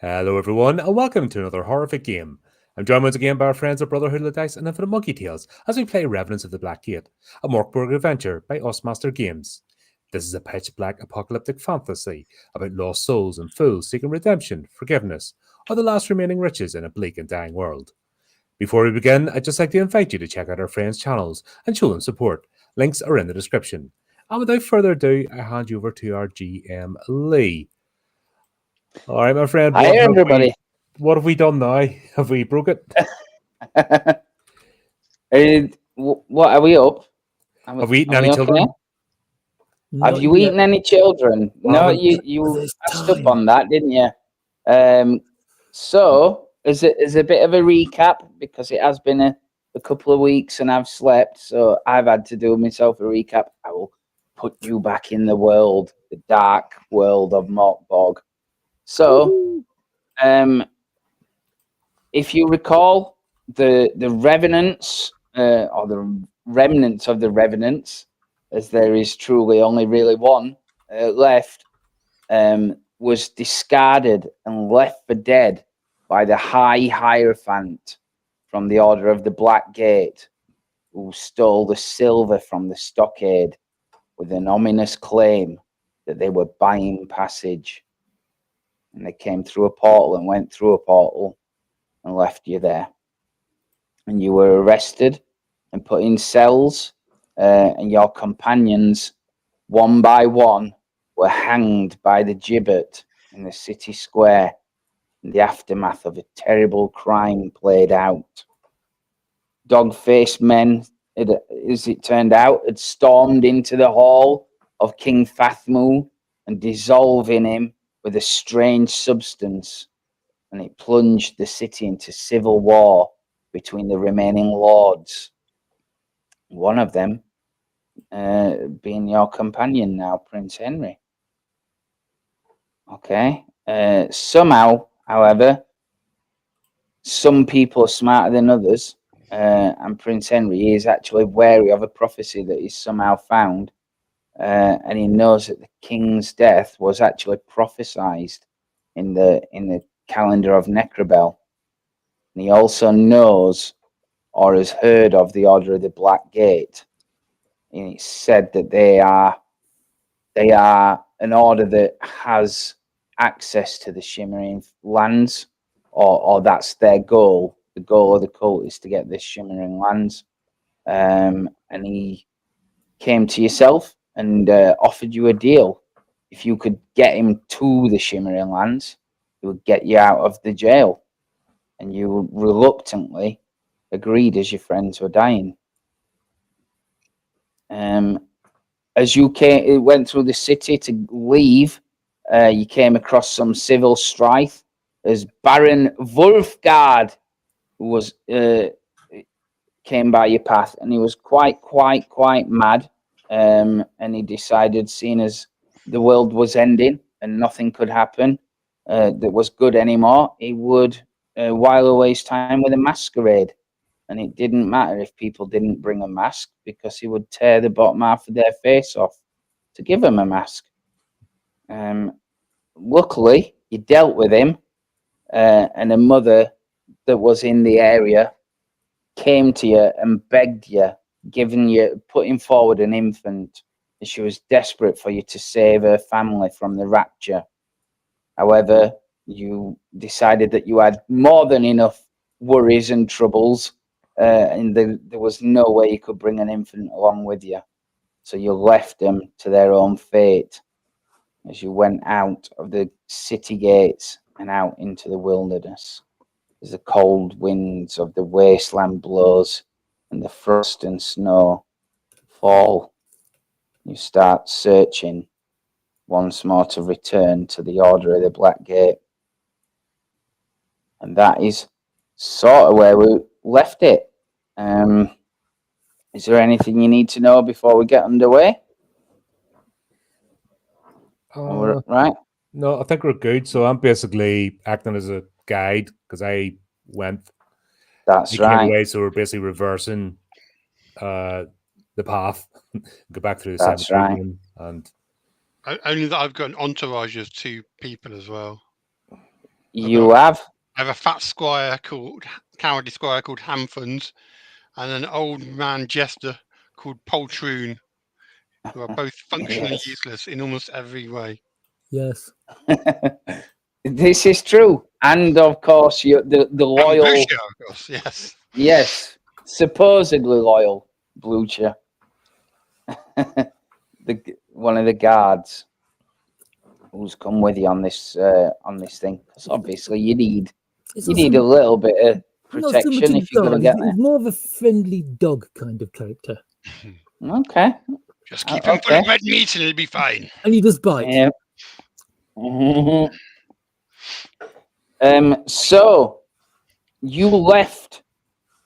Hello everyone, and welcome to another horrific game. I'm joined once again by our friends at Brotherhood of the Dice and Infinite Monkey Tales as we play Revenants of the Black Gate, a Mork Borg adventure by Master Games. This is a pitch black apocalyptic fantasy about lost souls and fools seeking redemption, forgiveness, or the last remaining riches in a bleak and dying world. Before we begin, I'd just like to invite you to check out our friends' channels and show them support. Links are in the description. And without further ado, I hand you over to our GM, Lee. All right, my friend. Hi, everybody. What have we done now? Have we broke it? What are we up? Have we eaten any children? Have you eaten any children? No, you passed up on that, didn't you? So, as a bit of a recap, because it has been a couple of weeks and I've slept, so I've had to do myself a recap. I will put you back in the world, the dark world of Mork Borg. So, if you recall, the Revenants, or the remnants of the Revenants, as there is truly only really one left, was discarded and left for dead by the High Hierophant from the Order of the Black Gate, who stole the silver from the stockade with an ominous claim that they were buying passage. And they came through a portal and went through a portal and left you there. And you were arrested and put in cells, and your companions, one by one, were hanged by the gibbet in the city square in the aftermath of a terrible crime played out. Dog-faced men, as it turned out, had stormed into the hall of King Fathmu and dissolved in him with a strange substance, and it plunged the city into civil war between the remaining lords. One of them being your companion now, Prince Henry. Okay. Somehow, however, some people are smarter than others, and Prince Henry is actually wary of a prophecy that he's somehow found. And he knows that the king's death was actually prophesied in the calendar of Necrobel. And he also knows or has heard of the Order of the Black Gate. And it's said that they are an order that has access to the Shimmering lands, or that's their goal. The goal of the cult is to get the Shimmering lands. And he came to yourself and offered you a deal. If you could get him to the Shimmering lands, he would get you out of the jail. And you reluctantly agreed as your friends were dying. As you went through the city to leave, you came across some civil strife as Baron Wolfgard was came by your path, and he was quite mad. And he decided, seeing as the world was ending and nothing could happen that was good anymore, he would while away his time with a masquerade. And it didn't matter if people didn't bring a mask, because he would tear the bottom half of their face off to give them a mask. Luckily, you dealt with him, and a mother that was in the area came to you and begged you, putting forward an infant, and she was desperate for you to save her family from the rapture. However, you decided that you had more than enough worries and troubles, and there was no way you could bring an infant along with you. So you left them to their own fate as you went out of the city gates and out into the wilderness. As the cold winds of the wasteland blows and the frost and snow fall, you start searching once more to return to the Order of the Black Gate. And that is sort of where we left it. Is there anything you need to know before we get underway? Right? No, I think we're good. So I'm basically acting as a guide because I went. That's right. Away, so we're basically reversing the path, go back through the That's right. And only that I've got an entourage of 2 people as well. You have? I have a fat squire cowardly squire called Hamfons, and an old man jester called Poltroon, who are both functionally Yes. useless in almost every way. Yes. This is true. And of course, the loyal. Blucher, of course, yes. Yes, supposedly loyal Blucher. One of the guards who's come with you on this thing. Because obviously you need a little bit of Not so much protection a if you're dog. going to get He's there. more of a friendly dog kind of character. Okay. Just keep him full of red meat and it'll be fine. And he does bite. Yeah. Mhm. So you left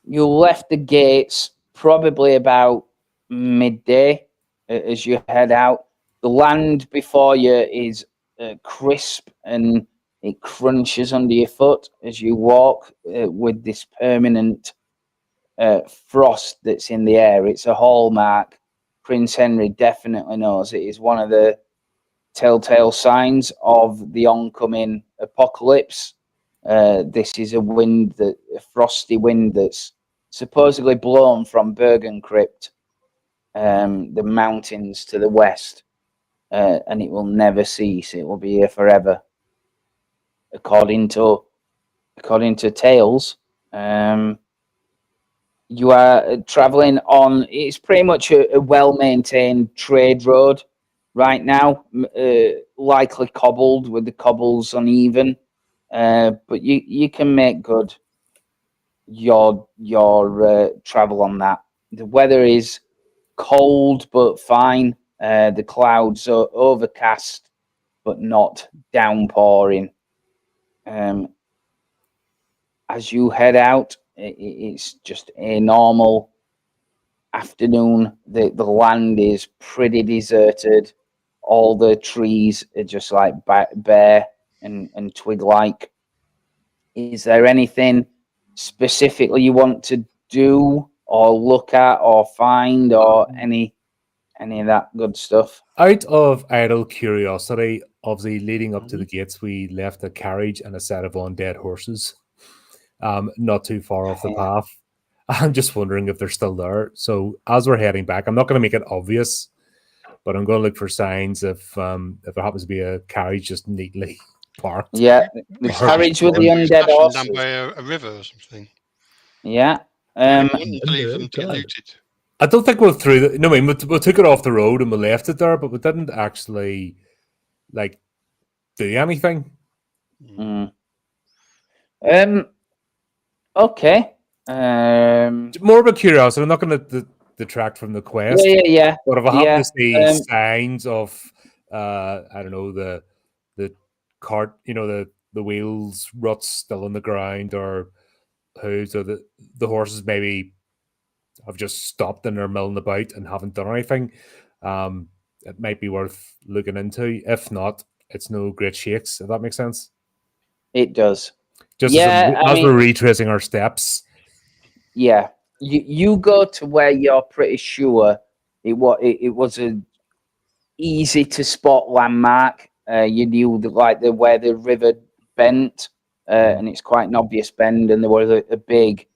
the gates probably about midday as you head out. The land before you is crisp and it crunches under your foot as you walk with this permanent frost that's in the air. It's a hallmark. Prince Henry definitely knows it is one of the telltale signs of the oncoming apocalypse. This is a frosty wind that's supposedly blown from Bergen Crypt, the mountains to the west, and it will never cease. It will be here forever, according to tales. You are traveling on. It's pretty much a well-maintained trade road right now, likely cobbled with the cobbles uneven, but you can make good your travel on that. The weather is cold but fine. The clouds are overcast but not downpouring. As you head out, it's just a normal afternoon. The land is pretty deserted. All the trees are just like bare and twig-like. Is there anything specifically you want to do or look at or find or any of that good stuff? Out of idle curiosity, obviously leading up to the gates, we left a carriage and a set of undead horses, not too far off the path. I'm just wondering if they're still there. So as we're heading back, I'm not going to make it obvious, but I'm going to look for signs if there happens to be a carriage just neatly parked. Yeah, the carriage with the undead horses. Down by a river or something. Yeah. I wouldn't leave them to get looted. I don't think we'll through the. No, I mean, we took it off the road and we left it there, but we didn't actually do anything. Okay. More of a curiosity. I'm not going to detract from the quest. Yeah. But if I happen to see signs of, I don't know, the cart, the wheels ruts still on the ground, or hooves, or the horses maybe have just stopped and they're milling about and haven't done anything, it might be worth looking into. If not, it's no great shakes, if that makes sense. It does. Just as we're retracing our steps. Yeah. You go to where you're pretty sure it was a easy to spot landmark. You knew where the river bent, and it's quite an obvious bend, and there was a big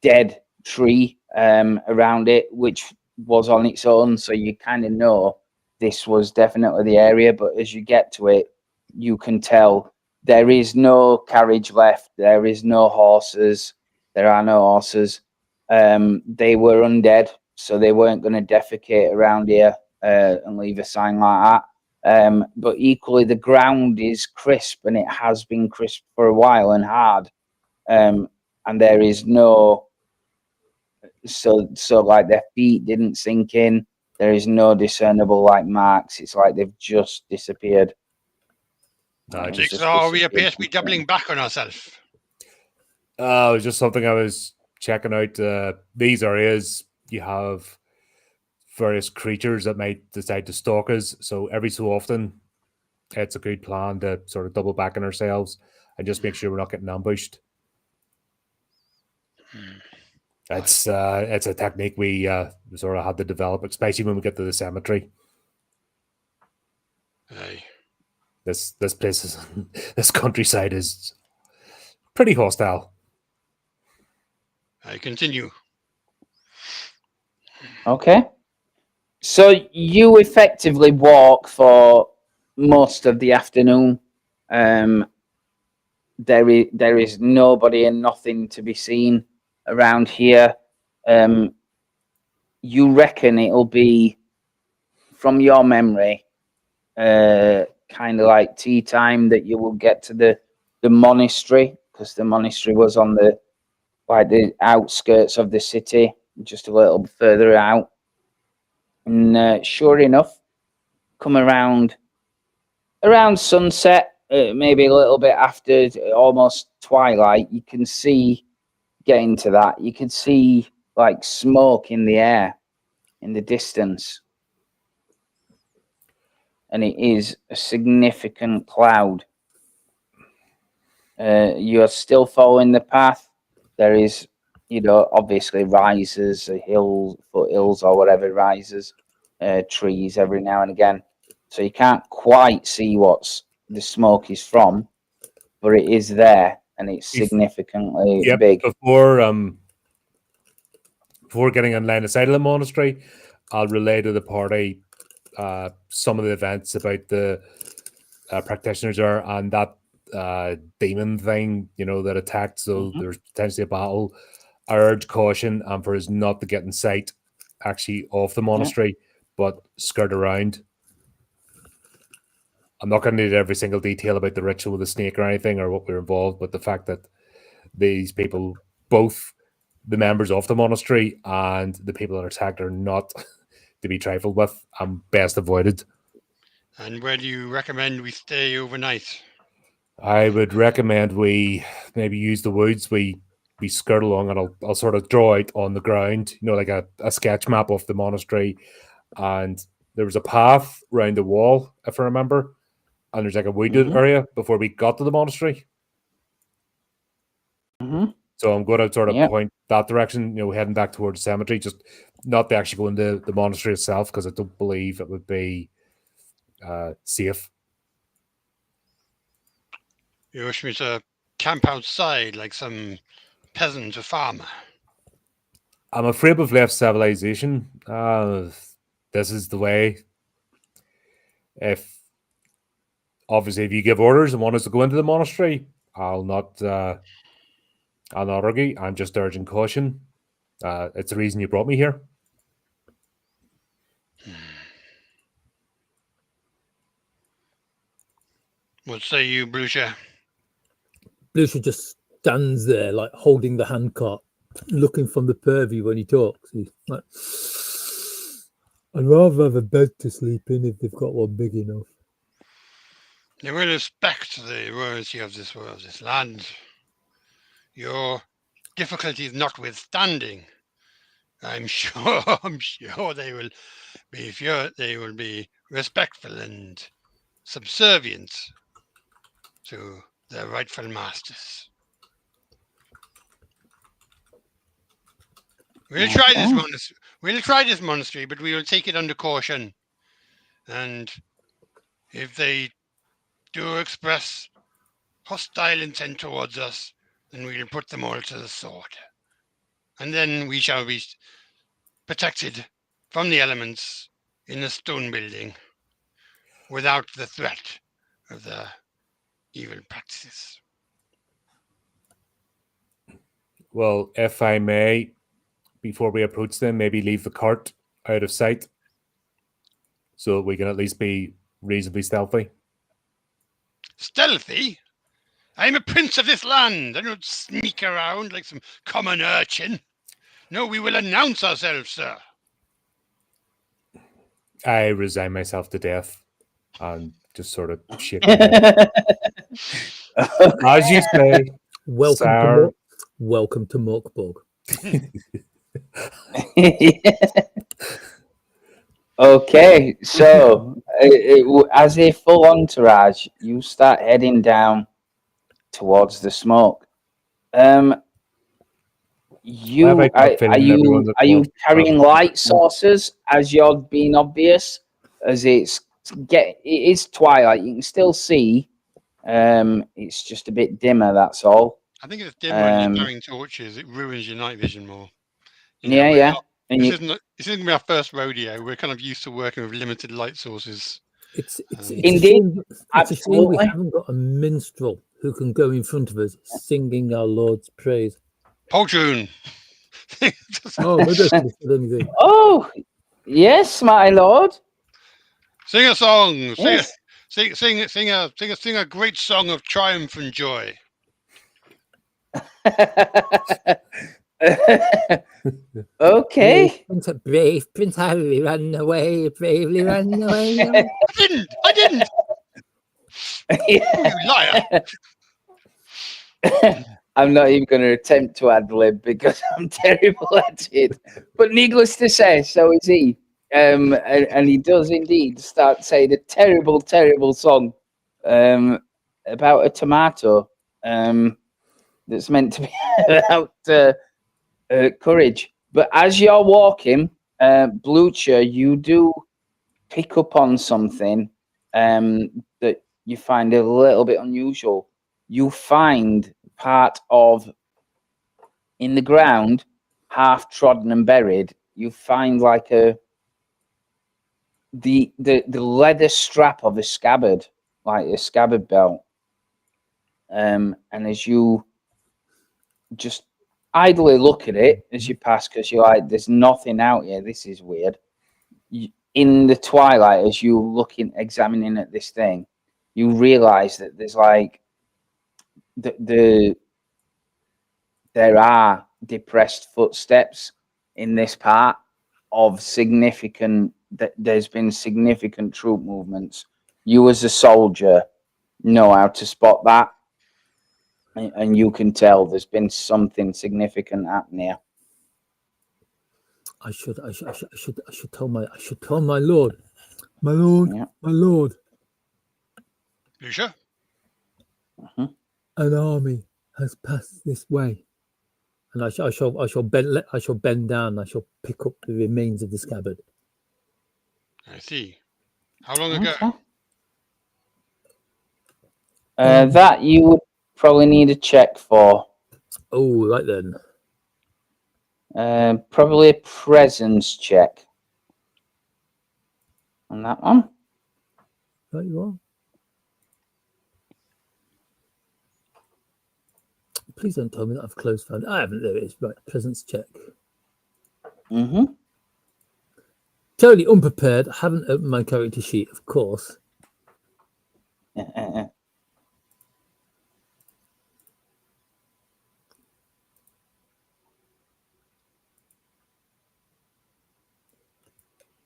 dead tree around it, which was on its own, so you kind of know this was definitely the area. But as you get to it, you can tell there is no carriage left. There is no horses. There are no horses. They were undead, so they weren't going to defecate around here and leave a sign like that. But equally, the ground is crisp, and it has been crisp for a while and hard. And there is no, so like their feet didn't sink in. There is no discernible marks. It's like they've just disappeared. Jigsaw, we appear to be doubling back on ourselves. It was just something I was checking out. These areas, you have various creatures that might decide to stalk us. So every so often, it's a good plan to sort of double back on ourselves and just make sure we're not getting ambushed. It's a technique we sort of had to develop, especially when we get to the cemetery. Hey. This place is this countryside is pretty hostile. I continue. Okay. So you effectively walk for most of the afternoon. There is nobody and nothing to be seen around here. You reckon it'll be, from your memory, kind of like tea time that you will get to the monastery, because the monastery was on the outskirts of the city, just a little further out. And sure enough, come around sunset, maybe a little bit after almost twilight, you can see, getting to that, you can see like smoke in the air in the distance. And it is a significant cloud. You are still following the path. There is, obviously rises, foothills or whatever rises, trees every now and again. So you can't quite see what the smoke is from, but it is there and it's significantly big. Before getting in line aside of the monastery, I'll relay to the party some of the events about the practitioners are and that demon thing, that attacked. So there's potentially a battle. I urge caution and for us not to get in sight actually of the monastery, but skirt around. I'm not going to need every single detail about the ritual with the snake or anything or what we're involved, but the fact that these people, both the members of the monastery and the people that are attacked, are not to be trifled with and best avoided. And where do you recommend we stay overnight? I would recommend we maybe use the woods. We skirt along, and I'll sort of draw out on the ground, like a sketch map of the monastery. And there was a path around the wall, if I remember, and there's like a wooded area before we got to the monastery. So I'm going to sort of point that direction, heading back towards the cemetery, just not to actually go into the monastery itself, because I don't believe it would be safe. You wish me to camp outside like some peasant or farmer? I'm afraid we've left civilization. This is the way. If you give orders and want us to go into the monastery, I'll not argue. I'm just urging caution. It's the reason you brought me here. What say you, Blucher? Blucher just stands there, like holding the handcart, looking from the purview when he talks. He's like, I'd rather have a bed to sleep in if they've got one big enough. They will respect the royalty of this world, this land. Your difficulties notwithstanding, I'm sure they will be respectful and subservient to their rightful masters. We'll try this monastery, but we will take it under caution. And if they do express hostile intent towards us, then we'll put them all to the sword. And then we shall be protected from the elements in the stone building without the threat of the evil practices. Well, if I may, before we approach them, maybe leave the cart out of sight so that we can at least be reasonably stealthy. Stealthy? I'm a prince of this land. I don't sneak around like some common urchin. No, we will announce ourselves, sir. I resign myself to death and just sort of shake my head. As you say, welcome to Mork Borg. Okay, so as a full entourage, you start heading down towards the smoke. Are you carrying light sources as you're being obvious, as it's it is twilight. You can still see. It's just a bit dimmer. That's all. I think it's dimmer when you're carrying torches. It ruins your night vision more. You know, Yeah. And this isn't gonna be our first rodeo. We're kind of used to working with limited light sources. It's Indeed, a shame we absolutely. haven't got a minstrel who can go in front of us singing our Lord's praise. Poltroon. Oh, maybe I should have said anything. Oh, yes, my lord. Sing a song. Yes. Sing a great song of triumph and joy. Okay. Brave Prince Harry ran away, bravely ran away. I didn't. You liar. I'm not even going to attempt to ad lib because I'm terrible at it. But needless to say, so is he. And he does indeed start saying a terrible, terrible song about a tomato that's meant to be about courage. But as you're walking, Blucher, you do pick up on something that you find a little bit unusual. You find part of, in the ground, half trodden and buried, you find like the leather strap of a scabbard, like a scabbard belt. And as you just idly look at it as you pass, because you're like, there's nothing out here, this is weird. In the twilight, as you looking, examining at this thing, you realize that there's like there are depressed footsteps in this part of significant, there's been significant troop movements. You as a soldier know how to spot that, and you can tell there's been something significant happening here. I should tell my lord, my lord. Lucia? An army has passed this way, and I shall bend down. I shall pick up the remains of the scabbard. I see. How long ago? That you would probably need a check for. Oh, right then. Probably a presence check on that one. Right you are. Please don't tell me that I've closed found. I haven't. There it is. Right, presence check. Totally unprepared. I haven't opened my character sheet, of course.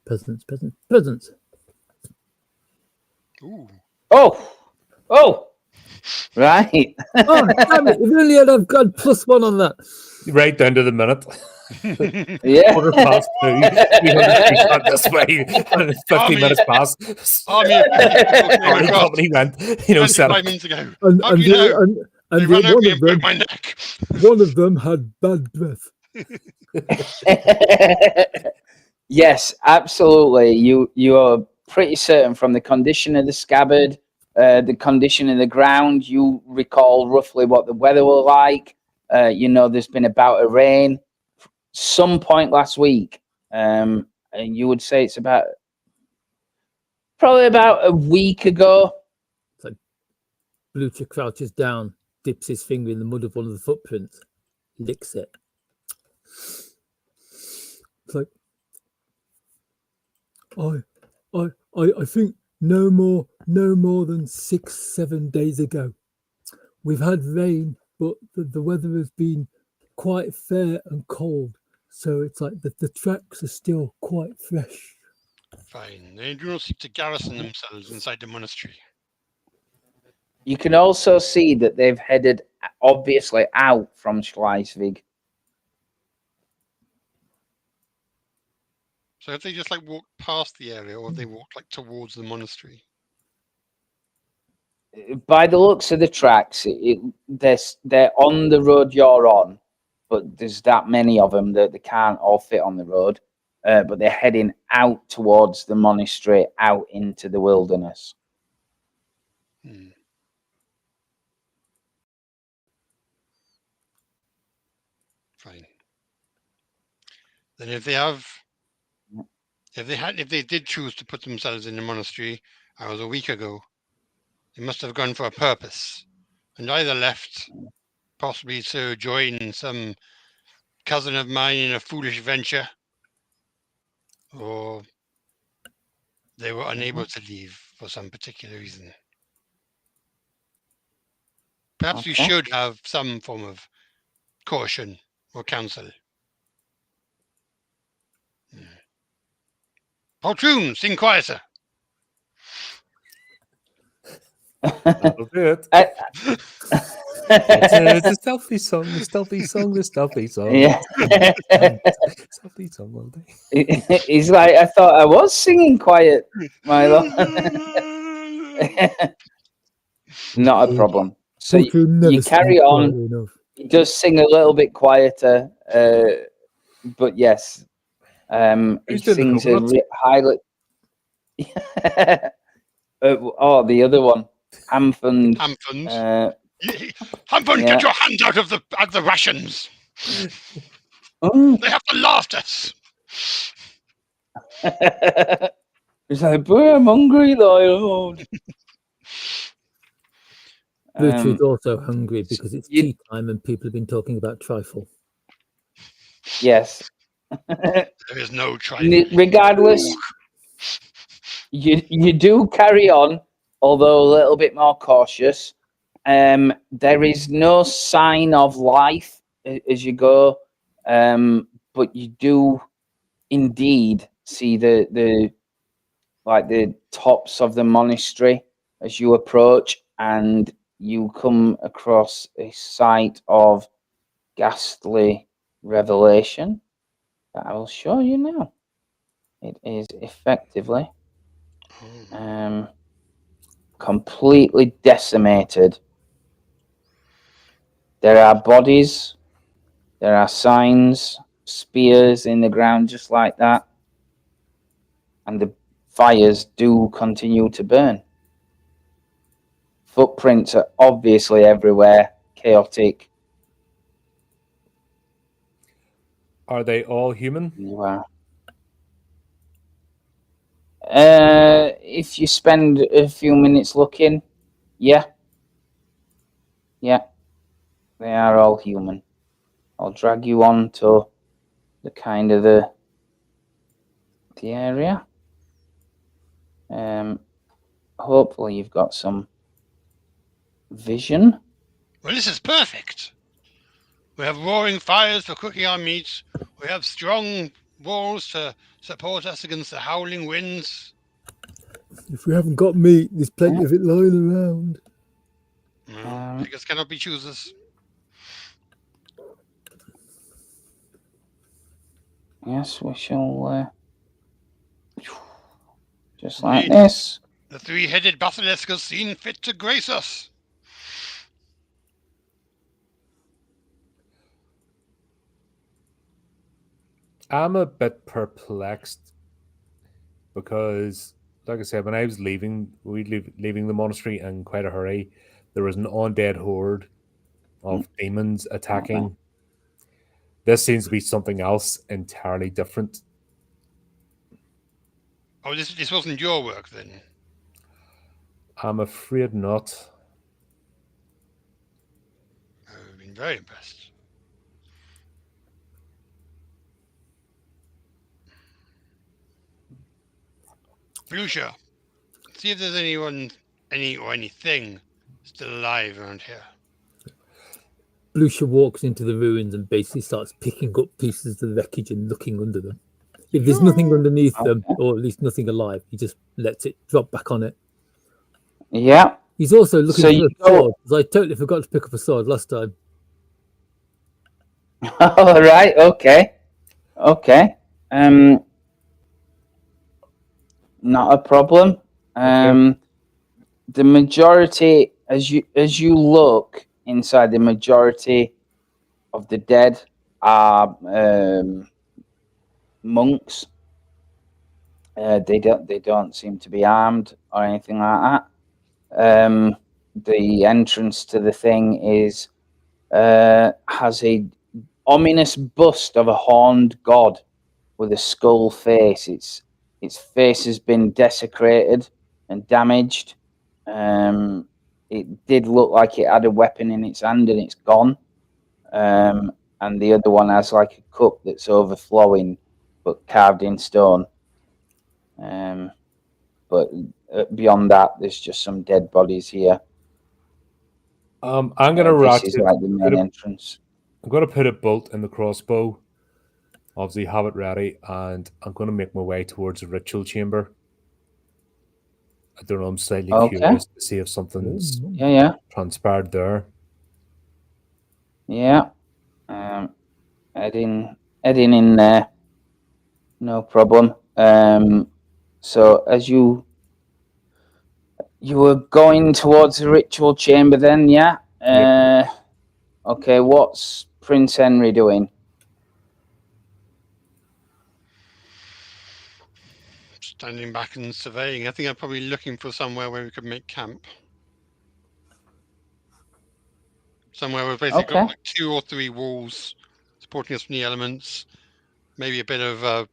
Presence. Ooh. Oh, right. Oh, damn it. If only I've got +1 on that. Right down to the minute. Yeah. 2:15, 300 feet gone this way, and 15 minutes past. Army of Army company went, set 25 up. minutes ago. And How do you know? They and ran over me and broke my neck. one of them had bad breath. Yes, absolutely. You are pretty certain from the condition of the scabbard, the condition of the ground. You recall roughly what the weather was like. There's been a bout of rain some point last week, and you would say it's probably about a week ago. So Blucher crouches down, dips his finger in the mud of one of the footprints, licks it. It's like, I think no more than 6-7 days ago. We've had rain, but the weather has been quite fair and cold. So it's like the tracks are still quite fresh. Fine. They do not seek to garrison themselves inside the monastery. You can also see that they've headed obviously out from Schleswig. So have they just walked past the area, or have they walked towards the monastery? By the looks of the tracks, they're on the road you're on, but there's that many of them that they can't all fit on the road. but they're heading out towards the monastery, out into the wilderness. Hmm. Fine. Then if they did choose to put themselves in the monastery, I was a week ago, they must have gone for a purpose, and either left, possibly to join some cousin of mine in a foolish venture, or they were unable to leave for some particular reason. Perhaps we Okay. should have some form of caution or counsel. Poltroon, sing quieter. That'll do it. I- It's a stealthy song, the stealthy song, the stealthy song. Yeah. Stealthy song all day. He's like, I thought I was singing quiet, Milo. Not a problem. So Poultry never you carry sings on. quietly enough. He does sing a little bit quieter, but yes, he Who's doing the sings a coconuts? highly. Oh, the other one, Hamfund. Hamfund. Hamfund, yeah. get your hands out of the rations. Oh. They have to laugh at us. He's like, boy, I'm hungry, Lord. Bluetooth also hungry because it's you- tea time and people have been talking about trifle. Yes. There is no try. Regardless, you do carry on, although a little bit more cautious. There is no sign of life as you go, but you do indeed see the tops of the monastery as you approach, and you come across a sight of ghastly revelation that I will show you now. It is effectively completely decimated. There are bodies, there are signs, spears in the ground just like that, and the fires do continue to burn. Footprints are obviously everywhere, chaotic. Are they all human? You are. If you spend a few minutes looking, yeah, they are all human. I'll drag you on to the kind of the area. Hopefully you've got some vision. Well, this is perfect. We have roaring fires for cooking our meat. We have strong walls to support us against the howling winds. If we haven't got meat, there's plenty of it lying around. Beggars cannot be choosers. Yes, we shall. Just like this. The three-headed basilisk has seen fit to grace us. I'm a bit perplexed because, like I said, when I was leaving the monastery in quite a hurry, there was an undead horde of demons attacking. This seems to be something else entirely different. Oh, this wasn't your work then? I'm afraid not. I've been very impressed. Lucia, see if there's anyone, anything still alive around here. Lucia walks into the ruins and basically starts picking up pieces of the wreckage and looking under them. If there's nothing underneath them, or at least nothing alive, he just lets it drop back on it. Yeah. He's also looking for a sword, because I totally forgot to pick up a sword last time. All right. Okay. Not a problem. The majority, as you look inside, the majority of the dead are monks They don't seem to be armed or anything like that. The entrance to the thing is has a ominous bust of a horned god with a skull face. Its face has been desecrated and damaged. It did look like it had a weapon in its hand, and it's gone. And the other one has like a cup that's overflowing, but carved in stone. But beyond that, there's just some dead bodies here. I'm gonna This is ratchet. like the main entrance. I'm gonna put a bolt in the crossbow. Obviously, have it ready, and I'm gonna make my way towards the ritual chamber. I don't know. I'm slightly Okay. curious to see if something's Yeah. transpired there. Yeah. Heading in there. No problem. So as you were going towards the ritual chamber then, yeah? Yep. Okay, what's Prince Henry doing? Standing back and surveying. I think I'm probably looking for somewhere where we could make camp. Somewhere we've basically got like 2 or 3 walls supporting us from the elements. Maybe a bit of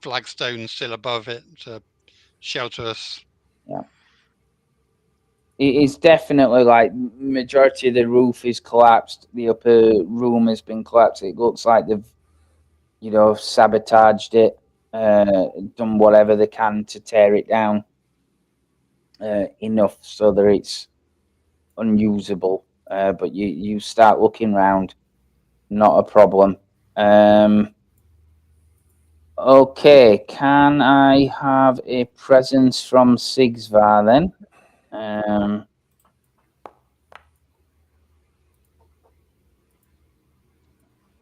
flagstone still above it to shelter us. Yeah. It is definitely like majority of the roof is collapsed. The upper room has been collapsed. It looks like they've, sabotaged it, done whatever they can to tear it down enough so that it's unusable. But you start looking around, not a problem. Okay, can I have a presence from Sigsvar then?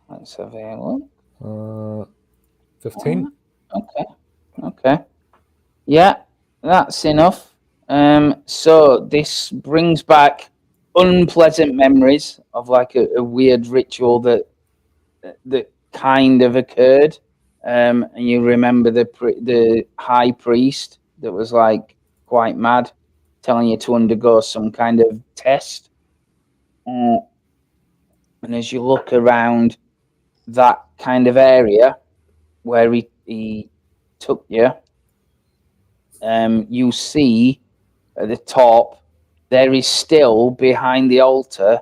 Let's have a look. 15. Okay. Yeah, that's enough. So this brings back unpleasant memories of like a weird ritual that kind of occurred. And you remember the high priest that was like quite mad, telling you to undergo some kind of test. And as you look around that kind of area where he took you, you see at the top there is still behind the altar.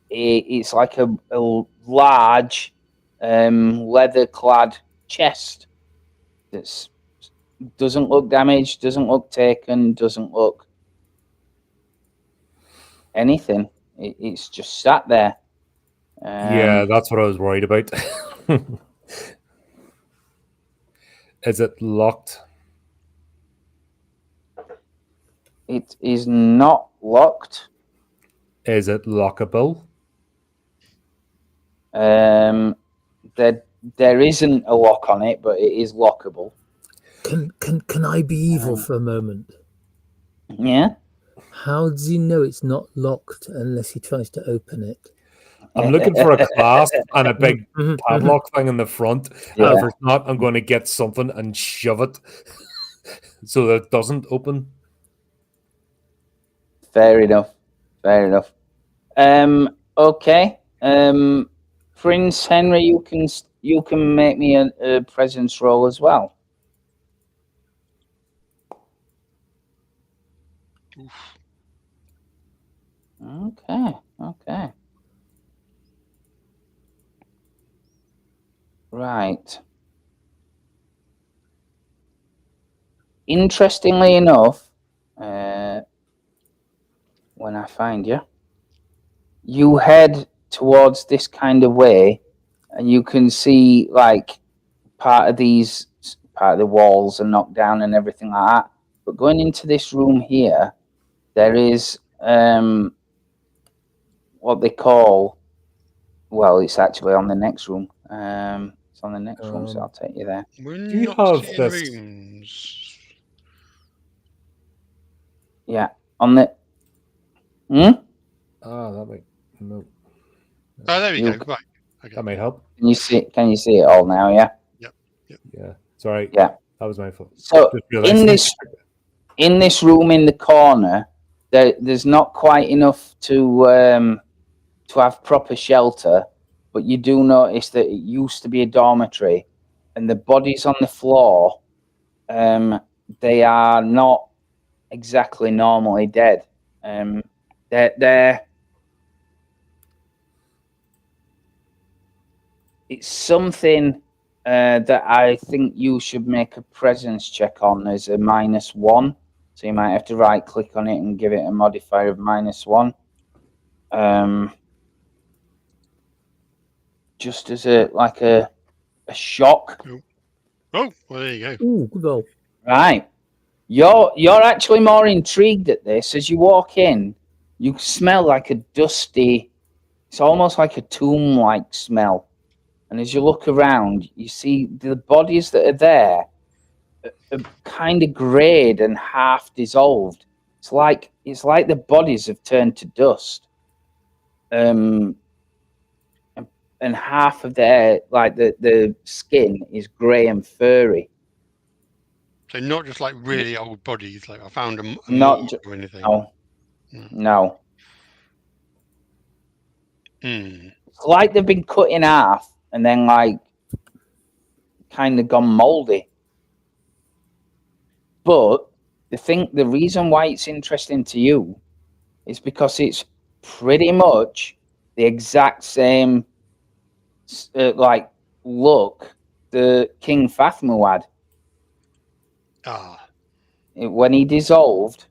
It's like a large leather-clad chest that doesn't look damaged, doesn't look taken, doesn't look anything. It's just sat there. Yeah, that's what I was worried about. Is it locked? It is not locked. Is it lockable? There isn't a lock on it, but it is lockable. Can I be evil for a moment? Yeah. How does he know it's not locked unless he tries to open it? I'm looking for a clasp and a big padlock thing in the front. Yeah. And if it's not, I'm going to get something and shove it so that it doesn't open. Fair enough. Okay. Prince Henry, you can make me a presence roll as well. Oof. Okay. Right. Interestingly enough, when I find you, you head towards this kind of way, and you can see like part of the walls are knocked down and everything like that. But going into this room here, there is what they call, well, it's actually on the next room. It's on the next room, so I'll take you there. We're Do you not have seeing this- rooms. Yeah, on the. That might no. Oh, there we You- go. Right. Okay. That might help. Can you see it all now? Yeah. Yeah. Sorry. Yeah. That was my fault. So Just realized. in this room in the corner, there's not quite enough to have proper shelter, but you do notice that it used to be a dormitory, and the bodies on the floor, they are not exactly normally dead. They're it's something that I think you should make a presence check on as a -1. So you might have to right click on it and give it a modifier of -1. Just as a shock. Oh, well, there you go. Ooh, good roll. Right. You're actually more intrigued at this. As you walk in, you smell like a dusty, it's almost like a tomb-like smell. And as you look around, you see the bodies that are there are kind of greyed and half dissolved. It's like the bodies have turned to dust. And half of their, like the skin is grey and furry. So not just like really old bodies, like I found a Not morgue or anything. No. Mm. No. Hmm. It's like they've been cut in half and then like kind of gone mouldy. But the reason why it's interesting to you is because it's pretty much the exact same like look the King Fathmu had. Ah, When he dissolved,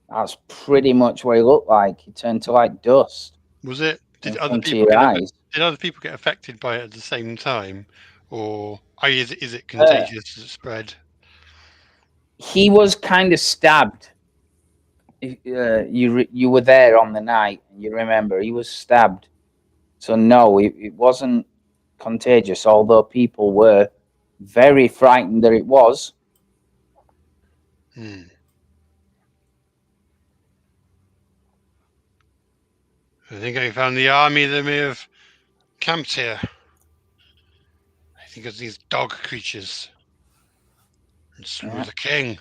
that's pretty much what he looked like. He turned to like dust. was it? Did in other front of people your eyes. did other people get affected by it at the same time, or is it contagious? Does it spread? He was kind of stabbed. You were there on the night, and you remember he was stabbed. So no, it wasn't contagious. Although people were very frightened that it was. Hmm. I think I found the army that may have camped here. I think it's these dog creatures. And slew Yeah. the king.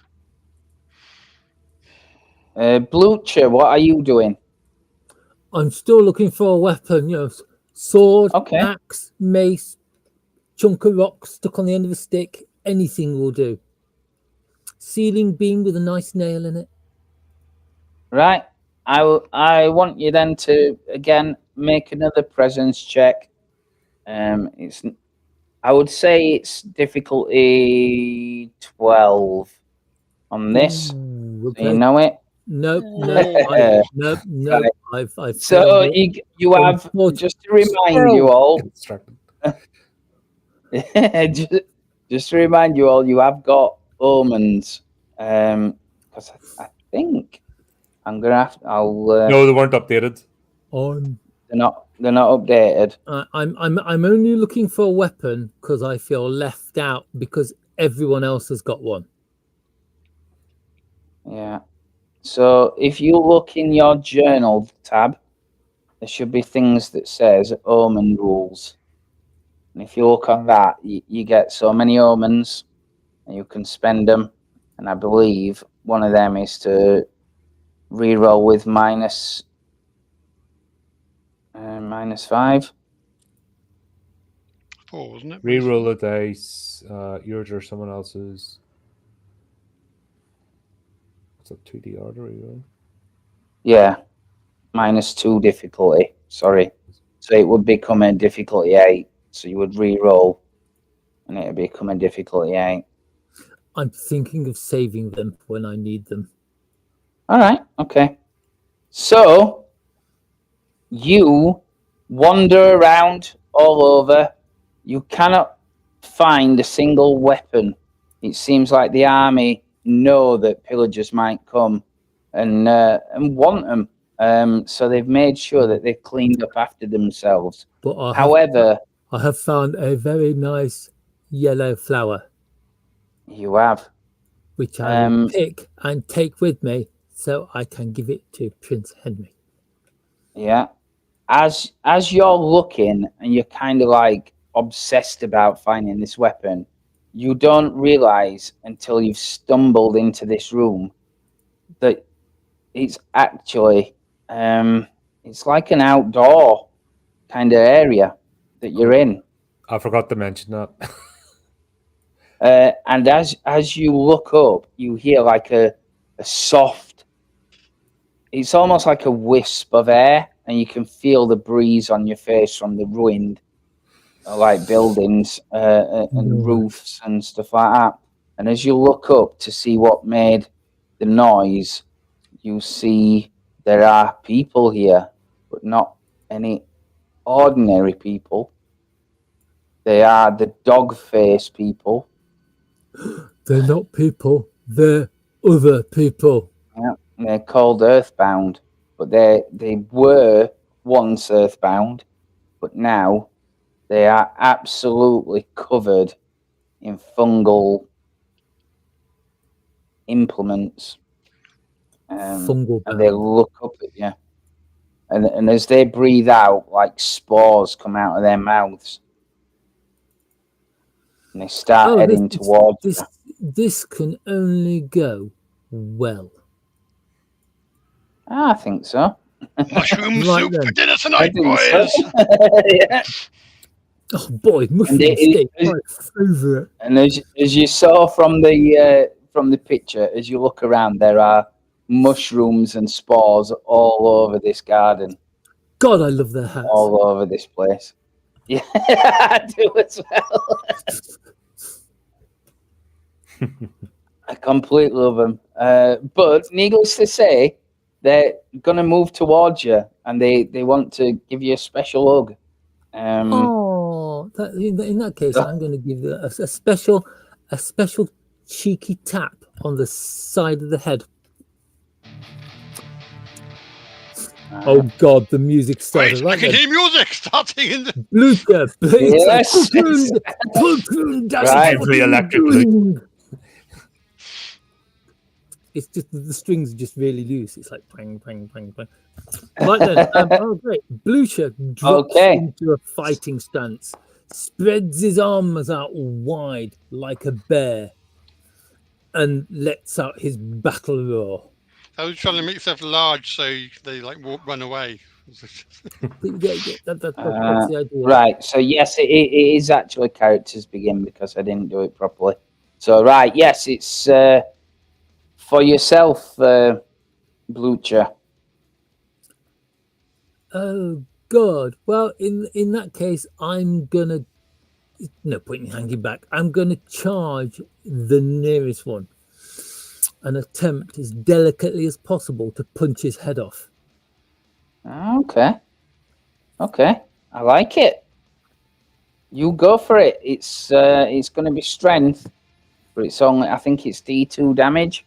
Blucher, what are you doing? I'm still looking for a weapon, sword, Okay. axe, mace, chunk of rock stuck on the end of a stick. Anything will do. Ceiling beam with a nice nail in it. Right. I want you then to again make another presence check. I would say it's difficulty 12 on this. Ooh, So you know it. Nope. Right. I've So failed it. you have, just to remind you all, just to remind you all, you have got omens. Because I think I'm gonna have. No, they weren't updated. They're not updated. I'm only looking for a weapon because I feel left out because everyone else has got one. Yeah. So if you look in your journal tab, there should be things that says omen rules. And if you look on that, you get so many omens and you can spend them. And I believe one of them is to reroll with -5. Four, wasn't it? Reroll the dice. Yours or someone else's. What's up? 2D order reroll. Yeah. -2 difficulty. Sorry. So it would become a difficulty 8. So you would re-roll and it would become a difficulty 8. I'm thinking of saving them when I need them. All right. Okay. So you wander around all over. You cannot find a single weapon. It seems like the army know that pillagers might come and want them. So they've made sure that they've cleaned up after themselves. But I have found a very nice yellow flower, You have. which I will pick and take with me so I can give it to Prince Henry. Yeah. As you're looking and you're kind of like obsessed about finding this weapon, you don't realize until you've stumbled into this room that it's actually it's like an outdoor kind of area that you're in. I forgot to mention that. And as you look up, you hear like a soft, it's almost like a wisp of air, and you can feel the breeze on your face from the ruined like buildings and roofs and stuff like that. And as you look up to see what made the noise, you see there are people here, but not any ordinary people. They are the dog face people. They're not people. They're other people. Yeah, they're called Earthbound, but they were once Earthbound, but now they are absolutely covered in fungal implements. Fungal and they look up at you. And as they breathe out, like spores come out of their mouths. And they start heading towards you. This can only go well. I think so. Mushroom Right soup then. for dinner I tonight, think boys. so. Yeah. Oh boy, mushroom steak, my favourite. And as you saw from the picture, as you look around, there are mushrooms and spores all over this garden. God, I love their hats. All over this place. Yeah, I do as well. I completely love them. But needless to say, they're going to move towards you, and they want to give you a special hug. In that case, I'm going to give you a special cheeky tap on the side of the head. Oh God, the music started. Wait, I can hear music starting in the... Blucher, Yes. Right. Every electric blue. It's just the strings are just really loose. It's like bang, bang, bang, bang. Right then, oh great. Blucher drops into a fighting stance, spreads his arms out wide like a bear, and lets out his battle roar. I was trying to make yourself large so they like run away. That's the idea. Right. So yes, it is actually characters begin because I didn't do it properly. So right, yes, it's for yourself, Blucher. Oh God. Well, in that case, I'm gonna no point in hanging back. I'm gonna charge the nearest one and attempt as delicately as possible to punch his head off. Okay. I like it. You go for it. It's going to be strength, but it's only, I think it's D2 damage.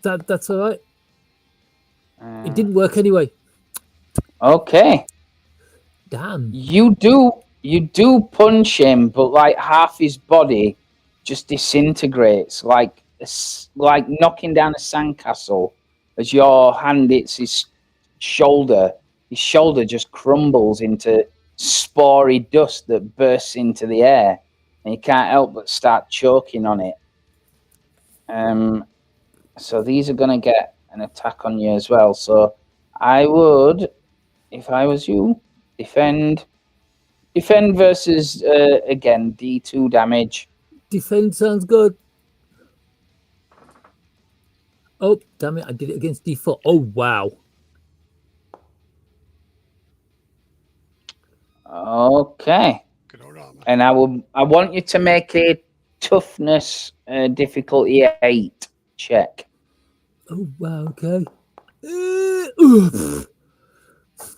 That's all right. It didn't work anyway. Okay. Damn. You do punch him, but like half his body just disintegrates, like knocking down a sandcastle. As your hand hits his shoulder just crumbles into spory dust that bursts into the air, and you can't help but start choking on it. So these are going to get an attack on you as well. So I would, if I was you, defend versus again D2 damage. Defend sounds good. Oh damn it! I did it against D4. Oh wow. Okay. Good old armor. And I want you to make a toughness difficulty 8 check. Oh wow. Okay.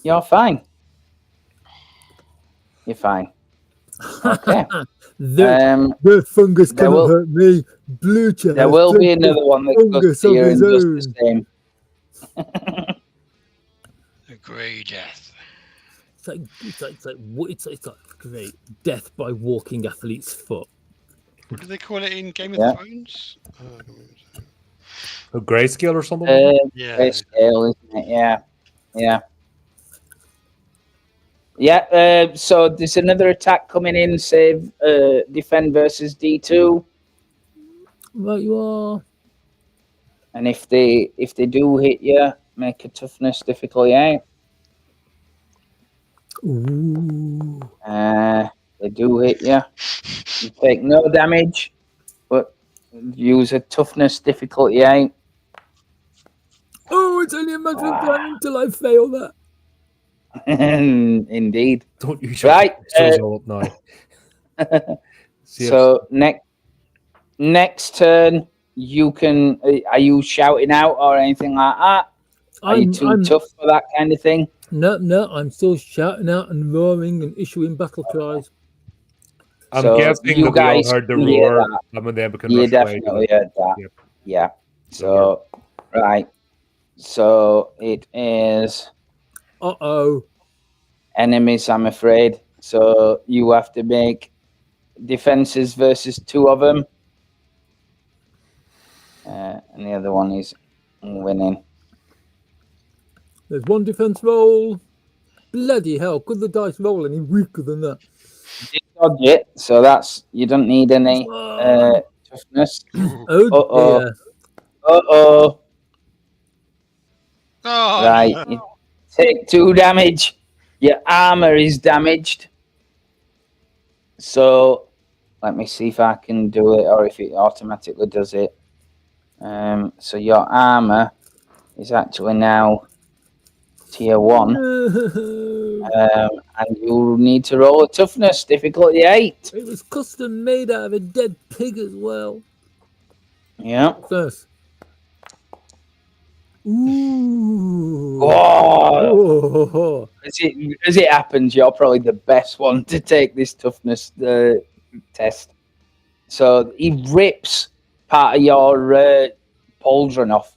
You're fine. You're fine. Okay. The fungus cannot hurt me. Blucher. There will be another one that goes to you and does the same. A grey death. It's like great death by walking athlete's foot. What do they call it in Game of Thrones? A grayscale or something? Yeah. Grayscale, isn't it? Yeah. Yeah, so there's another attack coming in, save, defend versus D2. Right, you are. And if they do hit you, make a toughness difficulty 8. Ooh. They do hit you. You take no damage, but use a toughness difficulty 8. Oh, it's only a matter of time until I fail that. Indeed. Don't use your Right, all up now. See So next turn, you can. Are you shouting out or anything like that? Are you too tough for that kind of thing? No, I'm still shouting out and roaring and issuing battle cries. I'm So guessing you that we all guys heard the can hear roar, that. and then we can You rush away. definitely heard that. Yep. Yeah. So right. So it is Uh-oh. enemies, I'm afraid. So you have to make defenses versus 2 of them. And the other one is winning. There's one defense roll. Bloody hell, could the dice roll any weaker than that? You dodge it, so that's you don't need any toughness. Oh dear. Uh-oh. Oh, Right. You take 2 damage. Your armor is damaged. So let me see if I can do it or if it automatically does it. So your armor is actually now tier 1. And you need to roll a toughness difficulty 8. It was custom made out of a dead pig as well. Yeah. First. Ooh. Oh. As it happens, you're probably the best one to take this toughness test. So he rips part of your pauldron off.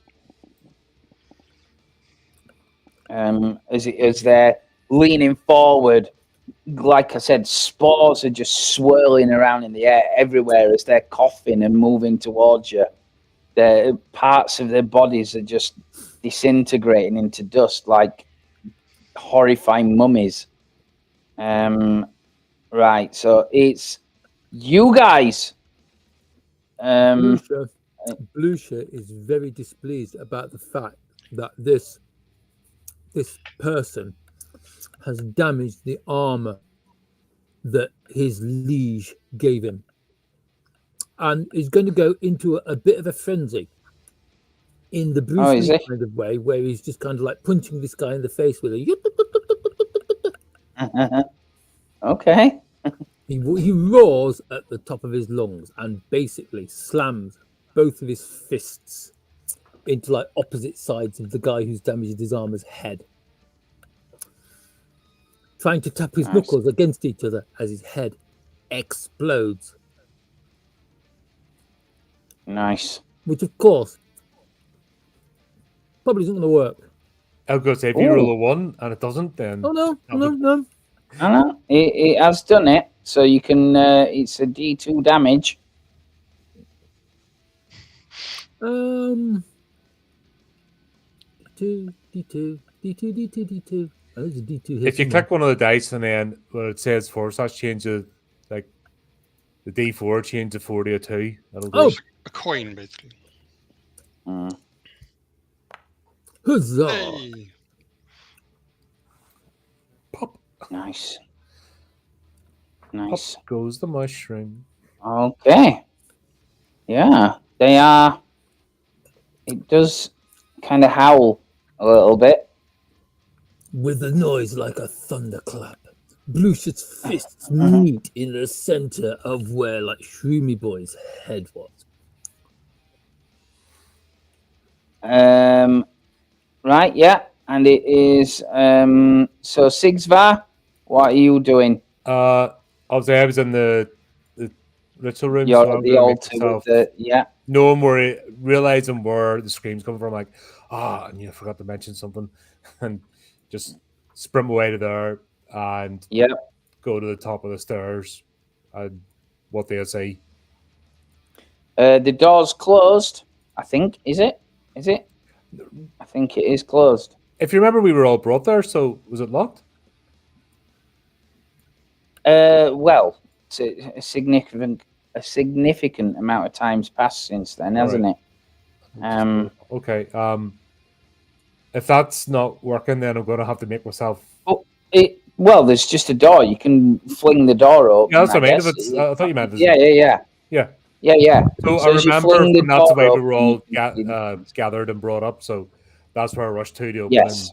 As they're leaning forward, like I said, spores are just swirling around in the air everywhere as they're coughing and moving towards you. The parts of their bodies are just disintegrating into dust like horrifying mummies. Right, so it's you guys. Blue shirt is very displeased about the fact that this person has damaged the armor that his liege gave him, and is going to go into a bit of a frenzy in the Bruce Lee kind of way, where he's just kind of like punching this guy in the face with a. Okay. He roars at the top of his lungs and basically slams both of his fists into like opposite sides of the guy who's damaged his armor's head, trying to tap his knuckles against each other as his head explodes. Nice. Which, of course, probably isn't going to work. I was going to say, if you roll a 1 and it doesn't, then... Oh, no. I know. It has done it, so you can... it's a D2 damage. D2. Oh, there's a D2 if you click one of the dice and then where it says /, change the D4, change the 4 to a 2. That'll go. A coin, basically. Huzzah! Hey. Pop. Nice. Pop goes the mushroom. Okay. Yeah, they are... It does kind of howl a little bit. With a noise like a thunderclap, Blueshirt's fists meet in the center of where like Shroomy Boy's head was. Right, yeah, and it is so Sigsvar, what are you doing? Obviously I was in the ritual room. You're so at the altar with the, yeah. Knowing where, realizing where the screams come from, like, and you forgot to mention something, and just sprint away to there and go to the top of the stairs and what they'll say. The door's closed, I think. Is it? I think it is closed. If you remember, we were all brought there, so was it locked? Well, it's a significant amount of time's passed since then, hasn't it? Okay. If that's not working, then I'm going to have to make myself. Well, there's just a door. You can fling the door open. Yeah, that's what I mean. guess. If it's, I thought you meant. Yeah. So I as you remember fling when that's the way we door were all open, gathered and brought up. So that's where I rushed to open. Yes.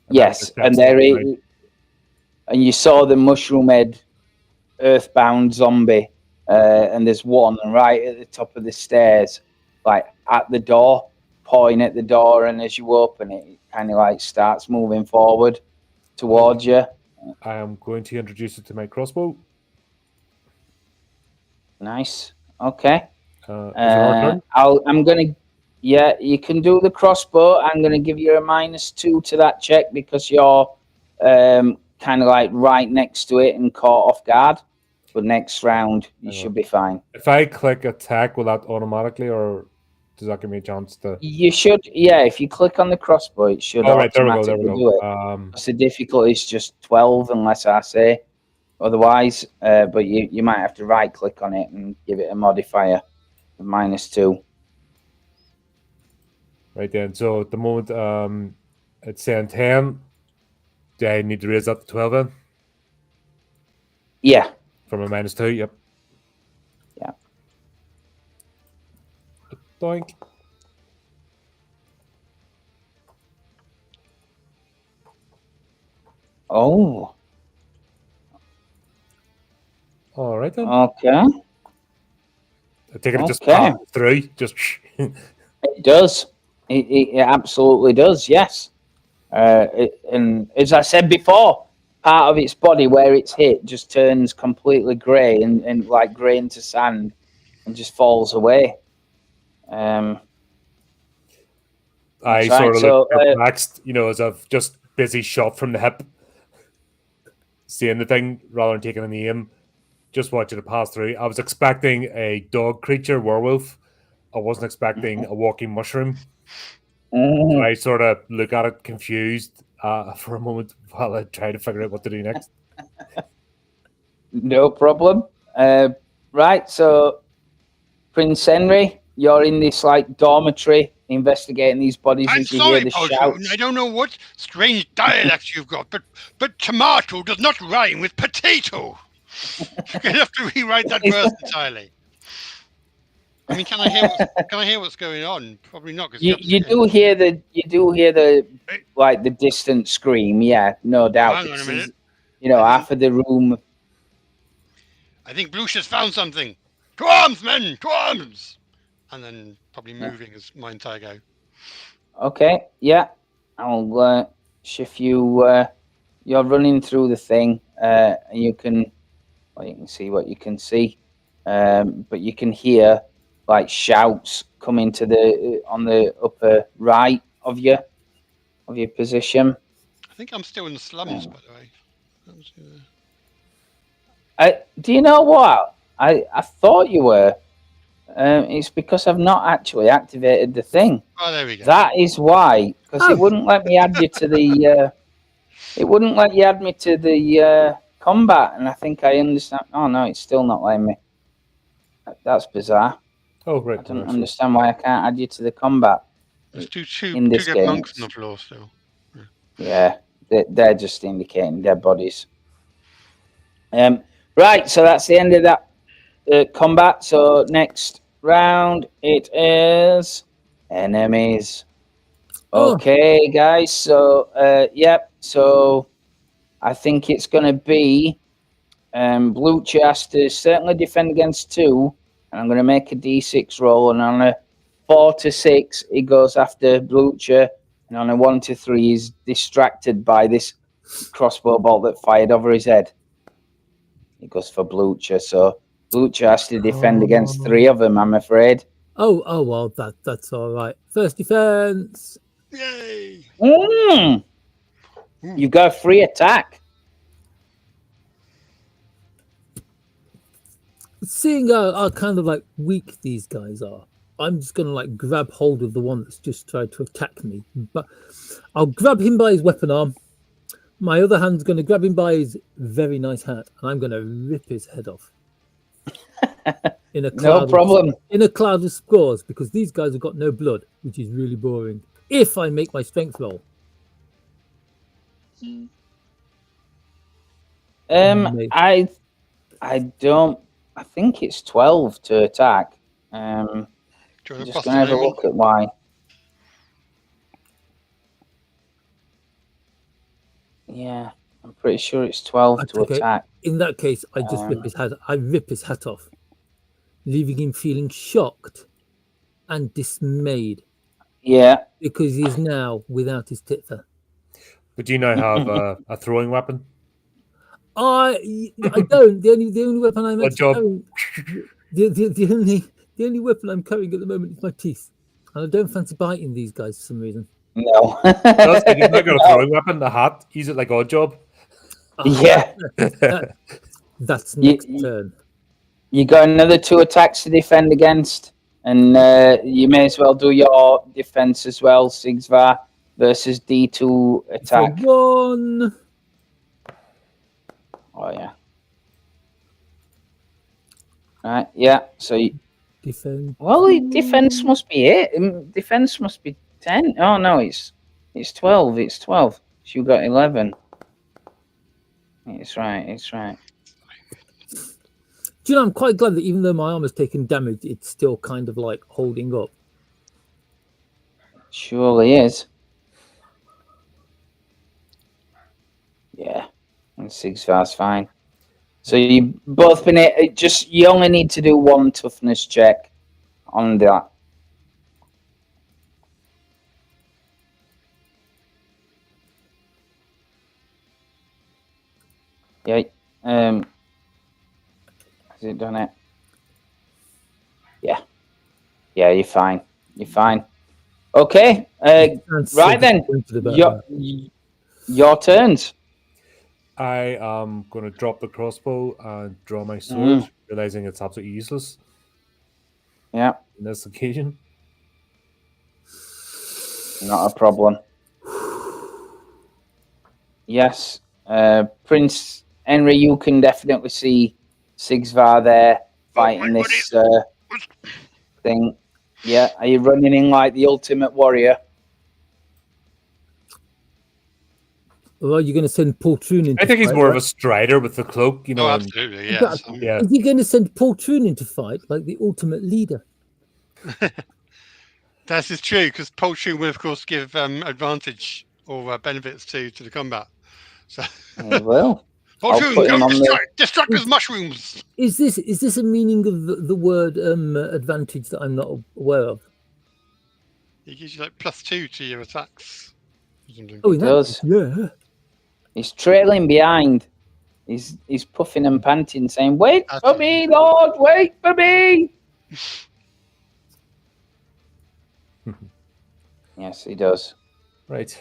And Yes, and and you saw the mushroom head, earthbound zombie, and there's one right at the top of the stairs, like at the door, pawing at the door, and as you open it, it kind of like starts moving forward towards you. I am going to introduce it to my crossbow. Nice. Okay. Is it our turn? I'm gonna. Yeah, you can do the crossbow. I'm gonna give you a -2 to that check because you're kind of like right next to it and caught off guard. But next round you should be fine. If I click attack, will that automatically, or does that give me a chance to? You should. Yeah, if you click on the crossbow, it should All right, there we go. automatically There we do it. go. So the difficulty is just 12, unless I say otherwise. But you might have to right click on it and give it a modifier of -2. Right then. So at the moment, it's saying 10. Do I need to raise that to 12 then? Yeah. From a -2, yep. Yeah. Doink. Oh. All right then. Okay. I take it just Okay. passes through. Just. It does. It absolutely does. Yes. And as I said before, part of its body where it's hit just turns completely grey and like grey into sand and just falls away. I That's sort of right. look So, perplexed, as I've just busy shot from the hip, seeing the thing rather than taking an aim, just watching it pass through. I was expecting a dog creature, werewolf. I wasn't expecting a walking mushroom. So I sort of look at it confused for a moment while I try to figure out what to do next. No problem. Right, so Prince Henry, you're in this like dormitory investigating these bodies I'm as you sorry, hear the Paul shouts. Newton, I don't know what strange dialect you've got, but tomato does not rhyme with potato. You're going to have to rewrite that verse entirely. I mean, can I hear what's going on? Probably not. Cause You do hear the like the distant scream, yeah, no doubt. Hang on a minute. Half of the room. I think Blucia's found something. To arms, men! To arms! And then probably moving as my entire go. Okay, yeah. I'll shift you. You're running through the thing, and you can see what you can see, but you can hear like shouts coming on the upper right of your position. I think I'm still in the slums, by the way. Do you know what? I thought you were. It's because I've not actually activated the thing. Oh, there we go. That is why, because it wouldn't let me add you to the. It wouldn't let you add me to the combat, and I think I understand. Oh no, it's still not letting me. That's bizarre. Oh right. I don't understand why I can't add you to the combat. There's two in this good game. monks on the floor still. Yeah, they're just indicating dead bodies. Right, so that's the end of that combat. So next round it is enemies. Okay, guys. So yep. So I think it's going to be Blucher has to certainly defend against 2, and I'm going to make a d6 roll, and on a 4 to 6 he goes after Blucher, and on a 1 to 3 he's distracted by this crossbow bolt that fired over his head. He goes for Blucher, so Blucher has to defend against 3 of them, I'm afraid. Oh well, that's all right. First defense. Yay! You got a free attack. Seeing how kind of like weak these guys are, I'm just gonna like grab hold of the one that's just tried to attack me. But I'll grab him by his weapon arm, My other hand's going to grab him by his very nice hat, and I'm going to rip his head off. In a cloud problem. In a cloud of spores, because these guys have got no blood, which is really boring. If I make my strength roll. I don't. I think it's 12 to attack. I'm just gonna have a look at why. Yeah, I'm pretty sure it's 12 to attack. In that case, I just rip his hat. I rip his hat off, leaving him feeling shocked and dismayed. Yeah, because he's now without his titfer. But do you now have a throwing weapon? I don't. The only weapon I'm actually carrying, the only weapon I'm carrying at the moment is my teeth, and I don't fancy biting these guys for some reason. No. You've not got a throwing weapon, the hat. Use it like odd job. Yeah. That's next turn. You got another 2 attacks to defend against, and you may as well do your defense as well, Sigvar, versus D2 attack. For 1. Oh, yeah. Right, yeah. So, defend. Well, defense must be 8. Defense must be 10. Oh, no, it's 12. It's 12. So you got 11. It's right. Do you know, I'm quite glad that even though my armor's taken damage, it's still kind of like holding up. Surely is. Yeah. And Sigvar's fine. So you both been you only need to do 1 toughness check on that. Yeah. Has it done it? Yeah. Yeah, you're fine. Okay. Right then. Your turns. I am going to drop the crossbow and draw my sword, realizing it's absolutely useless. Yeah. On this occasion. Not a problem. Yes. Prince Henry, you can definitely see Sigvar there fighting this thing. Yeah. Are you running in like the ultimate warrior? Or are you going to send Poltroon into I think he's fight, more of a strider with the cloak, you know. Absolutely, yes. Yeah. Is he going to send Poltroon into fight like the ultimate leader? That is true, because Poltroon will, of course, give advantage or benefits to the combat. So, well, Poltroon, come destruct his mushrooms. Is this a meaning of the word advantage that I'm not aware of? He gives you like +2 to your attacks. Oh, he does. Yeah. He's trailing behind. He's puffing and panting, saying, "Wait for me, Lord! Wait for me!" Yes, he does. Right.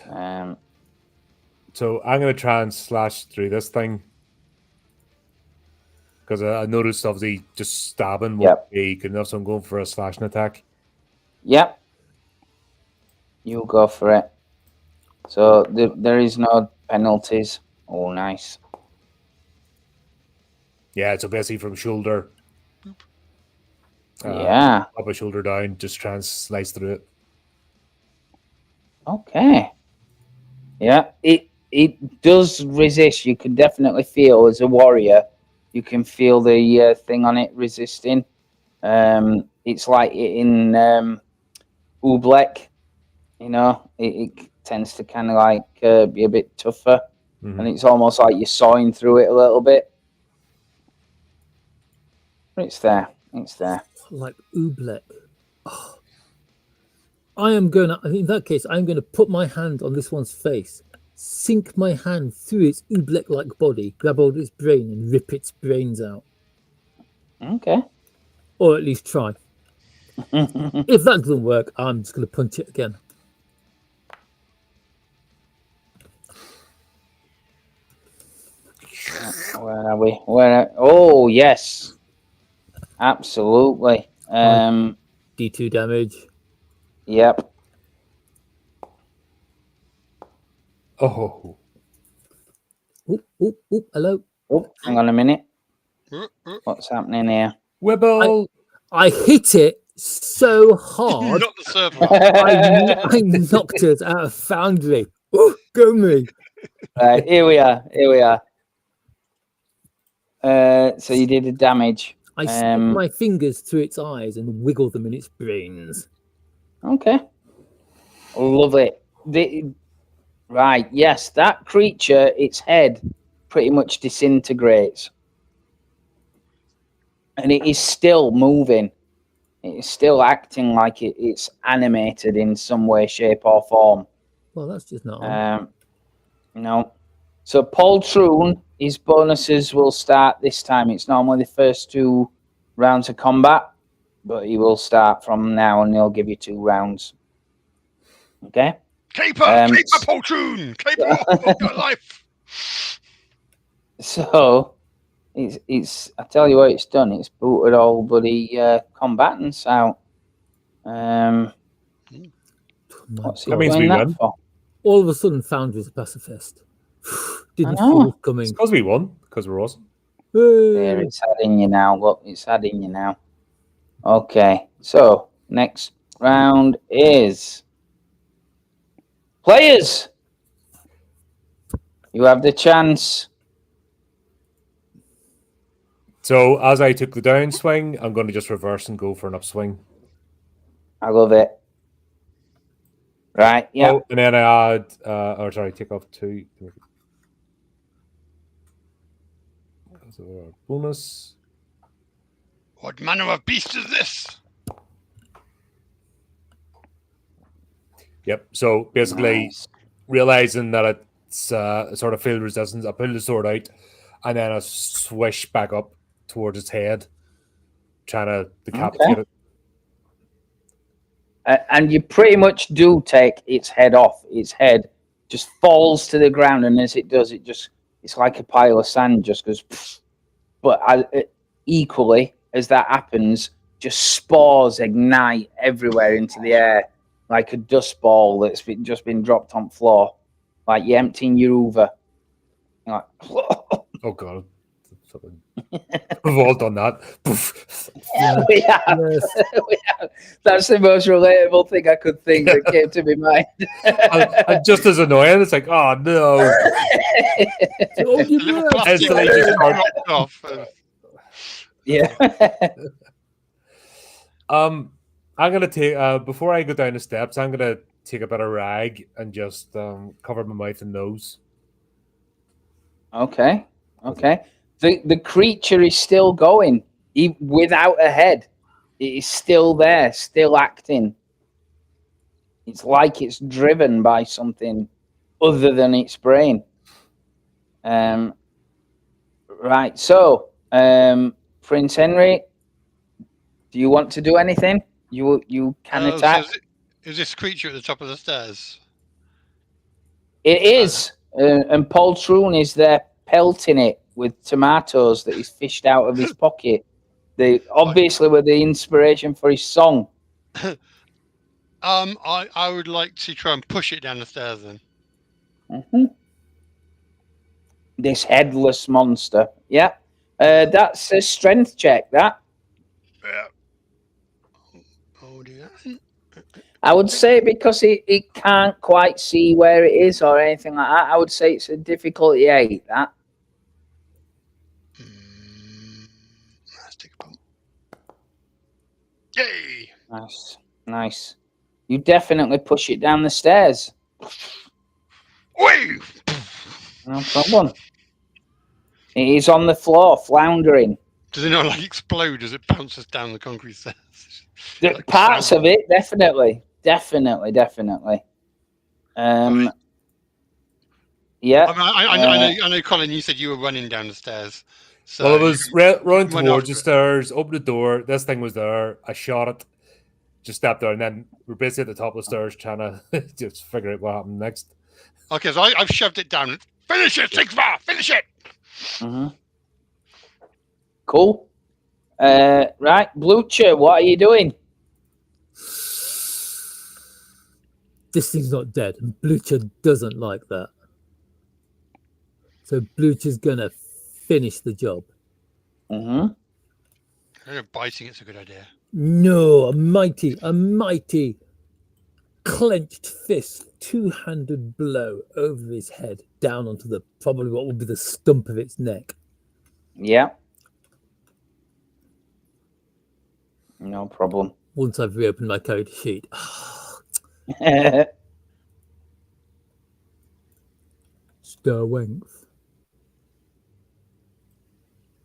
So I'm going to try and slash through this thing. Because I noticed, obviously, just stabbing won't be good enough, so I'm going for a slashing attack. Yep. You go for it. So there is no penalties. Oh, nice. Yeah, so basically from shoulder. Yeah. Up a shoulder down, just try and slice through it. Okay. Yeah, it does resist. You can definitely feel as a warrior, you can feel the thing on it resisting. It's like in Oobleck, you know, it tends to kind of like be a bit tougher, and it's almost like you're sawing through it a little bit. But it's there. It's there. Like Oobleck. Oh. In that case, I'm going to put my hand on this one's face, sink my hand through its Oobleck-like body, grab hold of its brain, and rip its brains out. Okay. Or at least try. If that doesn't work, I'm just going to punch it again. Where are we? Oh, yes. Absolutely. D2 damage. Yep. Oh. Hello. Oh, hang on a minute. Uh, uh, What's happening here? Wibble. I hit it so hard, Not the server. I knocked it out of Foundry. Oh, go me. Right, here we are. Here we are. So you did the damage. I stick my fingers through its eyes and wiggle them in its brains. Okay. Love it. Right, yes, that creature, its head pretty much disintegrates. And it is still moving. It is still acting like it's animated in some way, shape, or form. Well, that's just not on. No. So Poltroon, his bonuses will start this time. It's normally the first 2 rounds of combat, but he will start from now and he'll give you 2 rounds. Okay? Caper, Poltroon! Caper of your life! So it's I tell you what it's done, it's booted all bloody combatants out. What's That means we win. for? All of a sudden, Foundry's a pacifist. Didn't I know. see it coming. Because we won. Because we're awesome. There, it's adding you now. Look, it's adding you now. Okay, so next round is players. You have the chance. So as I took the downswing, I'm going to just reverse and go for an upswing. I love it. Right, yeah. Oh, and then I add, take off 2. So bonus. What manner of beast is this? Yep. So basically, Nice. realizing that it's sort of field resistance, I pull the sword out, and then I swish back up towards its head, trying to decapitate it. And you pretty much do take its head off. Its head just falls to the ground, and as it does, it's like a pile of sand just goes. Pfft. But equally, as that happens, just spores ignite everywhere into the air, like a dust ball that's just been dropped on floor, like you're emptying your Hoover. You're like, Oh god, we've all done that. yeah, we have. Yes. We have. That's the most relatable thing I could think that came to my mind. and just as annoying, it's like, oh no. Oh, you The little were. plastic Instantly just dropped off. Yeah. I'm gonna take before I go down the steps, I'm gonna take a bit of rag and just cover my mouth and nose. Okay. The creature is still going, without a head. It is still there, still acting. It's like it's driven by something other than its brain. Right. So, Prince Henry, do you want to do anything? You can attack. So is this creature at the top of the stairs? It is, and Poltroon is there pelting it with tomatoes that he's fished out of his pocket. They obviously were the inspiration for his song. I would like to try and push it down the stairs then. Mm-hmm. This headless monster. Yeah, that's a strength check. That Yeah. Oh dear. I would say, because it can't quite see where it is or anything like that. I would say it's a difficulty 8. That. Let's take a bump. Yay! Nice. You definitely push it down the stairs. Wait! No problem. It is on the floor, floundering. Does it not like explode as it bounces down the concrete stairs? Like Parts sound. of it, definitely. Right. Yeah. I know, Colin, you said you were running down the stairs. So Well, I was running went towards the after it. stairs, opened the door, this thing was there, I shot it, just stepped there, and then we're basically at the top of the stairs trying to just figure out what happened next. Okay, so I've shoved it down. Finish it, Sigma! Finish it! Mm-hmm. Cool. Right, Blucher, what are you doing? This thing's not dead, and Blucher doesn't like that. So Bluch is gonna finish the job. Mm-hmm. I don't know, biting it's a good idea. No, a mighty clenched fist, two-handed blow over his head, down onto the probably what would be the stump of its neck. Yeah. No problem. Once I've reopened my character sheet. Stir length.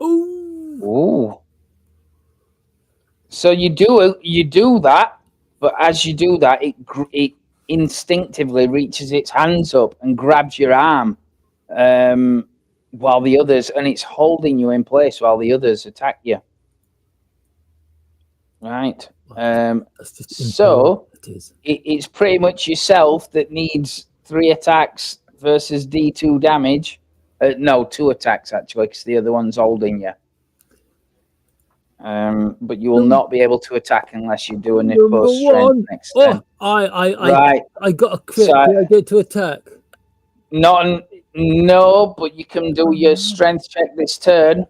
Ooh. Ooh. So you do that, but as you do that, it instinctively reaches its hands up and grabs your arm, while the others, and it's holding you in place while the others attack you. Right. That's just So it is. it's pretty much yourself that needs 3 attacks versus D2 damage. No, 2 attacks actually, because the other one's holding you. But you will not be able to attack unless you do a Nippo strength next turn. I got a crit. So- Do I get to attack? No, but you can do your strength check this turn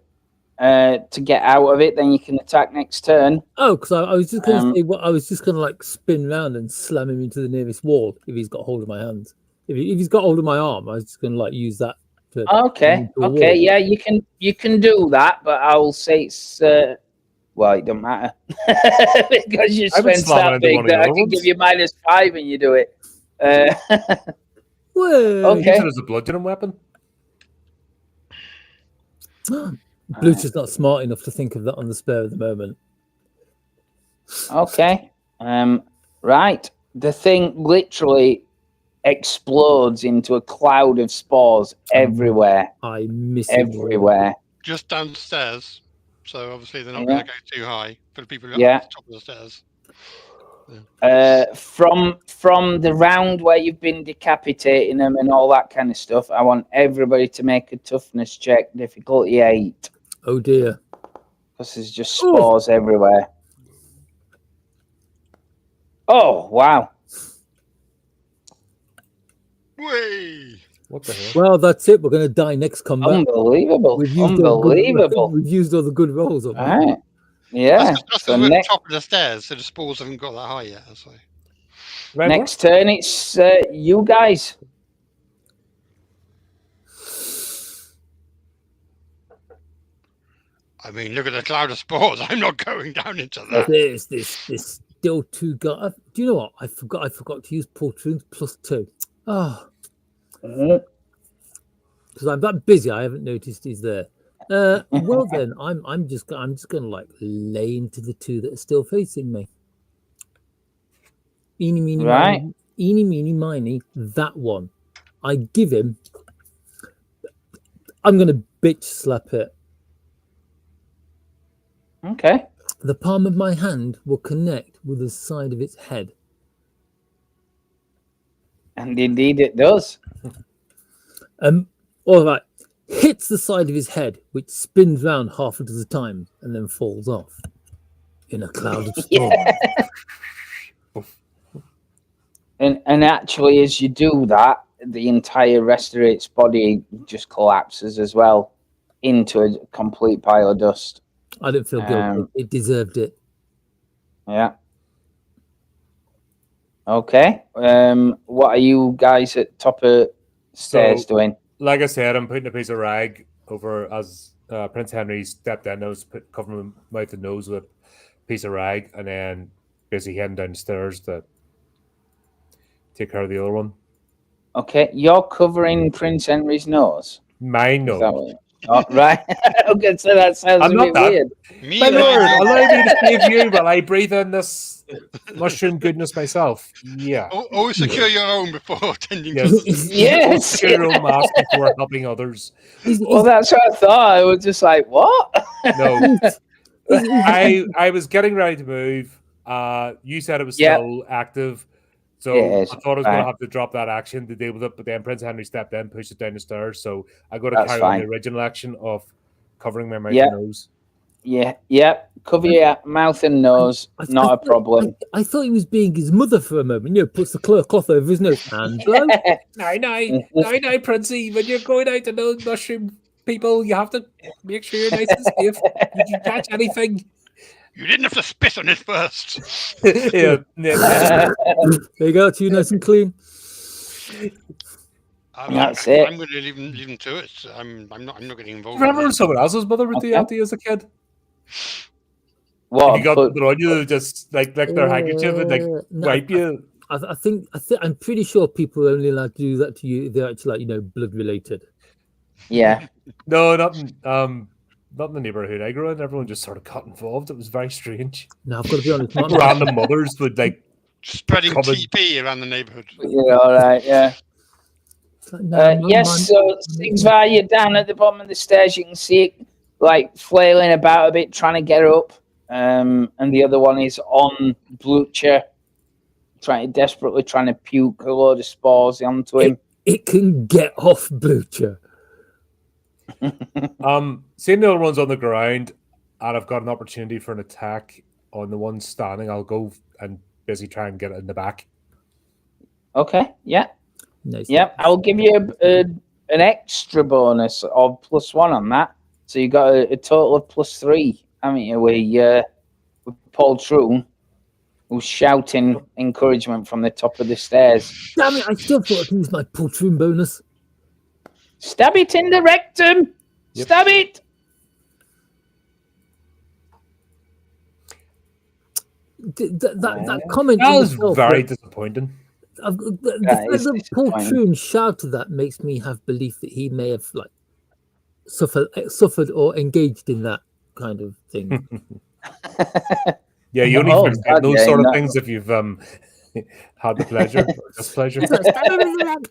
to get out of it. Then you can attack next turn. Oh, because I was just going to say, I was just going to like spin round and slam him into the nearest wall if he's got hold of my hands. If he's got hold of my arm, I was just going to like use that. Okay, yeah, you can do that, but I will say it's well, it don't matter because your strength's that big that I can give you -5 and you do it. Okay. Use it as a bludgeoning weapon. Bluch is not smart enough to think of that on the spur of the moment. Okay. Right. The thing literally explodes into a cloud of spores everywhere. I miss everywhere. Just downstairs. So obviously they're not going to go too high for the people who are at the top of the stairs. From the round where you've been decapitating them and all that kind of stuff, I want everybody to make a toughness check, difficulty 8. Oh dear. Because there's just spores everywhere. Oh, wow. Whee! What the hell? Well, that's it. We're going to die next combat. Unbelievable. We've used all the good rolls. All right. Yeah. That's because we're at the top of the stairs, so the spores haven't got that high yet. That's why. Next turn, it's you guys. I mean, look at the cloud of spores. I'm not going down into that. There's still 2 guys. Do you know what? I forgot to use Poltroons +2. Oh. Because I'm that busy, I haven't noticed he's there. Well then, I'm just gonna like lay into the 2 that are still facing me. Eeny, meeny, miny, that one. I give him. I'm gonna bitch slap it. Okay. The palm of my hand will connect with the side of its head. And indeed it does. All right. Hits the side of his head, which spins round half at a time and then falls off in a cloud of storm. And actually, as you do that, the entire rest of its body just collapses as well into a complete pile of dust. I didn't feel guilty. It deserved it. Yeah. Okay. What are you guys at top of stairs doing? Like I said, I'm putting a piece of rag over as Prince Henry stepped in. I was covering my mouth and nose with a piece of rag, and then basically heading down the stairs to take care of the other one. Okay, you're covering Prince Henry's nose. My nose. Oh, right. Okay, so that sounds a bit weird. My lord, allow me to save you while I breathe in this mushroom goodness myself. Yeah. Always secure your own before tending to. Yes. Secure your own mask before helping others. Well, that's what I thought. I was just like, what? No. I was getting ready to move. You said it was still active. So I thought I was going to have to drop that action to deal with it, but then Prince Henry stepped in, pushed it down the stairs. So I got to carry on the original action of covering my mouth and nose. Yeah. Cover your mouth and nose. Not a problem. I thought he was being his mother for a moment. Puts the cloth over his nose. And No, Princey. When you're going out to those mushroom people, you have to make sure you're nice and safe. You can catch anything. You didn't have to spit on it first. Yeah. there you go. It's you nice and clean. That's it. I'm going to leave them to it. I'm not getting involved. Remember when someone else's mother would do that to you as a kid? What? You got put on you, just like their handkerchief and wipe you. I think I'm pretty sure people are only allowed to do that to you if they're actually blood related. Yeah. No, not in the neighborhood I grew in. Everyone just sort of got involved. It was very strange. Now I've got to be honest. Random mothers would spreading TP around the neighborhood. Yeah, all right, yeah. Yes, so Sigsvar, you're down at the bottom of the stairs. You can see it flailing about a bit, trying to get up. And the other one is on Blucher, desperately trying to puke a load of spores onto him. It can get off Blucher. Seeing the other one's on the ground, and I've got an opportunity for an attack on the one standing, I'll go and basically try and get it in the back. Okay, yeah. Nice. Yep, I'll give you an extra bonus of +1 on that. So you got a total of +3. I mean, with Paul True, who's shouting encouragement from the top of the stairs. Damn it! I still thought I'd use my poltroon bonus. Stab it in the rectum. Yep. Stab it. That comment that was very disappointing. The poltroon shout to that makes me have belief that he may have suffered or engaged in that kind of thing. Yeah, you only forget those sort of things if you've had the pleasure or displeasure.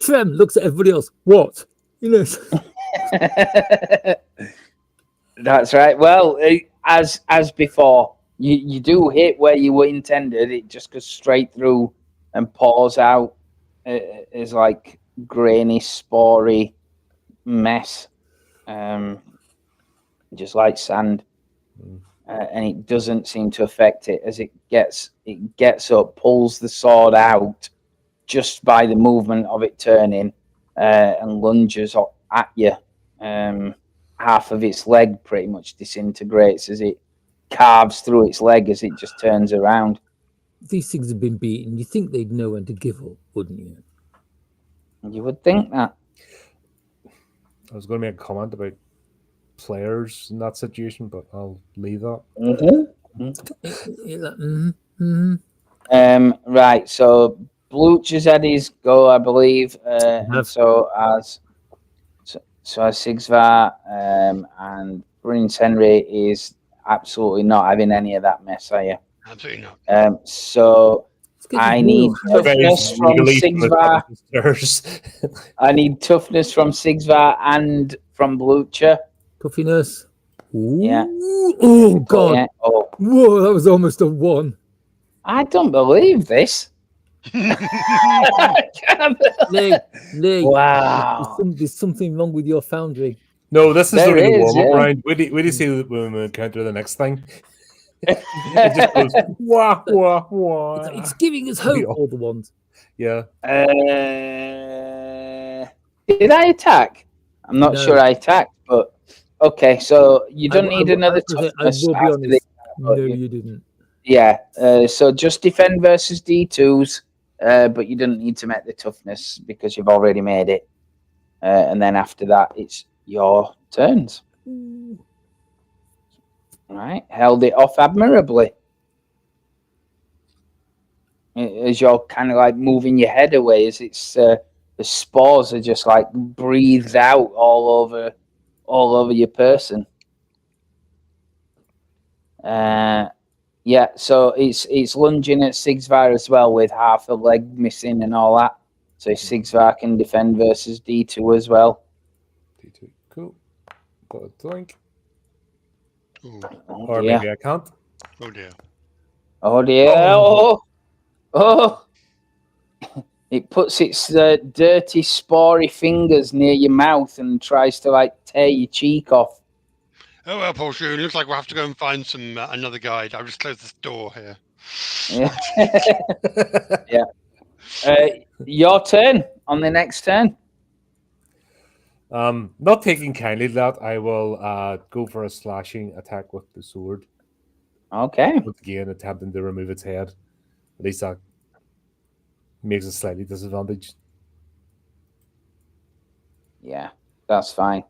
Trem looks at everybody else. What? That's right. Well, as before, you do hit where you were intended. It just goes straight through and pours out as grainy, spory mess, just like sand. And it doesn't seem to affect it as it gets up, pulls the sword out just by the movement of it turning, and lunges at you. Half of its leg pretty much disintegrates as it carves through its leg as it just turns around. These things have been beaten. You think they'd know when to give up, wouldn't you? You would think that. I was going to make a comment about players in that situation, but I'll leave that. Right, so Blucher's had his go, I believe. So as Sigsvar, and Prince Henry is absolutely not having any of that mess, are you? Absolutely not. So I need toughness from Sigsvar. I need toughness from Sigsvar and from Blucher. Puffiness. Ooh. Yeah. Oh, God. Yeah. Oh. Whoa, that was almost a 1. I don't believe this. Lee, wow. There's something wrong with your foundry. No, this is already the warm-up round. Wait do you see when we encounter the next thing? It just goes, wah, wah, wah. It's giving us hope, all the ones. Yeah. Did I attack? I'm not sure I attacked, but okay, so you don't need another toughness. I will be honest. No, you didn't. Yeah, so just defend versus D2s, but you don't need to make the toughness because you've already made it. And then after that, it's your turns. All right, held it off admirably. As you're kind of moving your head away, as it's the spores are just breathed out all over your person. Yeah, so it's lunging at Sigsvar as well with half a leg missing and all that. So Sigsvar can defend versus D2 as well. D2, cool. Got a doink. Oh, or maybe I can't. Oh dear. Oh dear. Oh. It puts its dirty, spory fingers near your mouth and tries to tear your cheek off. Oh well, Paul Shoon, looks like we'll have to go and find some another guide. I'll just close this door here. Yeah. Your turn on the next turn. Not taking kindly to that, I will go for a slashing attack with the sword. Okay. Once again, attempting to remove its head. At least that makes it slightly disadvantaged. Yeah, that's fine.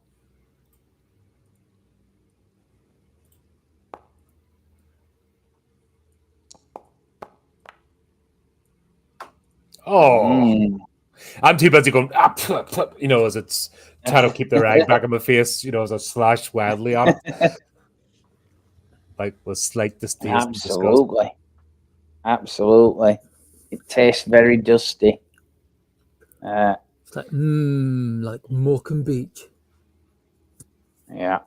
Oh, I'm too busy going, as it's trying to keep the rag back on my face, as I slash wildly at it. Like, with slight distaste and disgust. Absolutely. It tastes very dusty. It's like Morecambe Beach. Yeah.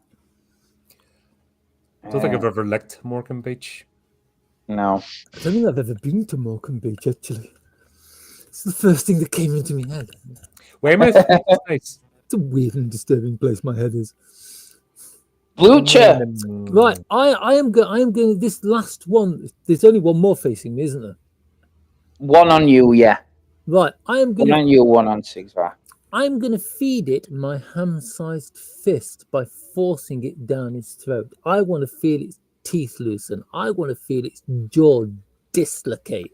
I don't think I've ever licked Morecambe Beach. No. I don't think I've ever been to Morecambe Beach, actually. It's the first thing that came into my head. Weymouth? It's nice. It's a weird and disturbing place my head is. Blucher. Right, I am going. This last one. There's only one more facing me, isn't there? One on you, yeah. Right, I am going. One on you, one on Sigvar. I'm going to feed it my hand-sized fist by forcing it down its throat. I want to feel its teeth loosen. I want to feel its jaw dislocate.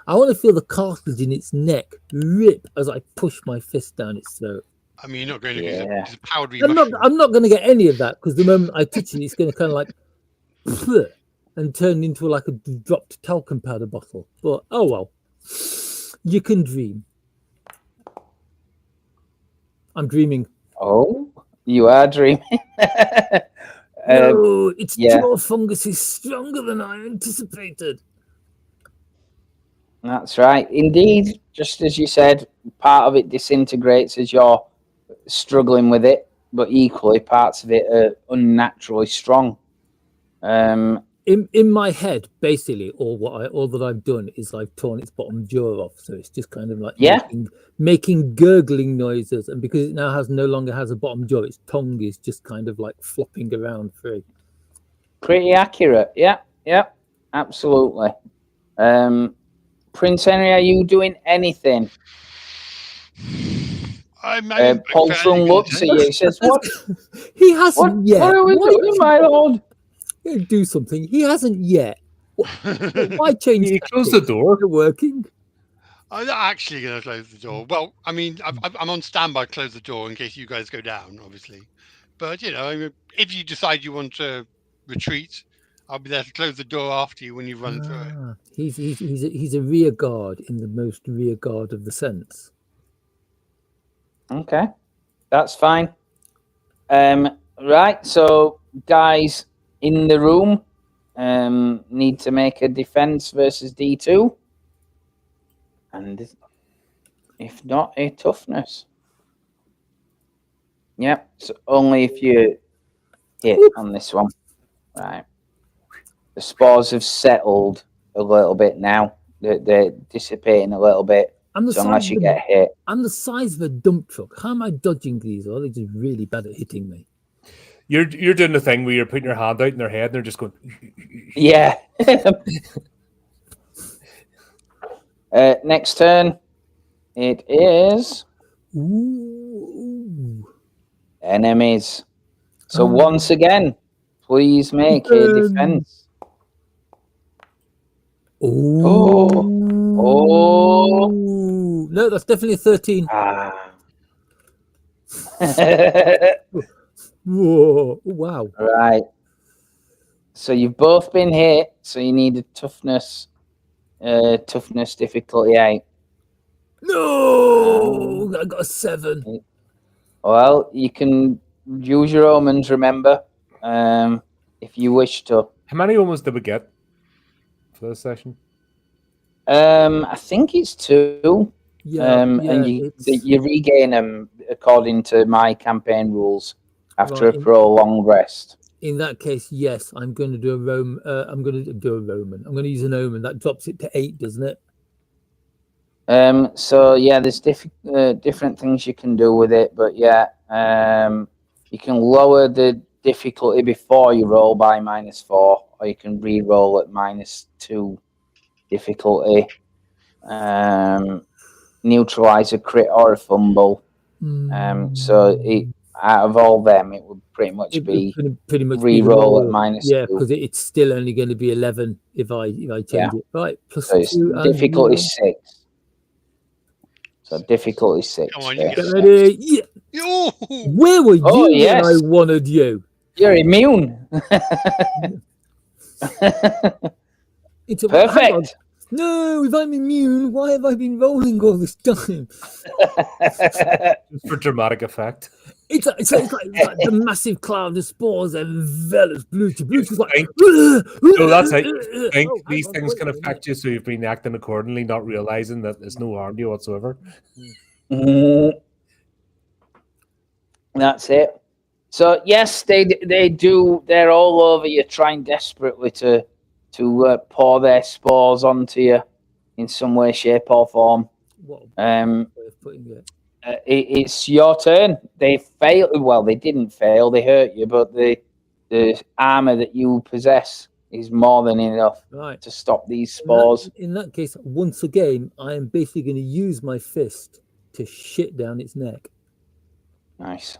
I want to feel the cartilage in its neck rip as I push my fist down its throat. I mean, you're not going to use a powdery I'm mushroom. not going to get any of that because the moment I touch it, it's going to kind of like and turn into like a dropped talcum powder bottle. But oh well, you can dream. I'm dreaming. Oh, you are dreaming. No, its jaw fungus is stronger than I anticipated. That's right. Indeed, just as you said, part of it disintegrates as you're struggling with it, but equally parts of it are unnaturally strong. In my head, basically, all that I've done is I've torn its bottom jaw off, so it's just kind of like making gurgling noises, and because it now no longer has a bottom jaw, its tongue is just kind of like flopping around free. Pretty accurate, yeah, absolutely. Prince Henry, are you doing anything? Poltron looks at you. He says, "What? He hasn't yet. What are we doing, my lord? Do something. He hasn't yet. Why change? He closed the door. It's working. I'm not actually going to close the door. Well, I mean, I'm on standby to close the door in case you guys go down, obviously. But, if you decide you want to retreat, I'll be there to close the door after you when you've run through it. He's a rear guard in the most rear guard of the sense. Okay, that's fine. Right, so guys in the room need to make a defense versus D2. And if not, a toughness. Yep, so only if you hit on this one. Right. The spores have settled a little bit now. They're dissipating a little bit. So unless you get hit. I'm the size of a dump truck. How am I dodging these? Or are they just really bad at hitting me? You're doing the thing where you're putting your hand out in their head and they're just going. Yeah. Next turn, it is enemies. So once again, please make a defense. Oh. No, that's definitely a 13. Whoa! Wow! Right. So you've both been hit. So you need a toughness difficulty 8. No, I got a 7. Well, you can use your omens. Remember, if you wish to. How many omens did we get for this session? I think it's 2. And you regain them according to my campaign rules after a prolonged rest. In that case, yes, I'm going to do a Roman. I'm going to do a Roman. I'm going to use an omen. That drops it to 8, doesn't it? So yeah, there's different things you can do with it, but yeah, you can lower the difficulty before you roll by -4, or you can re-roll at -2 difficulty. Neutralize a crit or a fumble. So out of all them, it would pretty much be pretty much re-roll at yeah, -2. because it's still only going to be 11 if I change it. Right, plus So it's 2 and difficulty re-roll. 6. So difficulty 6. Come on, you there. get Get ready. Yeah. Yo! Where were Oh, you yes. when I wanted you? You're immune. It's hang on. Perfect. No, if I'm immune, why have I been rolling all this time? Just for dramatic effect. It's like the massive cloud of spores envelops Bluetooth. Bluetooth's like, No, that's it. I think Oh, hang these on, things wait can a minute. affect you, so you've been acting accordingly, not realizing that there's no harm to you whatsoever. That's it. So yes, they do. They're all over you, trying desperately to pour their spores onto you in some way, shape, or form. What Um, way of putting it? it's your turn. They failed. Well, they didn't fail. They hurt you, but the armor that you possess is more than enough Right. to stop these spores. In that case, once again, I am basically going to use my fist to shit down its neck. Nice.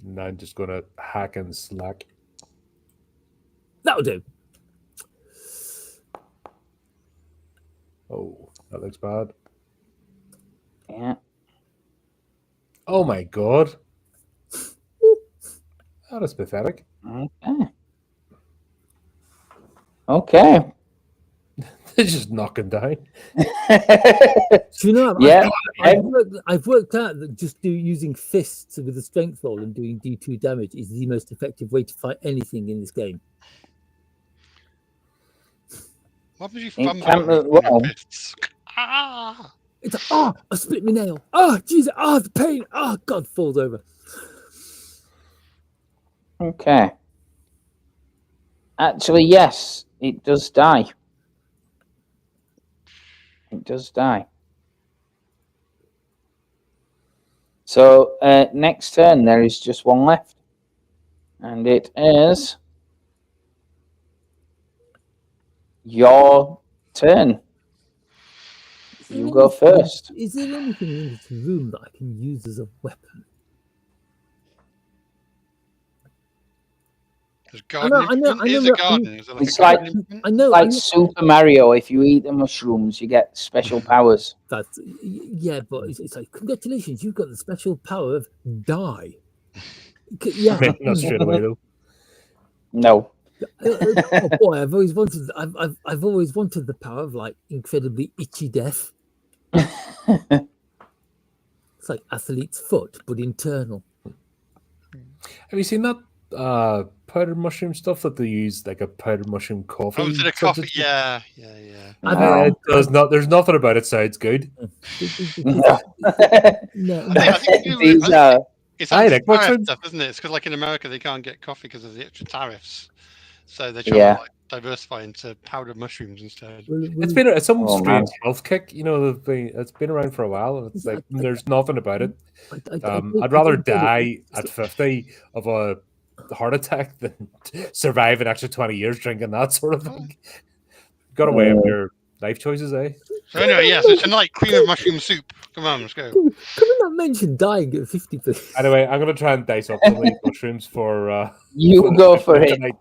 And I'm just going to hack and slack. That'll do. Oh, that looks bad. Yeah. Oh my god. That is pathetic. Okay. Okay. They're just knocking down. So, you know, Yeah. I've worked out that just using fists with a strength roll and doing D2 damage is the most effective way to fight anything in this game. What was you In fumbling camp as with your well. fists? Ah! It's like, oh, I split my nail. Oh, Jesus. Oh, the pain. Oh, God, falls over. Okay. Actually, yes, it does die. It does die. So next turn, there is just one left. And it is your turn. You go first. Is there anything in this room that I can use as a weapon? There's garden. I know, Is a garden. Is there It's a like- garden implement? I know. Like Super Mario, if you eat the mushrooms, you get special powers. That's, yeah, but it's like, congratulations, you've got the special power of die. Yeah. Maybe not straight away though. No. Oh boy, I've always wanted the power of like incredibly itchy death. It's like athlete's foot, but internal. Have you seen that powdered mushroom stuff that they use, like a powdered mushroom coffee? Oh, is it a coffee? substitute? Yeah. No. It does not. There's nothing about it sounds good. No, I think These are it's I anti like mushrooms. stuff, isn't it? It's because, like in America, they can't get coffee because of the extra tariffs, so they're trying Yeah. to like diversify into powdered mushrooms instead. It's some Oh, strange man. health kick. You know, it's been around for a while, and it's like there's nothing about it. I I'd rather die at 50 of a heart attack than survive an extra 20 years drinking that sort of thing. Got away with your life choices, eh? So anyway, yes, it's like cream of mushroom soup. Come on, let's go. Can we not mention dying at 50, please? Anyway, I'm gonna try and dice up some of these mushrooms for. you go for it. tonight.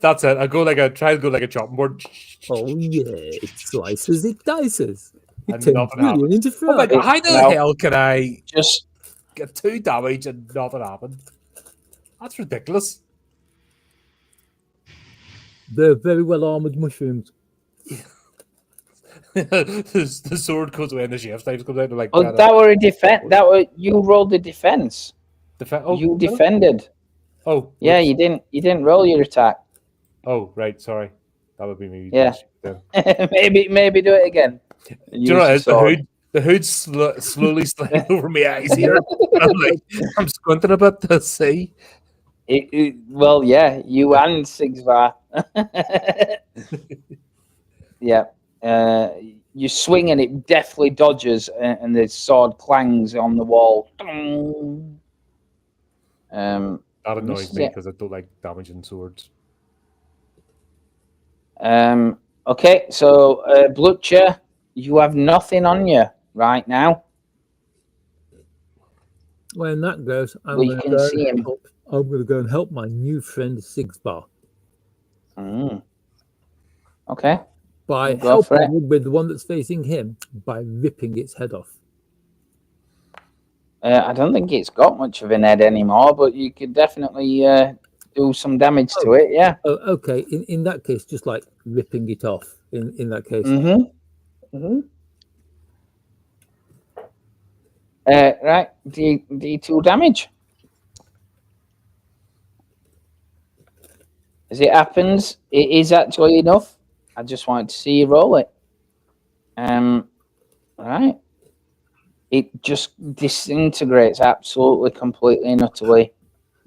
That's it. Try and go like a chopping board. Oh yeah, it slices, it dices. It And turns nothing brilliant into Oh my fry. god! How the No. hell can I Just get 2 damage and nothing happened? That's ridiculous. They're very well armored mushrooms. The sword goes away and the chef's knife comes out. Like oh, that were a defense. That were you rolled a defense. You defended. Oh Yeah, you didn't roll your attack. Oh right, sorry. That would be me. Yeah. Then. maybe do it again. Do you know what it is? The hood's slowly sliding over my eyes here. I'm squinting a bit to see. Well, yeah, you and Sigvar. Yeah. You swing and it deftly dodges, and the sword clangs on the wall. That annoys this is me it. because I don't like damaging swords. Okay, so Blucher, you have nothing on you right now. Well, in that goes, I'm We going can see him. to go and help my new friend Sigsbar Okay. by Go for helping it. with the one that's facing him by ripping its head off. I don't think it's got much of an head anymore, but you could definitely do some damage to it. Yeah. Oh, okay. In that case, just like ripping it off. In that case, Right. D2 damage. As it happens, it is actually enough. I just wanted to see you roll it. Right. It just disintegrates absolutely, completely, and utterly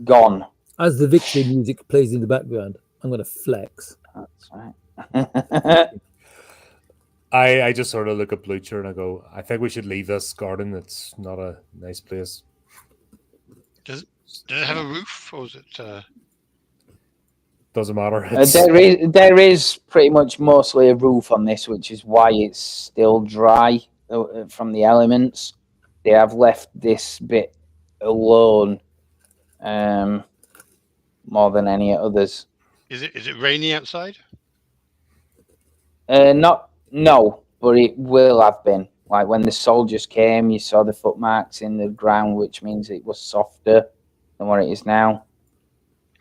gone. as the victory music plays in the background, I'm going to flex. That's right. I just sort of look at Blucher and I go, I think we should leave this garden. It's not a nice place. Does it have a roof, or is it? Doesn't matter. It's, there is pretty much mostly a roof on this, which is why it's still dry from the elements. They have left this bit alone more than any others. Is it rainy outside? No, but it will have been. Like when the soldiers came, you saw the footmarks in the ground, which means it was softer than what it is now.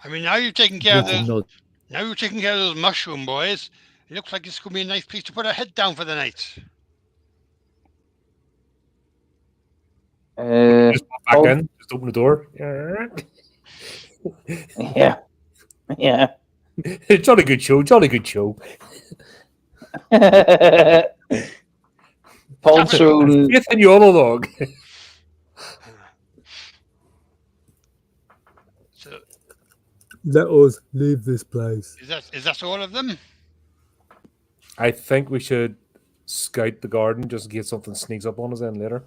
I mean, now you've taken care of With a those. nod. Now you're taking care of those mushroom boys. It looks like it's going to be a nice place to put our head down for the night. just pop back in, just open the door. Yeah. Jolly good show, jolly good show. Poltroon. Faith in you all along. So Let us leave this place. is that all of them? I think we should scout the garden just in case something sneaks up on us then later.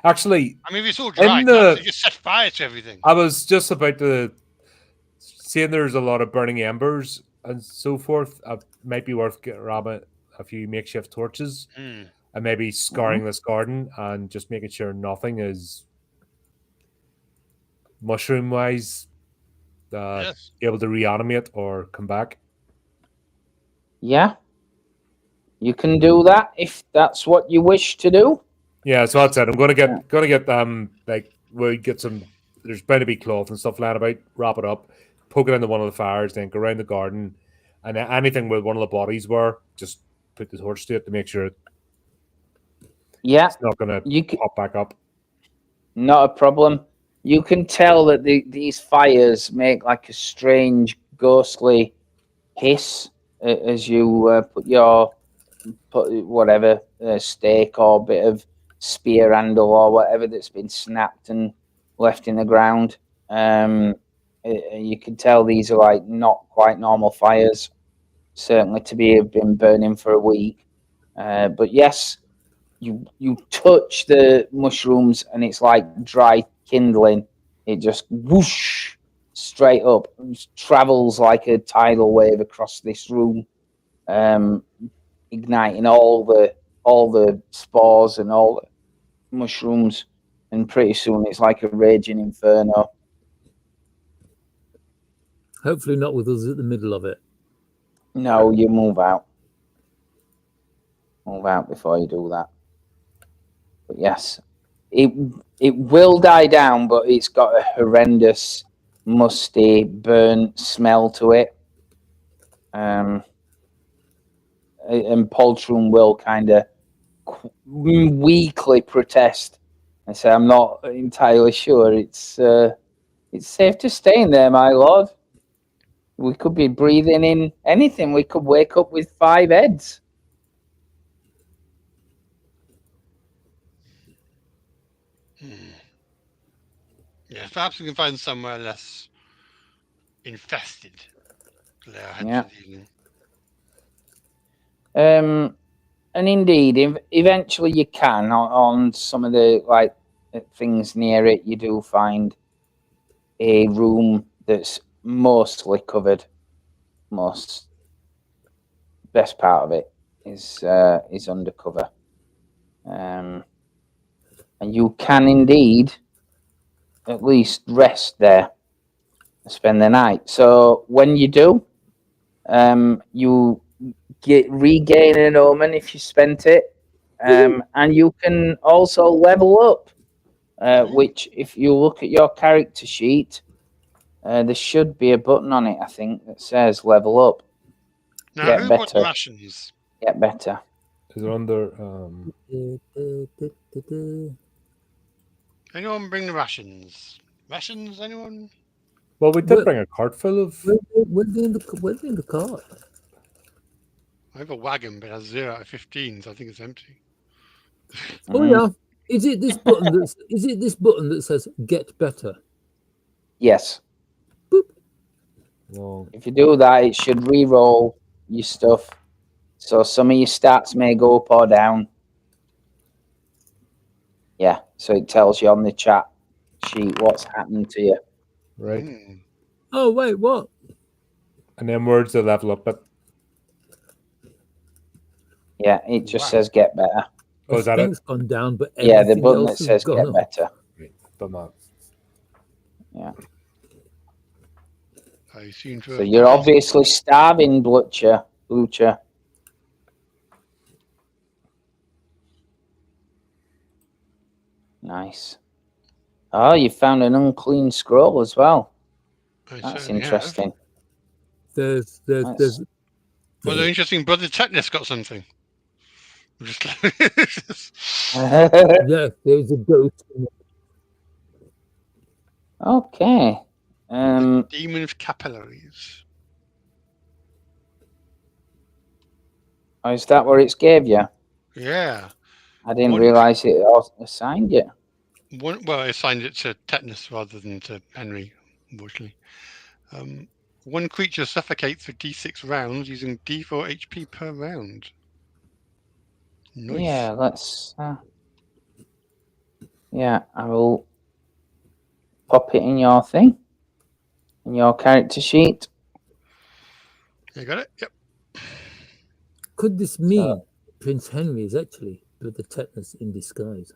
Actually, I mean, if it's all dry, you just set fire to everything. I was just about to saying there's a lot of burning embers and so forth. It might be worth grabbing a few makeshift torches and maybe scouring this garden and just making sure nothing is mushroom wise Yes. able to reanimate or come back. Yeah. You can do that if that's what you wish to do. Yeah, so that's it. I'm gonna get like we'll get some. There's bound to be cloth and stuff lying about. Wrap it up, poke it into one of the fires, then go around the garden, and anything where one of the bodies were, just put the torch to it to make sure it's not gonna pop back up. Not a problem. You can tell that these fires make like a strange, ghostly hiss as you put whatever stake or bit of spear handle or whatever that's been snapped and left in the ground. You can tell these are like not quite normal fires, certainly to have been burning for a week. But yes, you touch the mushrooms and it's like dry kindling. It just whoosh straight up, travels like a tidal wave across this room, igniting all the spores and all the mushrooms, and pretty soon it's like a raging inferno. Hopefully not with us at the middle of it. No, you move out. Move out before you do that. But yes, it will die down, but it's got a horrendous, musty, burnt smell to it. And Poltroon will kind of weakly protest and say, "I'm not entirely sure it's safe to stay in there, my lord. We could be breathing in anything. We could wake up with 5 heads." Yeah, perhaps we can find somewhere less infested. Yeah. And indeed, eventually you can on some of the things near it. You do find a room that's mostly covered. Best part of it is undercover. And you can indeed at least rest there and spend the night. So when you do, you regain an omen if you spent it, and you can also level up. Which, if you look at your character sheet, there should be a button on it, I think, that says level up. Now, Get who bought better. rations? Get better. Is it under? Anyone bring the rations? Rations, anyone? Well, we did Well- bring a cart full of. Where they in the cart? I have a wagon, but it has 0 out of 15, so I think it's empty. Oh yeah. Is it this button that says get better? Yes. Well, If you do that, it should re-roll your stuff. So some of your stats may go up or down. Yeah, so it tells you on the chat sheet what's happened to you. right. Mm. Oh wait, what? And then where's the level up? But Yeah, it just Wow. says get better. Oh, is that it? Strength's gone down, but Yeah, the everything button that else has says gone get up. better. But not. I seem to So have you're done- obviously starving, Blucher. Nice. Oh, you found an unclean scroll as well. I That's certainly have. interesting. There's Well, the interesting brother Tetanus got something. Just yeah, there's a ghost. Okay. demon of capillaries. Oh, is that what it's gave you? Yeah. I didn't One- realise it assigned you. Well, I assigned it to Tetanus rather than to Henry, unfortunately. One creature suffocates for D6 rounds using D4 HP per round. Nice. Yeah, let's. Yeah, I will pop it in your thing, in your character sheet. You got it? Yep. Could this mean Prince Henry is actually the tetanus in disguise?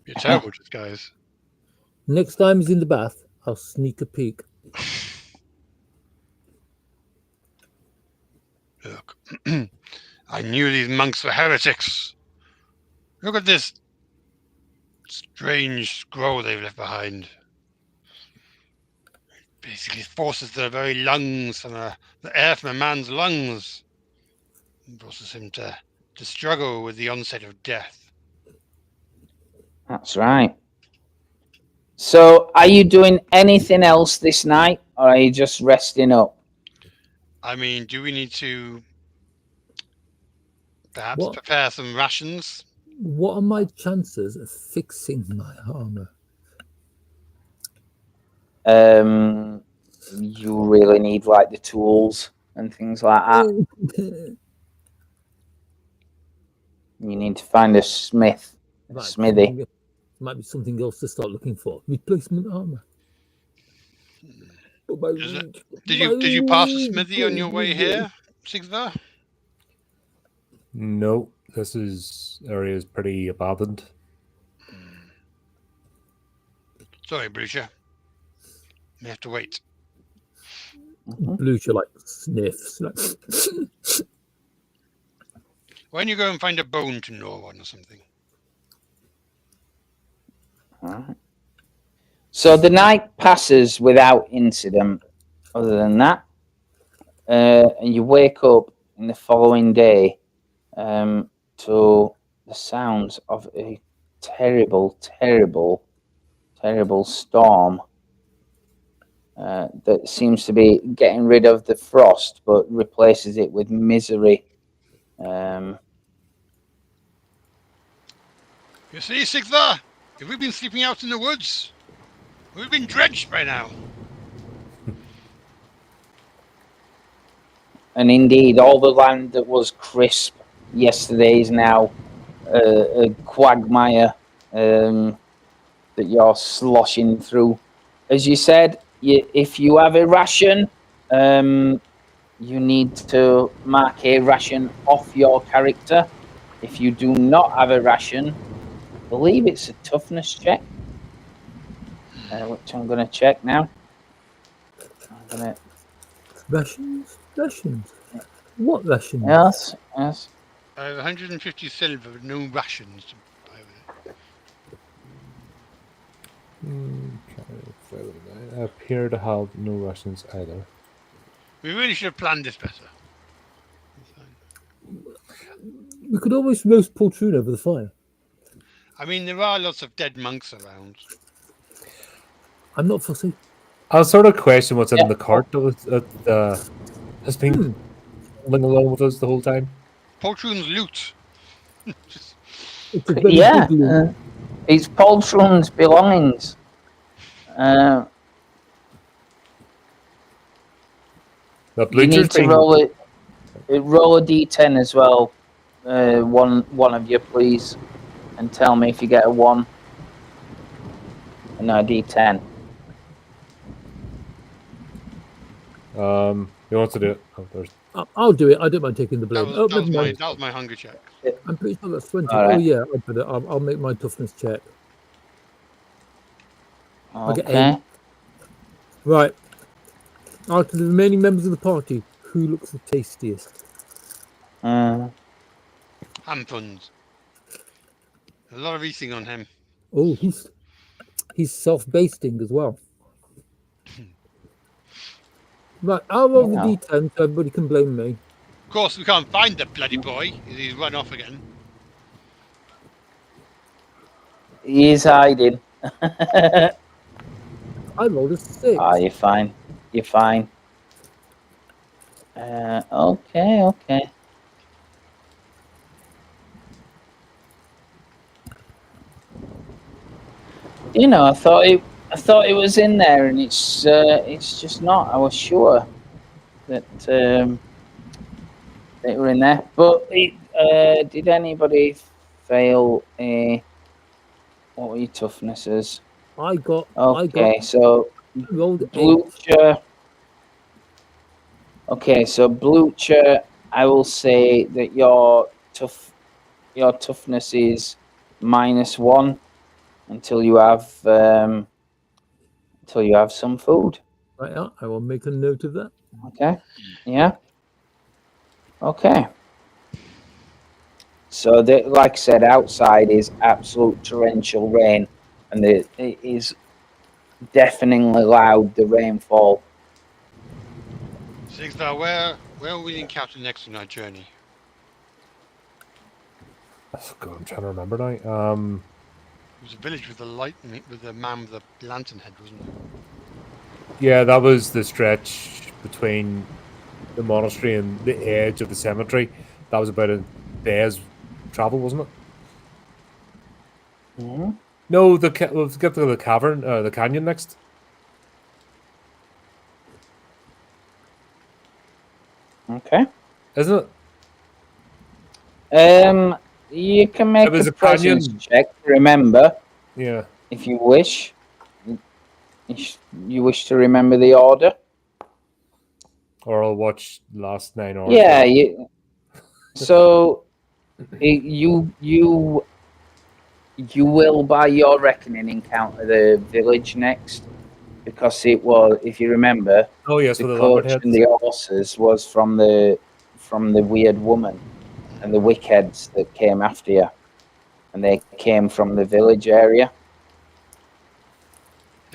You're terrible disguise. Next time he's in the bath, I'll sneak a peek. Look. I knew these monks were heretics. Look at this strange scroll they've left behind. It basically forces the very lungs from the air from a man's lungs. And forces him to struggle with the onset of death. That's right. So, are you doing anything else this night, or are you just resting up? I mean, do we need to perhaps What? prepare some rations? What are my chances of fixing my armor? You really need like the tools and things like that. You need to find a smith, a smithy. Might be something else to start looking for. Replacement armor. Did you pass the smithy on your way here, Sigvar? No, this area is pretty abandoned. Sorry, Brucia. We have to wait. Blucher like sniffs. Like, Why don't you go and find a bone to gnaw on or something? Alright. So the night passes without incident. Other than that, and you wake up in the following day to the sounds of a terrible, terrible, terrible storm that seems to be getting rid of the frost, but replaces it with misery. You see, Sigvar, if we've been sleeping out in the woods, we've been drenched by now. And indeed, all the land that was crisp yesterday is now a quagmire that you're sloshing through. as you said, if you have a ration, you need to mark a ration off your character. If you do not have a ration, I believe it's a toughness check, which I'm going to check now. I'm going to. Rations? Rations? What rations? Yes, yes. I have 150 silver with no rations to buy with it. I appear to have no rations either. We really should have planned this better. We could always roast poltroon over the fire. I mean, there are lots of dead monks around. I'm not fussy. I'll sort of question what's in Yeah. the cart that has been living along with us the whole time. Poltroon's loot. Just, It's a very Yeah, big loot. it's Poltroon's belongings. That You bleacher need to thing. roll a d10 as well. One of you, please, and tell me if you get a 1. No, d10. You want to do it? Oh, there's I'll do it. I don't mind taking the blame. that Never mind. was my hunger check. I'm pretty sure that's 20. All right. Oh, yeah. I'll make my toughness check. get Okay. eight. Right. Out of the remaining members of the party, who looks the tastiest? Ham puns. A lot of eating on him. Oh, he's self-basting as well. Right, I'll roll the d10 so everybody can blame me. Of course, we can't find the bloody boy. He's run off again. He is hiding. I rolled a 6. Oh, you're fine. You're fine. Okay. You know, I thought it was in there, and it's just not. I was sure that they were in there, but did anybody fail a? What were your toughnesses? I got So rolled 8. Blucher. Okay, so Blucher, I will say that your toughness is -1 until you have some food. Right, yeah, I will make a note of that. Okay. Yeah. Okay. So, like I said, outside is absolute torrential rain, and it is deafeningly loud. The rainfall. Sigstar, where will we encounter next on our journey? Oh, God, I'm trying to remember now. It was a village with the man with the lantern head, wasn't it? Yeah, that was the stretch between the monastery and the edge of the cemetery. That was about a day's travel, wasn't it? Mm-hmm. No, we'll get to the cavern, the canyon next. Okay. Isn't it? You can make It was a a canyon. presence check. Remember, Yeah. if you wish. You wish to remember the order? Or I'll watch the last 9 hours. Yeah. So you will, by your reckoning, encounter the village next, because it was, if you remember, Oh yes, the with the leopard coach heads. and the horses was from the weird woman and the wickheads that came after you, and they came from the village area.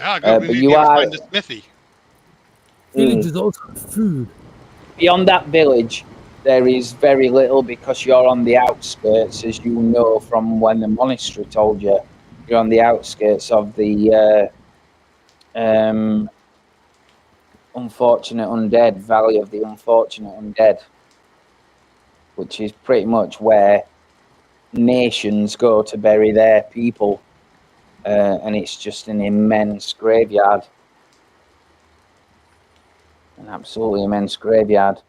Ah, good. But We you need to are- find the smithy. Villagers also have food. Beyond that village, there is very little, because you're on the outskirts, as you know from when the monastery told you. You're on the outskirts of the Unfortunate Undead, Valley of the Unfortunate Undead, which is pretty much where nations go to bury their people, and it's just an immense graveyard. An absolutely immense graveyard.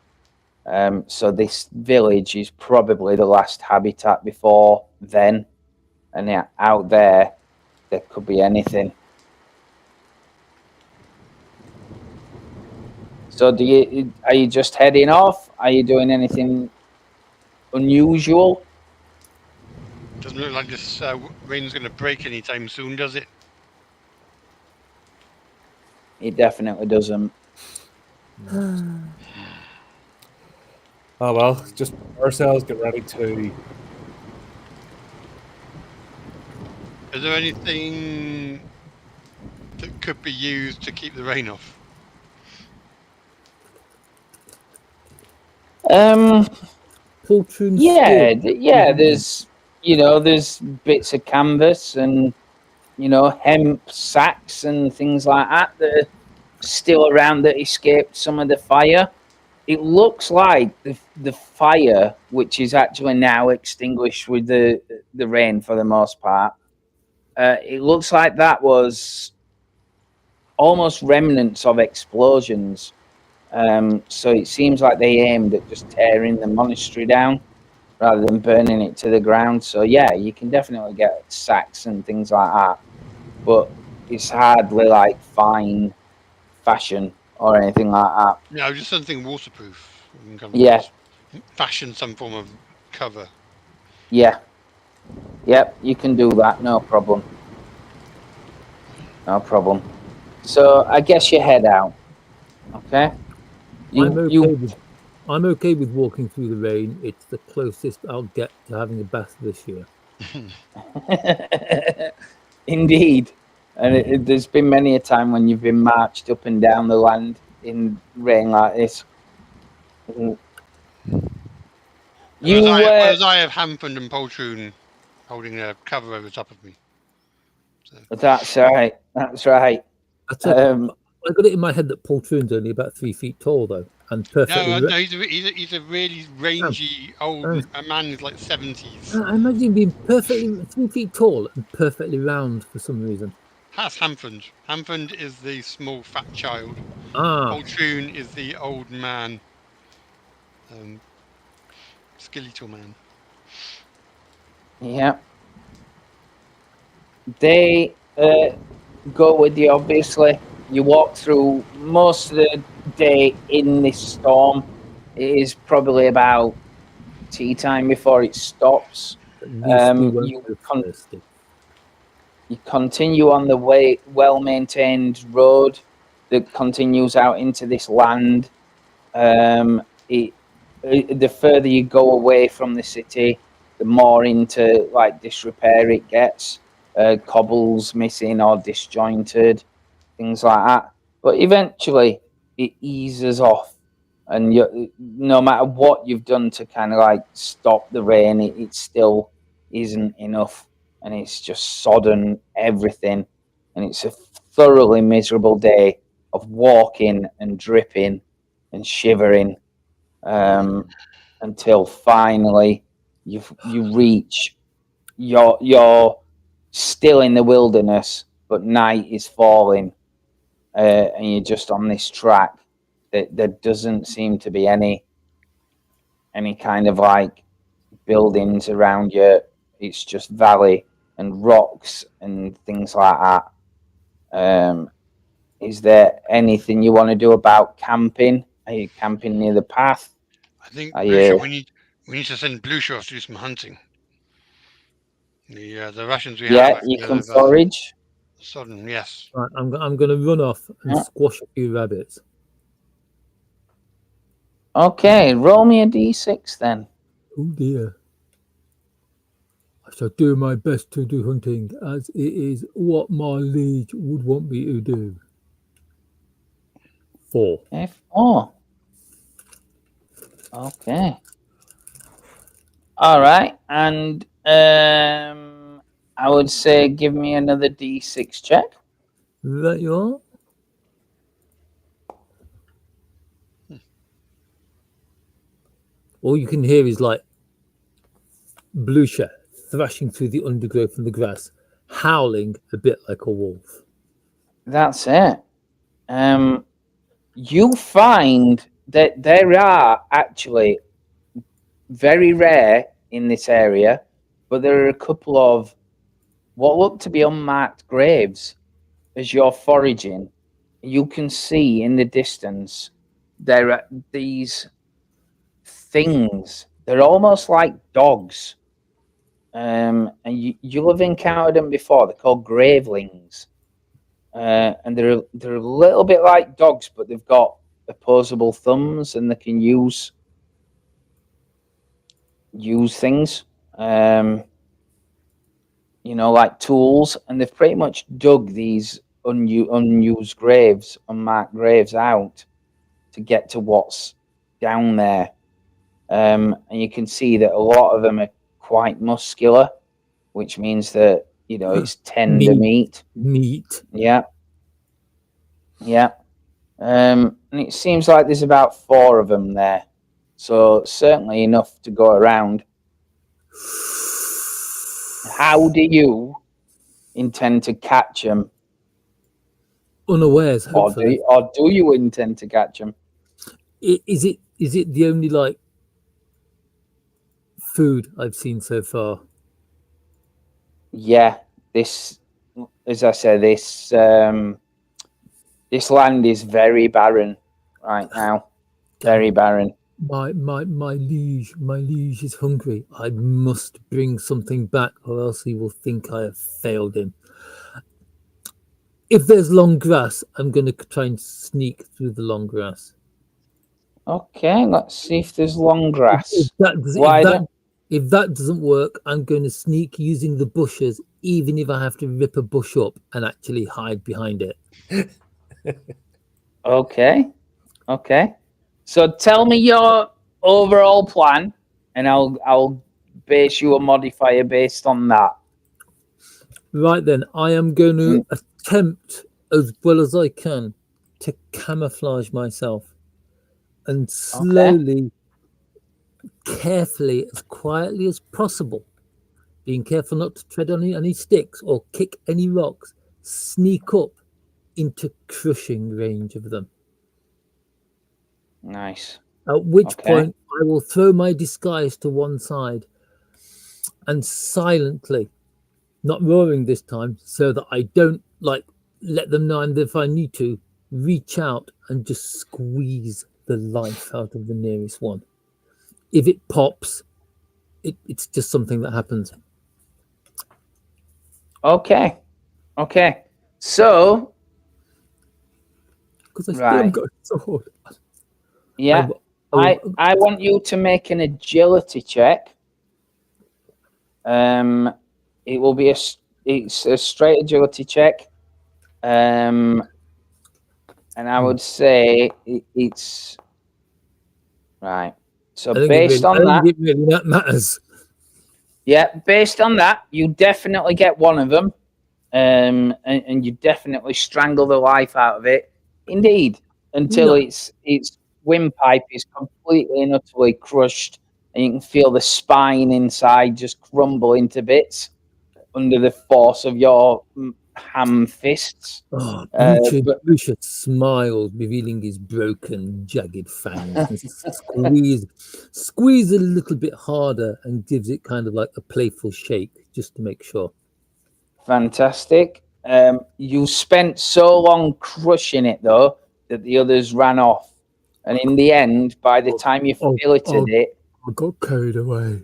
So this village is probably the last habitat before then, and out there could be anything. So are you just heading off? Are you doing anything unusual? Doesn't look like this rain's going to break anytime soon, does it? It definitely doesn't. Oh well, just ourselves get ready to. Is there anything that could be used to keep the rain off? Fortune Yeah, still. there's there's bits of canvas and hemp sacks and things like that that are still around that escaped some of the fire. It looks like the fire, which is actually now extinguished with the rain for the most part. It looks like that was almost remnants of explosions. So it seems like they aimed at just tearing the monastery down rather than burning it to the ground. So yeah, you can definitely get sacks and things like that, but it's hardly like fine fashion or anything like that. No, just something waterproof. You can Yeah, fashion some form of cover. yeah, yep, you can do that, no problem. No problem. So I guess you head out. Okay. I'm okay with walking through the rain. It's the closest I'll get to having a bath this year. Indeed. And there's been many a time when you've been marched up and down the land in rain like this. Whereas I have Hampond and Poltroon holding a cover over top of me. So. That's right. That's right. I got it in my head that Poltroon's only about 3 feet tall, though, and perfectly. No, he's a really rangy old a man who's like 70s. I imagine him being perfectly 3 feet tall and perfectly round for some reason. That's Hampond. Hampond is the small fat child. Poltroon is the old man. Skeletal man. Yeah. They go with you, obviously. You walk through most of the day in this storm. It is probably about tea time before it stops. You continue on the well-maintained road that continues out into this land. The further you go away from the city, the more into like disrepair it gets. Cobbles missing or disjointed, things like that. But eventually it eases off, and no matter what you've done to kind of like stop the rain, it still isn't enough, and it's just sodden everything, and it's a thoroughly miserable day of walking and dripping and shivering, until finally you reach you're still in the wilderness, but night is falling, and you're just on this track that there doesn't seem to be any kind of like buildings around you. It's just valley and rocks and things like that. Is there anything you want to do about camping? Are you camping near the path? I think we need to send Blucher off to do some hunting. The Russians we have. Yeah, you can forage. Sodden, yes. Right, I'm going to run off and squash a few rabbits. Okay, roll me a d6 then. Oh dear. I shall do my best to do hunting, as it is what my liege would want me to do. 4. F4. Okay. All right, and I would say give me another d6 check. That you are? All you can hear is like Blucher thrashing through the undergrowth and the grass, howling a bit like a wolf. That's it. You find that there are actually very rare in this area, but there are a couple of what look to be unmarked graves. As you're foraging, you can see in the distance there are these things. They're almost like dogs. And you'll have encountered them before. They're called gravelings. And they're a little bit like dogs, but they've got opposable thumbs and they can use things, like tools. And they've pretty much dug these unused graves, unmarked graves out to get to what's down there. And you can see that a lot of them are quite muscular, which means that, it's tender meat. Yeah. And it seems like there's about 4 of them there. So certainly enough to go around. How do you intend to catch them? Unawares, hopefully. Or do you intend to catch them? Is it the only food I've seen so far? Yeah, this, as I said, this land is very barren right now. Very barren. My liege is hungry. I must bring something back, or else he will think I have failed him. If there's long grass, I'm going to try and sneak through the long grass. Okay, let's see if there's long grass. If that doesn't work, I'm going to sneak using the bushes, even if I have to rip a bush up and actually hide behind it. Okay. So tell me your overall plan, and I'll base you a modifier based on that. Right then, I am going to attempt as well as I can to camouflage myself and slowly, carefully, as quietly as possible, being careful not to tread on any sticks or kick any rocks, sneak up into crushing range of them. Nice. At which point I will throw my disguise to one side and silently, not roaring this time, so that I don't let them know, and if I need to, reach out and just squeeze the life out of the nearest one. If it pops, it's just something that happens. Okay. So, because I still haven't got a sword. Yeah, I want you to make an agility check. It will be it's a straight agility check. And I would say it's right. So based on that, that matters. Yeah, based on that, you definitely get one of them, and you definitely strangle the life out of it. Indeed, until its windpipe is completely and utterly crushed, and you can feel the spine inside just crumble into bits under the force of your ham fists. Lucius smiled, revealing his broken, jagged fangs, and squeeze a little bit harder, and gives it kind of like a playful shake, just to make sure. Fantastic. You spent so long crushing it, though, that the others ran off. And in the end, by the time you filleted it, I got carried away.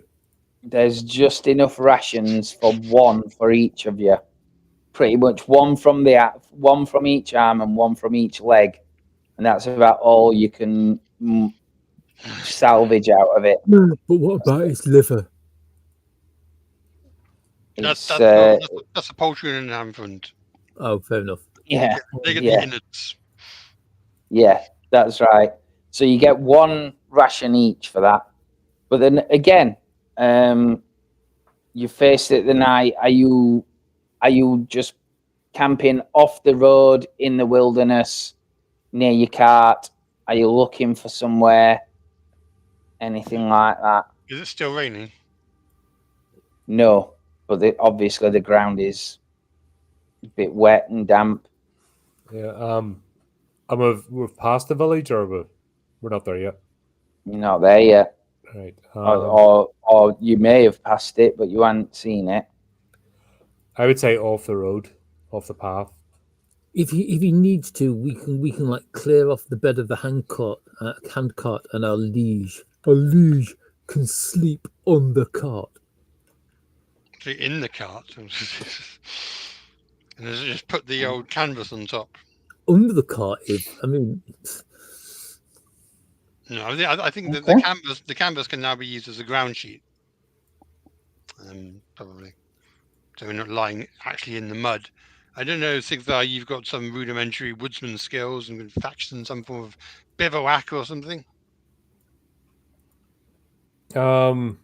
There's just enough rations for one for each of you. Pretty much one from each arm and one from each leg, and that's about all you can salvage out of it. But what about its liver? That's a poultry in an ham fund. Oh, fair enough. Yeah, they get the innards. Yeah, that's right. So you get one ration each for that. But then again, you face it the night. Are you just camping off the road in the wilderness near your cart? Are you looking for somewhere? Anything like that? Is it still raining? No, but obviously the ground is a bit wet and damp. Yeah. We're past the village, or we're not there yet. You're not there yet. Right. Or you may have passed it, but you hadn't seen it. I would say off the road, off the path. If he needs to, we can like clear off the bed of the handcart, and our liege can sleep on the cart. So in the cart. And just put the old canvas on top. Under the cart, I mean, No, I think that Okay. the canvas can now be used as a ground sheet. Probably. So we're not lying actually in the mud. I don't know, Sigthar, you've got some rudimentary woodsman skills and can fashion some form of bivouac or something. Um,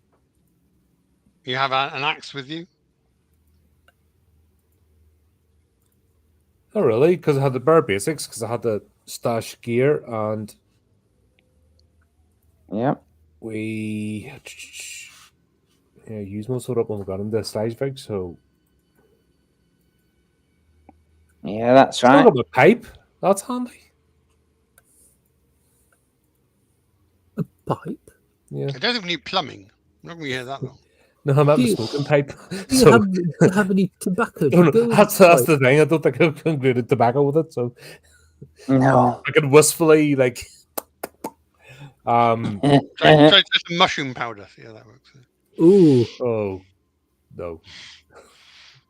You have an axe with you. not really, because I had the bare basics, because I had the stash gear, and Yep. we used most of it up when we got into StreamYard, so Yeah, that's still right. got my pipe. That's handy. pipe. Yeah. I don't think we need plumbing. I'm not going to be here that long. No, I'm at Do the you- smoking pipe. Do So you have any tobacco? no, To go with that's the pipe? the thing. I don't think I've concluded tobacco with it. So No. I can wistfully like Try some mushroom powder. See how that works. Ooh, oh no.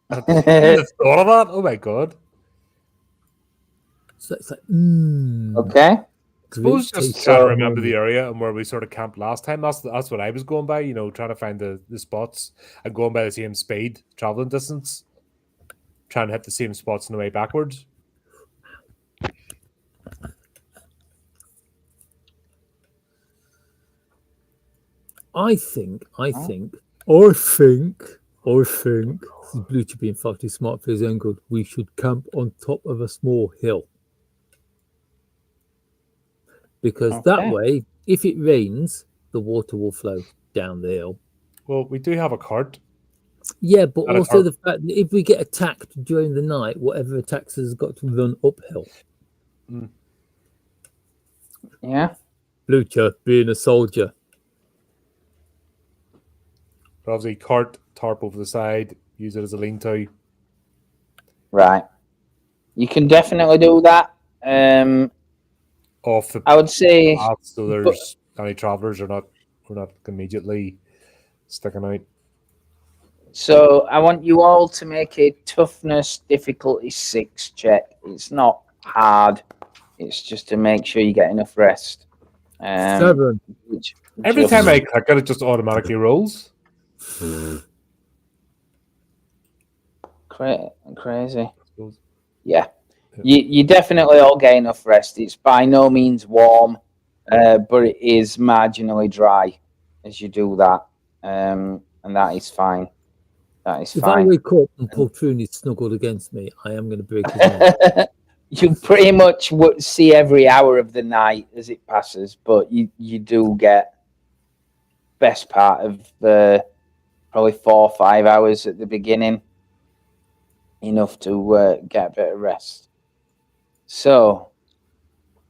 I didn't thought of that. Oh my god. so it's like Okay. I suppose great just taste. trying to So- remember the area and where we sort of camped last time. That's what I was going by, trying to find the spots and going by the same speed, traveling distance, trying to hit the same spots on the way backwards. I think Oh. this is Bluetooth being far too smart for his own good. We should camp on top of a small hill. Because that Okay. way, if it rains, the water will flow down the hill. Well, we do have a cart. Yeah, but Not a also tarp. the fact that if we get attacked during the night, whatever attacks us has got to run uphill. Yeah. Bluetooth being a soldier. But obviously, cart, tarp over the side, use it as a lean-to. Right. You can definitely do that. Off the I would say path, so there's any travellers we're not immediately sticking out. so. I want you all to make a toughness difficulty 6 check. It's not hard. It's just to make sure you get enough rest. 7. Which Every just- time I click it, it just automatically rolls. crazy. I suppose. Yeah. Yeah. You definitely all get enough rest. It's by no means warm, but it is marginally dry as you do that, and that is fine. That is If I fine. wake up and Poltroon is snuggled against me, I am going to break his neck. You pretty much see every hour of the night as it passes, but you do get best part of probably 4 or 5 hours at the beginning, enough to get a bit of rest. So,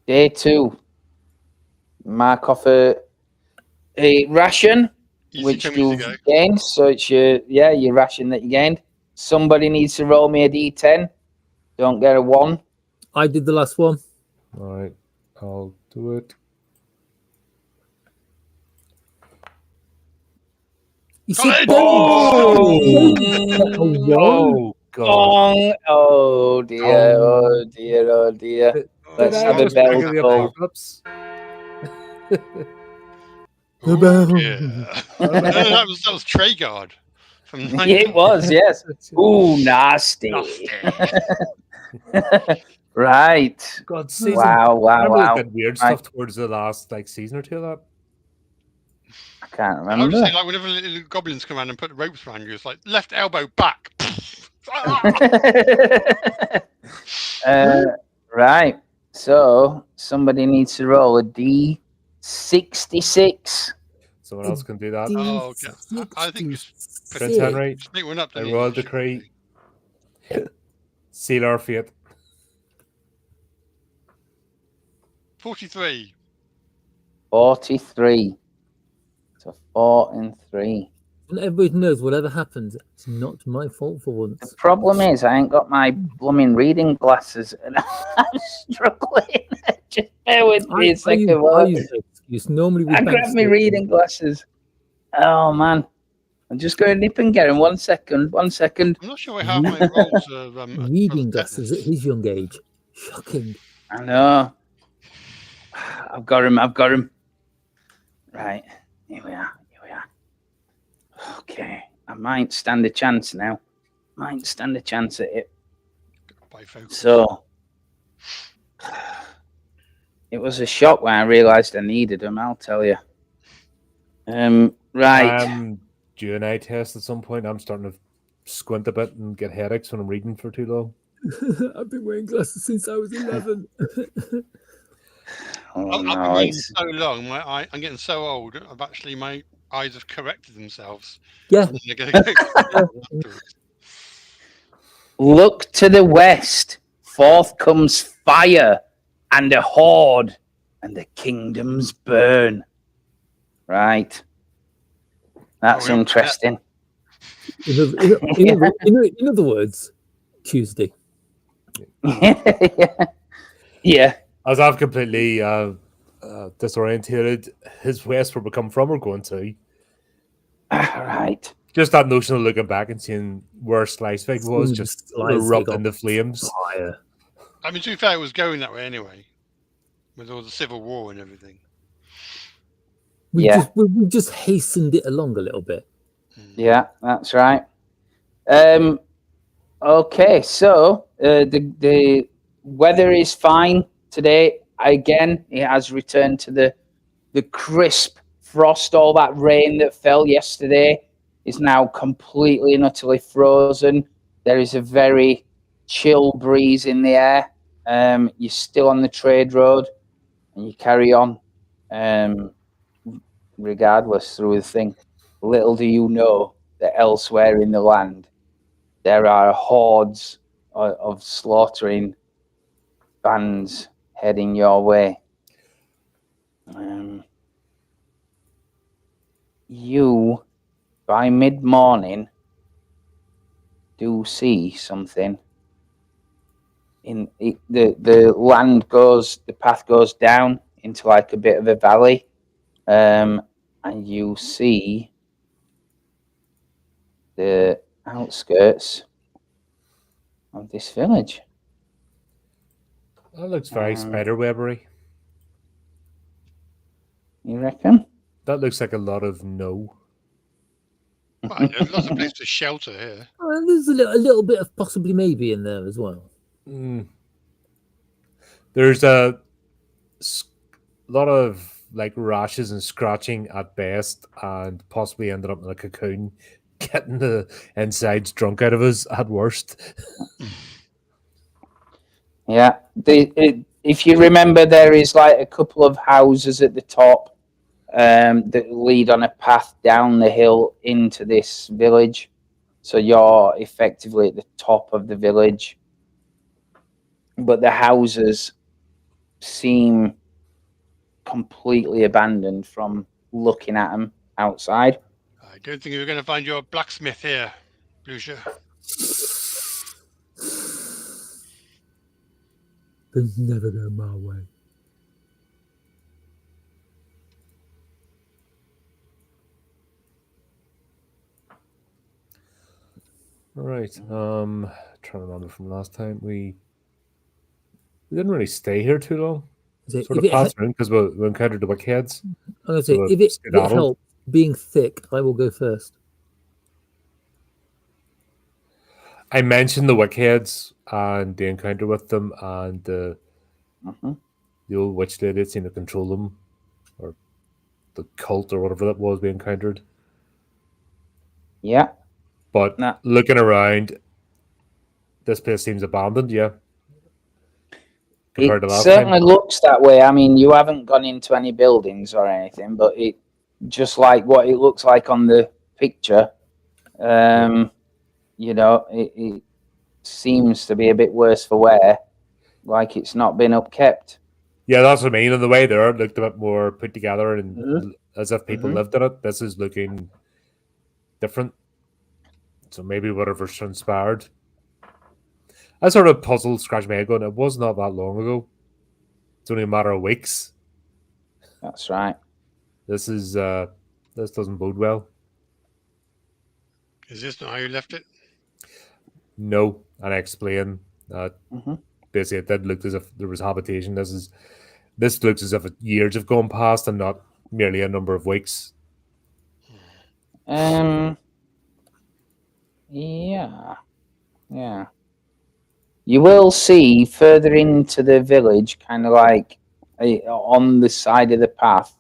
day 2, mark off a ration, Easy which come, easy you've go. gained. So it's your ration that you gained. Somebody needs to roll me a d10. Don't get a 1. I did the last one. All right, I'll do it. He Got said, it! "Don't." Oh god! Oh dear! Oh dear! Oh dear! Did Let's I have a just bell trigger the call. apocalypse? Ooh, bell. yeah. No, that was Treyguard from Yeah, it was. Yes. Ooh, nasty. Nasty. Right. God, season. Wow. Wow. Remember Wow. we did weird Right. stuff towards the last season or two of that. I can't I would remember. say, like, whenever little goblins come around and put ropes around you, it's like left elbow back. Right. So somebody needs to roll a d66. Someone else can do that. Oh, okay. I think just put Prince Henry, Just make one up. a then royal you should decree. be. Seal our fate. 43. 43. So 4 and 3. And everybody knows whatever happens, it's not my fault for once. The problem is I ain't got my blooming reading glasses and I'm struggling. Just bear with me a second. I use the excuse. Normally we I grab my reading glasses. Oh man. I'm just going to nip and get him. 1 second. 1 second. I'm not sure I have my rolls of reading glasses at his young age. Shocking. I know. I've got him. Right. Here we are. Okay. I might stand a chance now. Might stand a chance at it. So it was a shock when I realised I needed them, I'll tell you. Right. Do an eye test at some point. I'm starting to squint a bit and get headaches when I'm reading for too long. I've been wearing glasses since I was 11. Oh, I've been reading so long. I'm getting so old. My eyes have corrected themselves. Yeah. Look to the west. Forth comes fire and a horde, and the kingdoms burn. Right. That's interesting. In other words, Tuesday. Yeah. As I've completely disorientated, his west where we come from, we're going to. Right. Just that notion of looking back and seeing where Slicevig was just erupt into flames. Fire. I mean, to be fair, it was going that way anyway, with all the civil war and everything. We just hastened it along a little bit. Yeah, that's right. Okay, so the weather is fine today. Again, it has returned to the crisp frost. All that rain that fell yesterday is now completely and utterly frozen. There is a very chill breeze in the air. You're still on the trade road, and you carry on regardless through the thing. Little do you know that elsewhere in the land there are hordes of slaughtering bands heading your way. You, by mid-morning, do see something. The land goes, the path goes down into like a bit of a valley, and you see the outskirts of this village. That looks very spiderwebbery. You reckon? That looks like a lot of no. Right, there's lots of places to shelter here. There's a little bit of possibly maybe in there as well. There's a lot of like rashes and scratching at best, and possibly ended up in a cocoon, getting the insides drunk out of us at worst. Yeah. If you remember, there is like a couple of houses at the top that lead on a path down the hill into this village. So you're effectively at the top of the village. But the houses seem completely abandoned from looking at them outside. I don't think you're going to find your blacksmith here, Lucia. Things never go my way. All right. Trying to remember from last time, we didn't really stay here too long. Sort of passed around because we encountered the wickheads. I'm going to say, if it helps being thick, I will go first. I mentioned the wickheads and the encounter with them, and the old witch lady that seemed to control them, or the cult or whatever that was we encountered. Yeah. But looking around, this place seems abandoned, yeah. It certainly looks that way. I mean, you haven't gone into any buildings or anything, but it just like what it looks like on the picture, you know, it seems to be a bit worse for wear, like it's not been upkept. Yeah, that's what I mean. On the way there, it looked a bit more put together and as if people lived in it. This is looking different. So maybe whatever's transpired. I sort of puzzled, scratched my head going, it was not that long ago. It's only a matter of weeks. That's right. This doesn't bode well. Is this not how you left it? No, and I explain that Mhm. basically it did look as if there was habitation. This looks as if years have gone past and not merely a number of weeks. Yeah. Yeah. You will see further into the village, kind of like on the side of the path,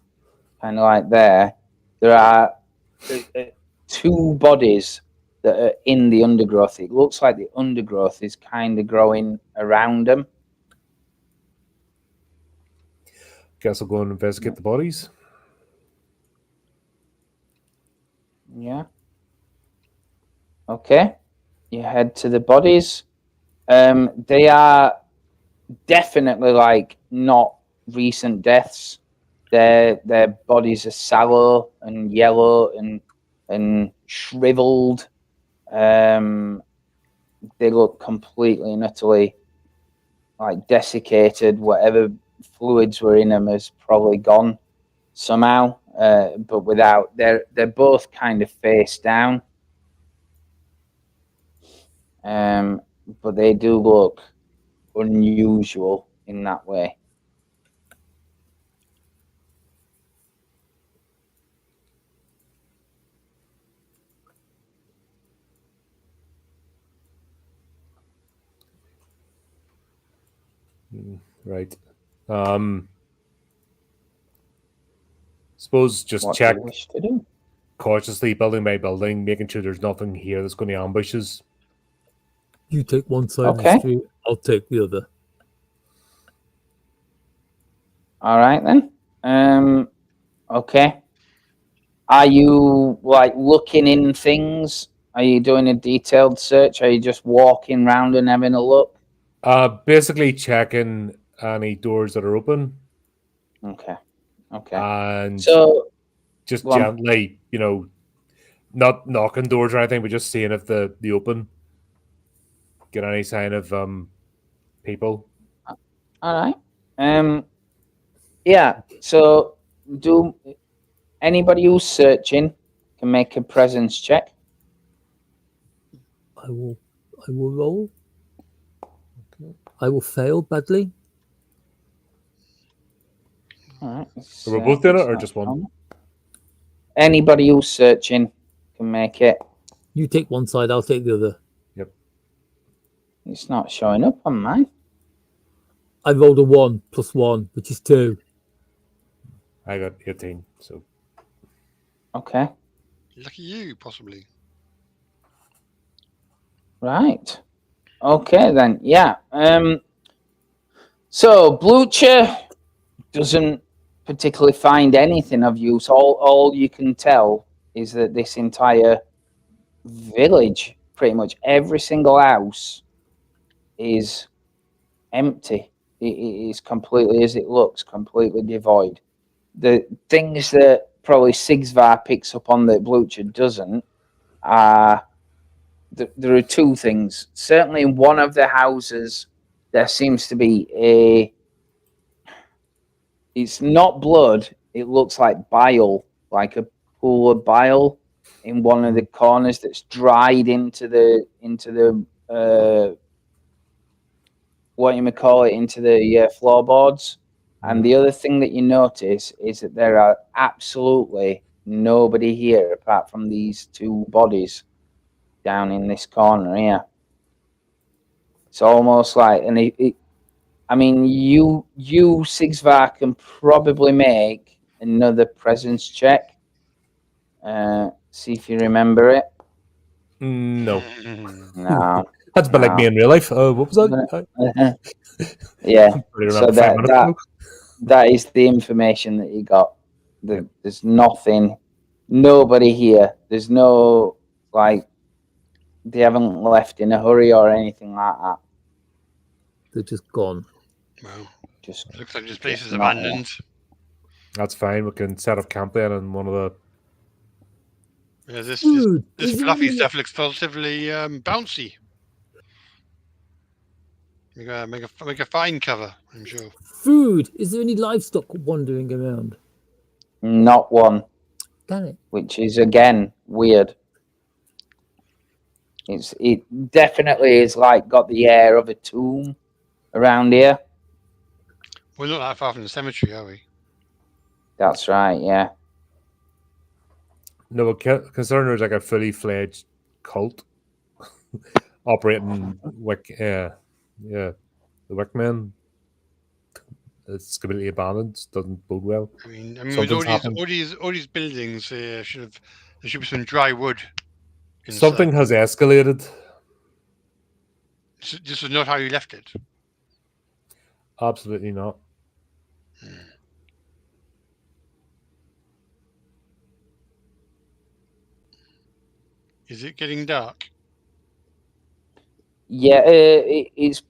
kind of like there are two bodies that are in the undergrowth. It looks like the undergrowth is kind of growing around them. Guess I'll go and investigate the bodies. Yeah. Okay. You head to the bodies. They are definitely like not recent deaths. Their bodies are sallow and yellow and shriveled. They look completely and utterly like desiccated. Whatever fluids were in them has probably gone somehow. But without, they're both kind of face down. But they do look unusual in that way. Right. Suppose just What check do you wish to do? cautiously, building by building, making sure there's nothing here that's going to ambush us. You take one side of the Okay. street, I'll take the other. All right then. Okay. Are you like looking in things? Are you doing a detailed search? Are you just walking around and having a look? Basically checking any doors that are open Okay. Okay. and So just go on. gently, not knocking doors or anything, but just seeing if the open. Get any sign of people. All right. Yeah. So do anybody who's searching can make a presence check. I will roll. Okay. I will fail badly. All right. So we're both doing it, it's or not just one? showing. Anybody who's searching can make it. You take one side, I'll take the other. Yep. It's not showing up on mine. I rolled a 1 + 1, which is 2. I got 18. So Okay. Lucky you, possibly. Right. Okay then. Yeah. So Blucher doesn't particularly find anything of use. All you can tell is that this entire village, pretty much every single house, is empty. It is completely as it looks, completely devoid. The things that probably Sigsvar picks up on that Blucher doesn't are there are two things. Certainly in one of the houses there seems to be it's not blood, it looks like bile, like a pool of bile in one of the corners that's dried into the what you may call it, into the floorboards. And the other thing that you notice is that there are absolutely nobody here apart from these two bodies down in this corner here. It's almost like, and I mean, you Sigsvar can probably make another presence check. See if you remember it. no. No. That's a bit like me in real life. What was that? Yeah. Pretty So remember 5 minutes ago. that is the information that you got. There's nothing, nobody here. There's no, like, they haven't left in a hurry or anything like that. They're just gone. Well, Just looks like this place is not here. abandoned. That's fine. We can set up camp then in one of the Yeah, this Food. this Is there fluffy any, stuff looks positively bouncy. Make a fine cover, I'm sure. food? Is there any livestock wandering around? Not one, Damn it. which is again weird. It definitely is like got the air of a tomb around here. We're not that far from the cemetery, are we? That's right, yeah. No, concern there's like a fully fledged cult operating the Wickman. It's completely abandoned. Doesn't bode well. I mean, with Something's happened. all these buildings, there should be some dry wood. Inside. Something has escalated. This is not how you left it. Absolutely not. Is it getting dark? Yeah, it's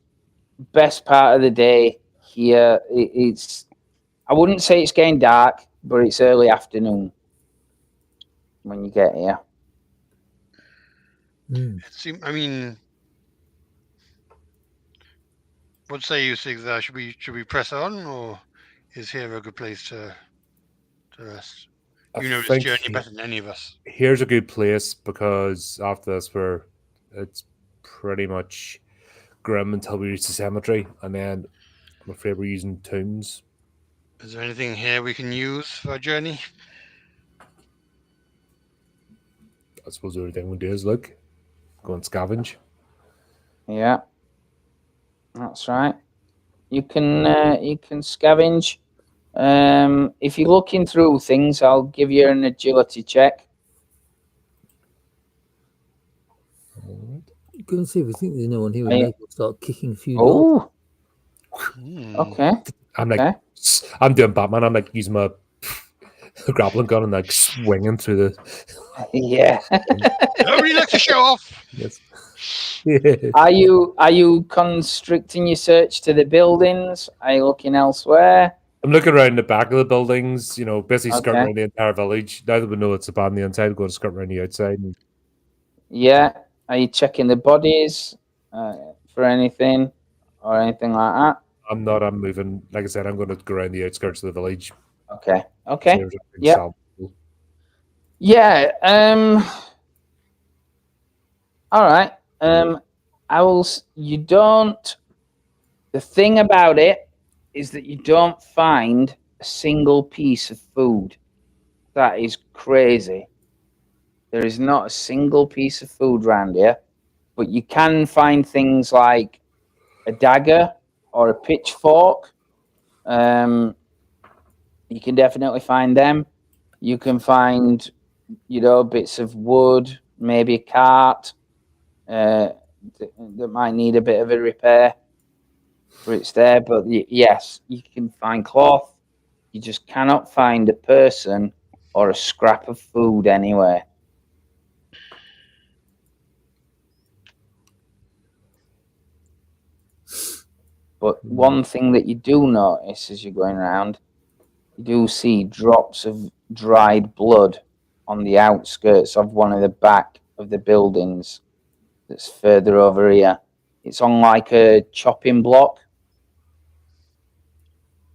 best part of the day here. It's I wouldn't say it's getting dark, but it's early afternoon when you get here. I mean, what say you, Sig? There should we press on, or is here a good place to rest? You know this journey better than any of us. Here's a good place because after this, it's pretty much grim until we reach the cemetery, and then I'm afraid we're using tombs. Is there anything here we can use for our journey? I suppose the only thing we do is look, go and scavenge. Yeah, that's right. You can scavenge. If you're looking through things, I'll give you an agility check. Go and see if we think there's no one here. We'll start kicking a few doors. Oh, okay. I'm like, I'm doing Batman. I'm like using my grappling gun and like swinging through the. Yeah. Nobody likes to show off. Yes. Are you constricting your search to the buildings? Are you looking elsewhere? I'm looking around the back of the buildings, basically skirting around the entire village. Now that we know it's bad on the inside, we're going to skirt around the outside. Yeah. Are you checking the bodies for anything or anything like that? I'm not. I'm moving. Like I said, I'm going to go around the outskirts of the village. Okay. Yeah. All right. The thing about it is that you don't find a single piece of food. That is crazy. There is not a single piece of food around here, but you can find things like a dagger or a pitchfork. You can definitely find them. You can find, bits of wood, maybe a cart that might need a bit of a repair, but it's there. But yes, you can find cloth. You just cannot find a person or a scrap of food anywhere. But one thing that you do notice as you're going around, you do see drops of dried blood on the outskirts of one of the back of the buildings that's further over here. It's on like a chopping block.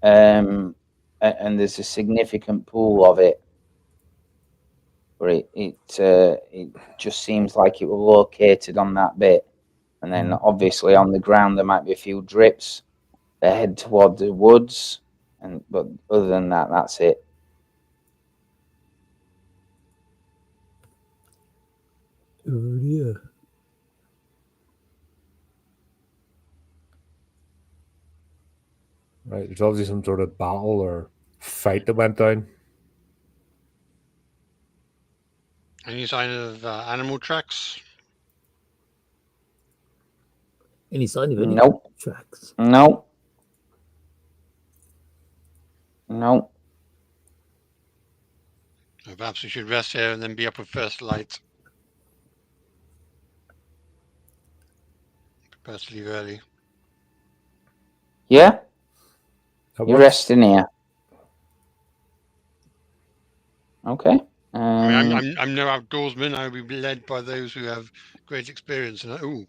And there's a significant pool of it. But it just seems like it was located on that bit. And then obviously on the ground there might be a few drips. They head toward the woods, but other than that, that's it. Oh yeah. Right, there's obviously some sort of battle or fight that went down. Any sign of animal tracks? Any sign of any tracks? No. Perhaps we should rest here and then be up with first light. Prepare to leave early. Yeah? You're resting here. Okay. I mean, I'm no outdoorsman. I will be led by those who have great experience. And ooh,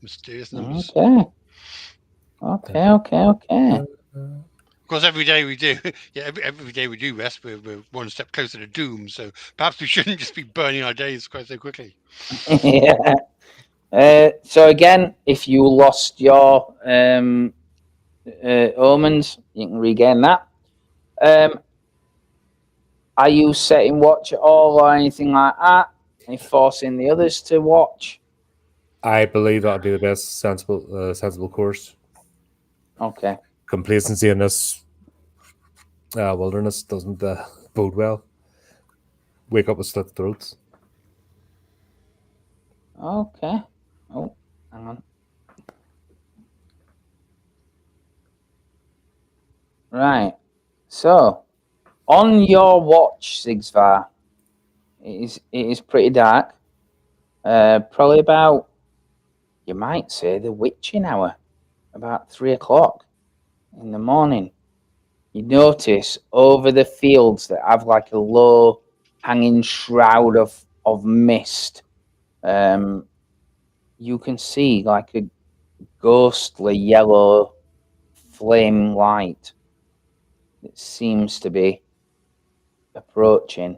mysterious numbers. Okay. Of course, every day we do. Yeah, every day we do rest. We're one step closer to doom. So perhaps we shouldn't just be burning our days quite so quickly. Yeah. So again, if you lost your omens, you can regain that. Are you setting watch at all or anything like that? And forcing the others to watch? I believe that would be the best sensible course. Okay. Complacency in this wilderness doesn't bode well. Wake up with slit throats. Okay. Oh, hang on. Right. So, on your watch, Sigsvar, it is pretty dark. Probably about, you might say, the witching hour, about 3 o'clock in the morning. You notice over the fields that have like a low hanging shroud of mist. You can see like a ghostly yellow flame light that seems to be approaching.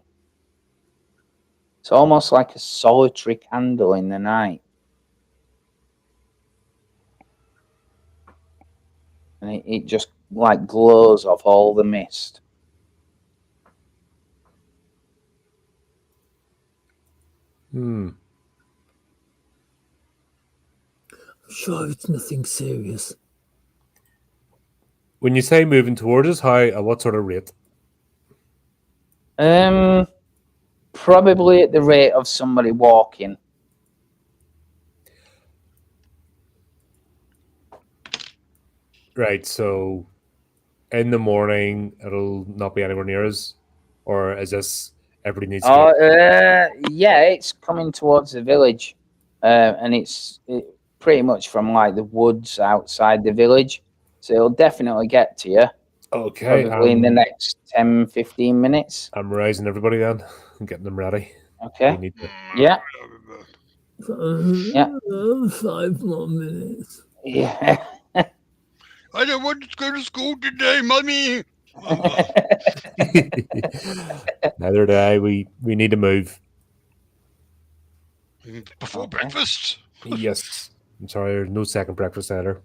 It's almost like a solitary candle in the night. And it just like glows off all the mist. I'm sure it's nothing serious. When you say moving towards us, at what sort of rate? Probably at the rate of somebody walking. Right, so in the morning it'll not be anywhere near us, or is this everybody needs to get... Yeah, it's coming towards the village, and it's pretty much from like the woods outside the village, so it'll definitely get to you. Okay, Probably in the next 10-15 minutes. I'm rising everybody then and getting them ready. Okay. We need to... Yeah. 5 more minutes. Yeah. I don't want to go to school today, Mummy. Neither do I. We need to move. Before breakfast? Yes. I'm sorry, there's no second breakfast either.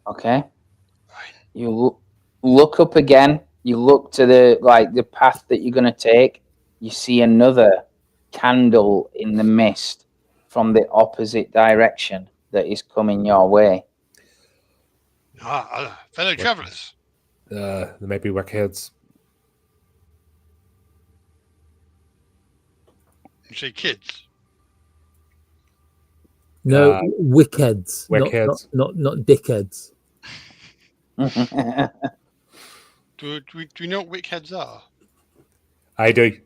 Okay. You look up again. You look to the path that you're going to take. You see another candle in the mist from the opposite direction that is coming your way. Fellow travellers. There might be wickheads. You say kids? No, wickheads. Wickheads. Not dickheads. Do we know what wickheads are? I do.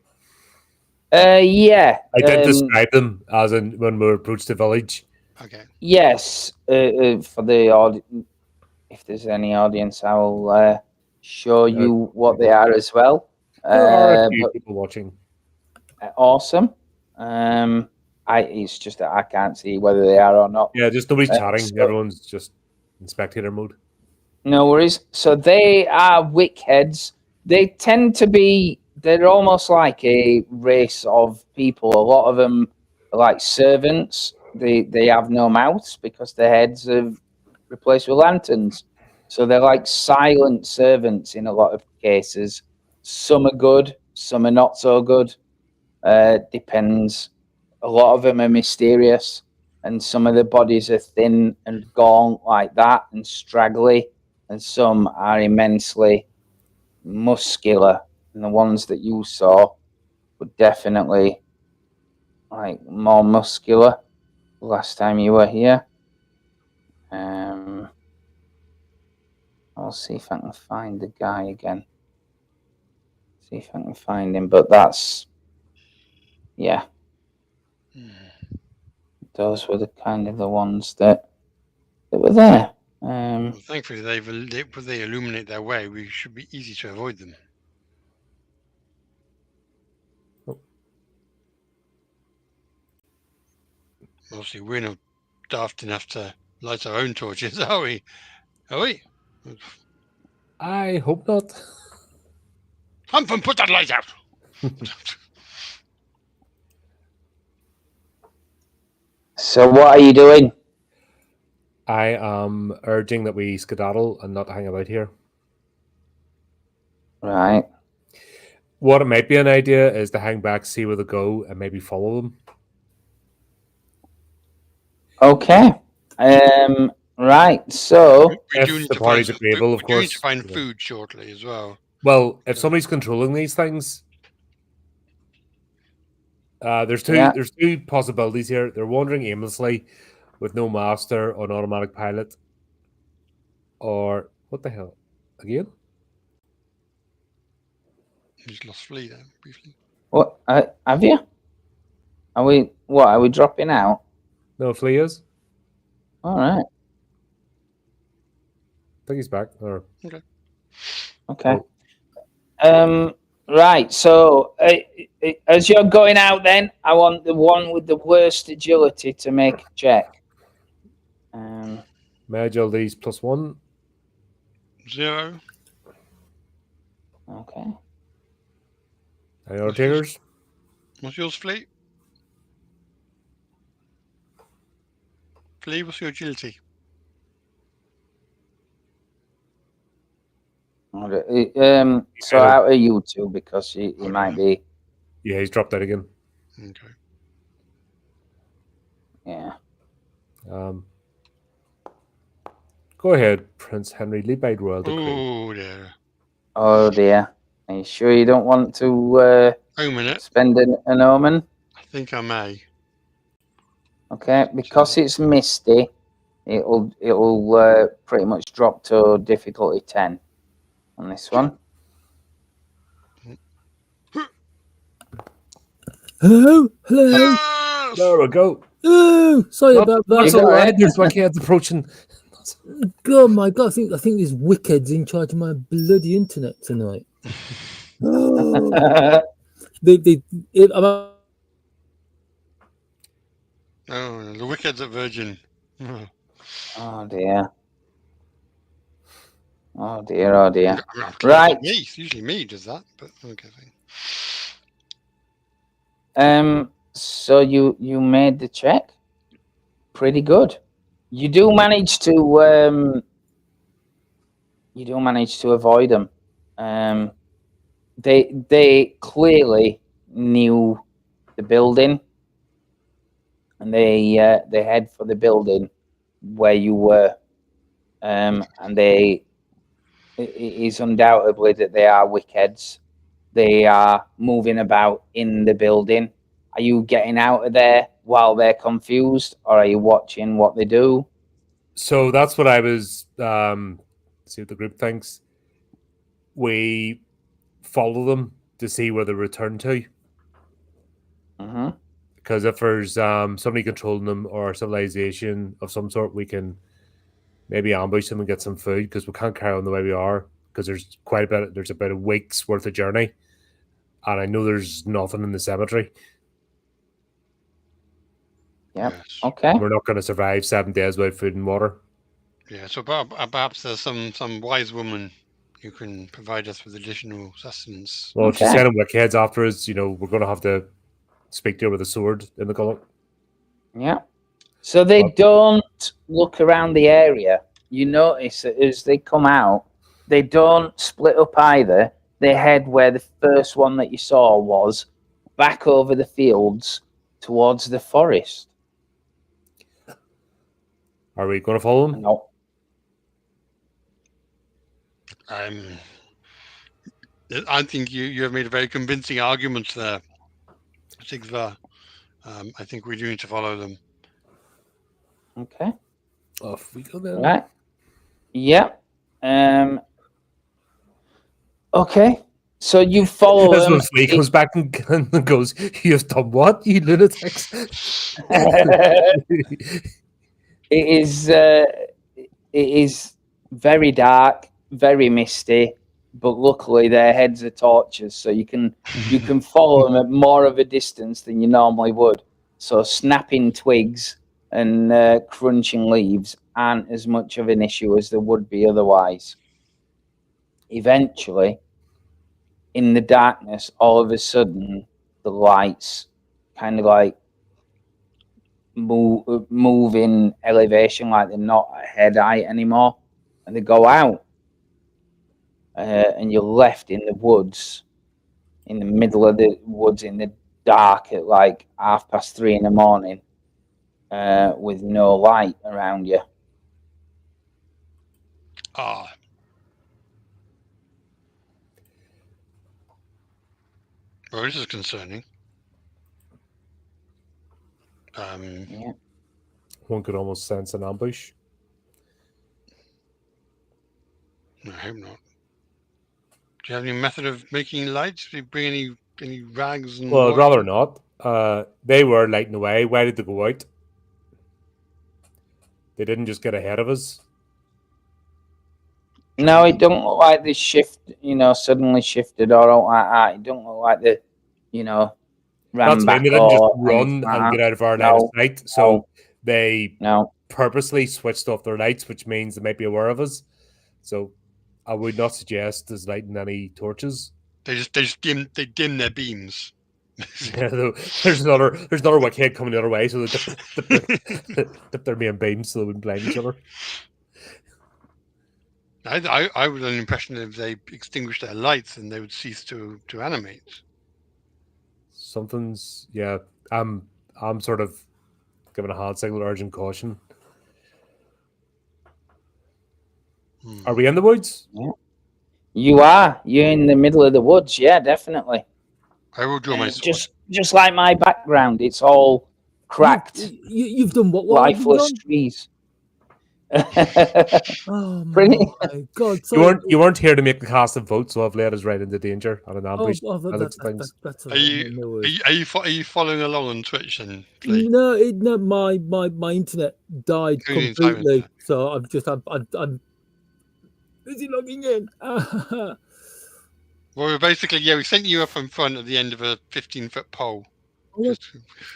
Yeah. I did describe them as in when we approached the village. Okay. Yes. For the if there's any audience, I will show you what they are as well. There are a few people watching. Awesome. It's just that I can't see whether they are or not. Yeah, just nobody's chatting. Everyone's just in spectator mode. No worries. So they are wickheads. They tend to be, they're almost like a race of people. A lot of them are like servants. They have no mouths because their heads are replaced with lanterns. So they're like silent servants in a lot of cases. Some are good, some are not so good. Depends. A lot of them are mysterious, and some of the bodies are thin and gaunt like that and straggly, and some are immensely muscular. And the ones that you saw were definitely like more muscular last time you were here. I'll see if I can find the guy again. See if I can find him, but that's, yeah. Those were the kind of the ones that were there. Well, thankfully, they illuminate their way. We should be easy to avoid them. Obviously, we're not daft enough to light our own torches, are we? Are we? I hope not. Humph and put that light out. So what are you doing? I am urging that we skedaddle and not hang about here. Right. What it might be an idea is to hang back, see where they go, and maybe follow them. Okay. Right. So We do If need the to party's find, agreeable, of we do need to course. find you know. food shortly as well. Well, if somebody's controlling these things, there's two Yeah. there's two possibilities here. They're wandering aimlessly with no master on automatic pilot, or what the hell? Again? Just lost Flea there briefly. what have you? Are we what? Are we dropping out? No, Flea is. All right. I think he's back. Or Okay. Oh. Right. So as you're going out, then I want the one with the worst agility to make a check. my agility's +1. 0. Okay. Any other takers? What's yours, Flea? Flea, what's your agility? So out of you two, because he might be. Yeah, he's dropped out again. Okay. Yeah. Go ahead, Prince Henry. Lead by royal decree. Oh, dear. Oh dear. Are you sure you don't want to Wait a minute. spend an omen? I think I may. Okay, because it's misty, it'll pretty much drop to difficulty 10 on this one. Hello, hello. Yes! There we go. Oh, sorry about that. What's You all got right? it. There's my kids approaching. God, my God, I think there's wickheads in charge of my bloody internet tonight. Oh. I'm Oh, the Wicked's at Virgin. Oh dear. Oh dear, oh dear. Right. Me. It's usually me who does that, but okay. So you made the check? Pretty good. You do manage to avoid them. They clearly knew the building, and they head for the building where you were, and it is undoubtedly that they are wickheads. They are moving about in the building. Are you getting out of there while they're confused, or are you watching what they do? So that's what I was. See what the group thinks. We follow them to see where they return to. Mm-hmm. Because if there's somebody controlling them or civilization of some sort, we can maybe ambush them and get some food, because we can't carry on the way we are, because there's quite a bit. There's about a week's worth of journey, and I know there's nothing in the cemetery. Yeah. Yes. Okay. We're not going to survive 7 days without food and water. Yeah, so perhaps there's some wise woman who can provide us with additional sustenance. Well, if you Okay. send them wickheads after us, we're going to have to speak to her with a sword in the gullet. Yeah. So they don't look around the area. You notice that as they come out, they don't split up either. They head where the first one that you saw was, back over the fields towards the forest. Are we going to follow them? No. I think you have made a very convincing argument there, Sigvar. I think we do need to follow them. Okay. Off we go then. Right. Yeah. Okay. So you follow This them. one Flea comes back and goes, "You've done what, you lunatics?" It is very dark, very misty, but luckily their heads are torches, so you can follow them at more of a distance than you normally would. So snapping twigs and crunching leaves aren't as much of an issue as there would be otherwise. Eventually, in the darkness, all of a sudden, the lights kind of like move in elevation, like they're not at head height anymore, and they go out. And you're left in the woods, in the middle of the woods, in the dark at like 3:30 in the morning, with no light around you. Ah. Well, this is concerning. Yeah. One could almost sense an ambush. I hope not. Do you have any method of making lights? Do you bring any rags and? Well, I'd water? rather not. They were lighting away. Why did they go out? They didn't just get ahead of us. No, it don't look like they suddenly shifted or all like that. It don't look like they, ran That's back they didn't just or run anything like and that. get out of our line of No, sight. So they No. purposely switched off their lights, which means they might be aware of us. So I would not suggest us lighting any torches. They just dim their beams. Yeah, there's another wickhead coming the other way, so they dip their main beams so they wouldn't blind each other. I was under the impression that if they extinguished their lights, then they would cease to animate. Something's I'm sort of giving a hand signal, urgent caution. Are we in the woods? Yeah. You are. You're in the middle of the woods. Yeah, definitely. I will draw my sword. Just like my background, it's all cracked, You've done what have you lifeless done? trees. Oh Pretty- my god! You weren't here to make the cast of votes, so I've led us right into danger on an ambush. that's Are you following along on Twitch and Bleak? no, my internet died Who's inside completely, it? so I'm busy logging in. Well, basically, we sent you up in front at the end of a 15-foot pole.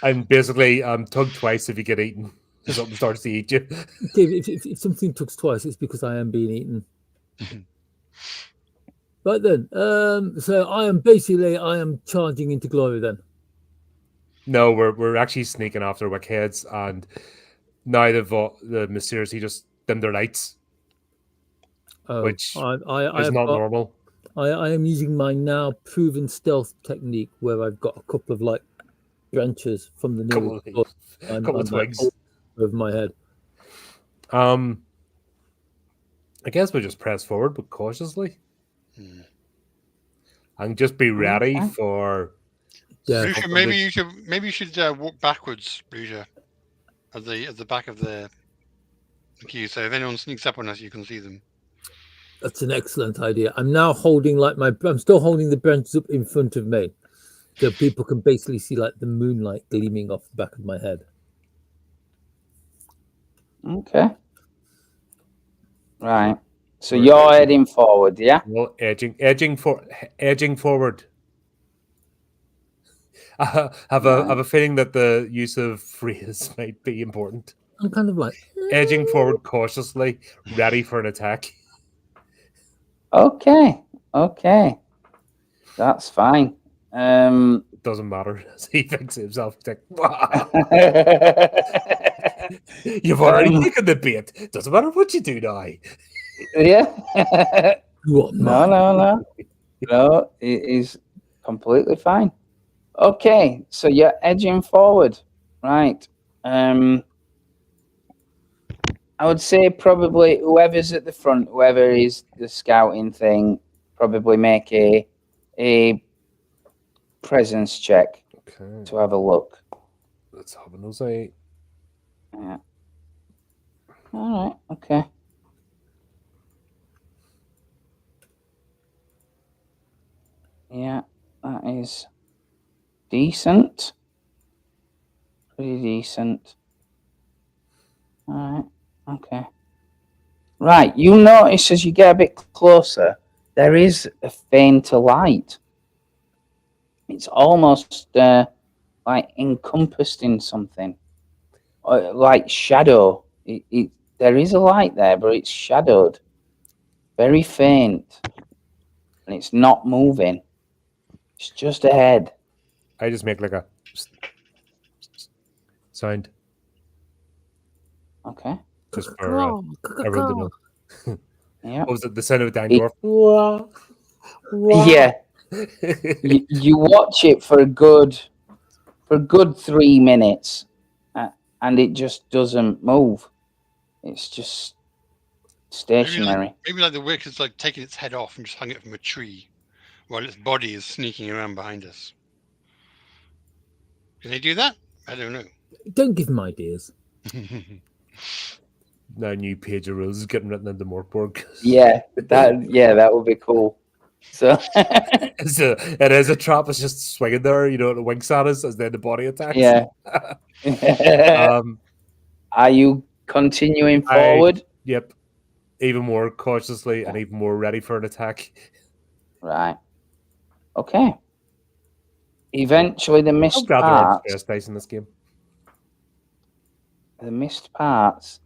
And basically, tug twice if you get eaten. If something starts to eat you. Okay, if something tugs twice, it's because I am being eaten. Right then, so I am charging into glory then. No, we're actually sneaking after wickheads, and now the mysteriously just dimmed their lights, which is not normal. I am using my now proven stealth technique where I've got a couple of like branches from the nearest couple of twigs over my head. I guess we'll just press forward, but cautiously, and just be ready for. Yeah. Lucia, maybe you should walk backwards, Lucia, at the back of the queue. So if anyone sneaks up on us, you can see them. That's an excellent idea. I'm now holding I'm still holding the branches up in front of me, so people can basically see like the moonlight gleaming off the back of my head. Okay. Right. So you're heading forward, yeah? Well, edging forward. I have a feeling that the use of phrases might be important. I'm kind of like edging forward cautiously, ready for an attack. Okay. That's fine. It doesn't matter. He thinks to himself, he's like, you've already taken the bait. Doesn't matter what you do now. Yeah. No. No, it is completely fine. Okay, so you're edging forward. Right. I would say probably whoever's at the front, whoever is the scouting thing, probably make a presence check to have a look. Let's have a nosy. Yeah. All right. Okay. Yeah, that is decent. Pretty decent. All right. Okay. Right. You notice as you get a bit closer, there is a fainter light. It's almost like like encompassed in something, like shadow. There is a light there, but it's shadowed, very faint, and it's not moving. It's just ahead. I just make like a sound Okay. just for everyone to know. Yeah. What was it? The sound of Dan It- Dwarf? Yeah. You watch it for a good 3 minutes, and it just doesn't move. It's just stationary. Maybe like the wick is like taking its head off and just hung it from a tree, while its body is sneaking around behind us. Can they do that? I don't know. Don't give him ideas. Now, new page of rules is getting written into Mork Borg. Yeah, that would be cool. So It is a trap. It's just swinging there. You know, it winks at us as then the body attacks. yeah. Um. Are you continuing forward? Yep. Even more cautiously and even more ready for an attack. Right. Okay. Eventually, the I'm missed glad there aren't parts. stress dice in this game. The missed parts,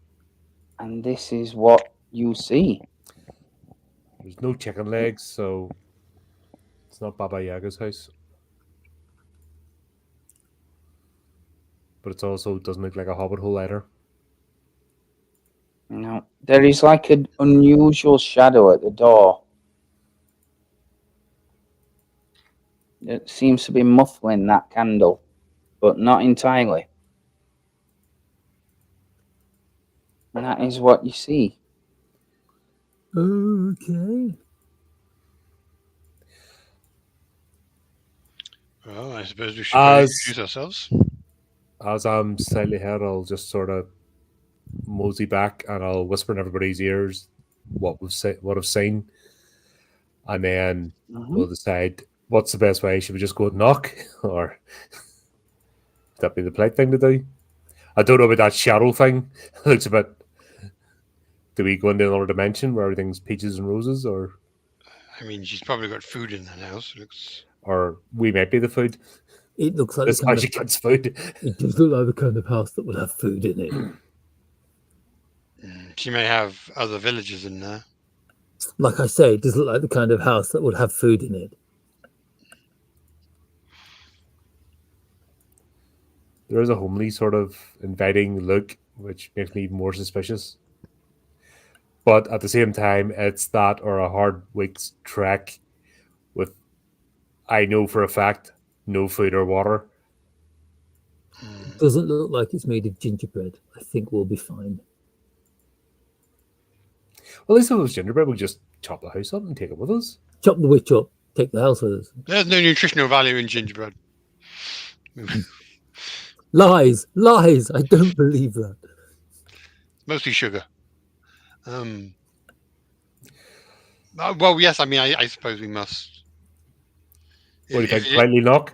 and this is what you see. There's no chicken legs, so it's not Baba Yaga's house. But it also doesn't look like a hobbit hole either. No, there is like an unusual shadow at the door. It seems to be muffling that candle, but not entirely. And that is what you see. Okay. Well, I suppose we should introduce ourselves. As I'm slightly ahead, I'll just sort of mosey back and I'll whisper in everybody's ears what I've seen, and then we'll decide what's the best way. Should we just go and knock, or would that be the polite thing to do? I don't know about that shadow thing. It looks a bit. Do we go into another dimension where everything's peaches and roses, or? I mean, she's probably got food in that house. Looks. Or we might be the food. It looks like This the kind house of, gets food. it does look like the kind of house that would have food in it. She may have other villagers in there. Like I say, it does look like the kind of house that would have food in it. There is a homely sort of inviting look, which makes me even more suspicious. But at the same time, it's that or a hard week's trek with, I know for a fact, no food or water. Doesn't look like it's made of gingerbread. I think we'll be fine. Well, at least if it was gingerbread, we'd just chop the house up and take it with us. Chop the witch up, take the house with us. There's no nutritional value in gingerbread. Lies, lies. I don't believe that. Mostly sugar. Well, yes. I mean, I suppose we must. What do you think? Politely knock?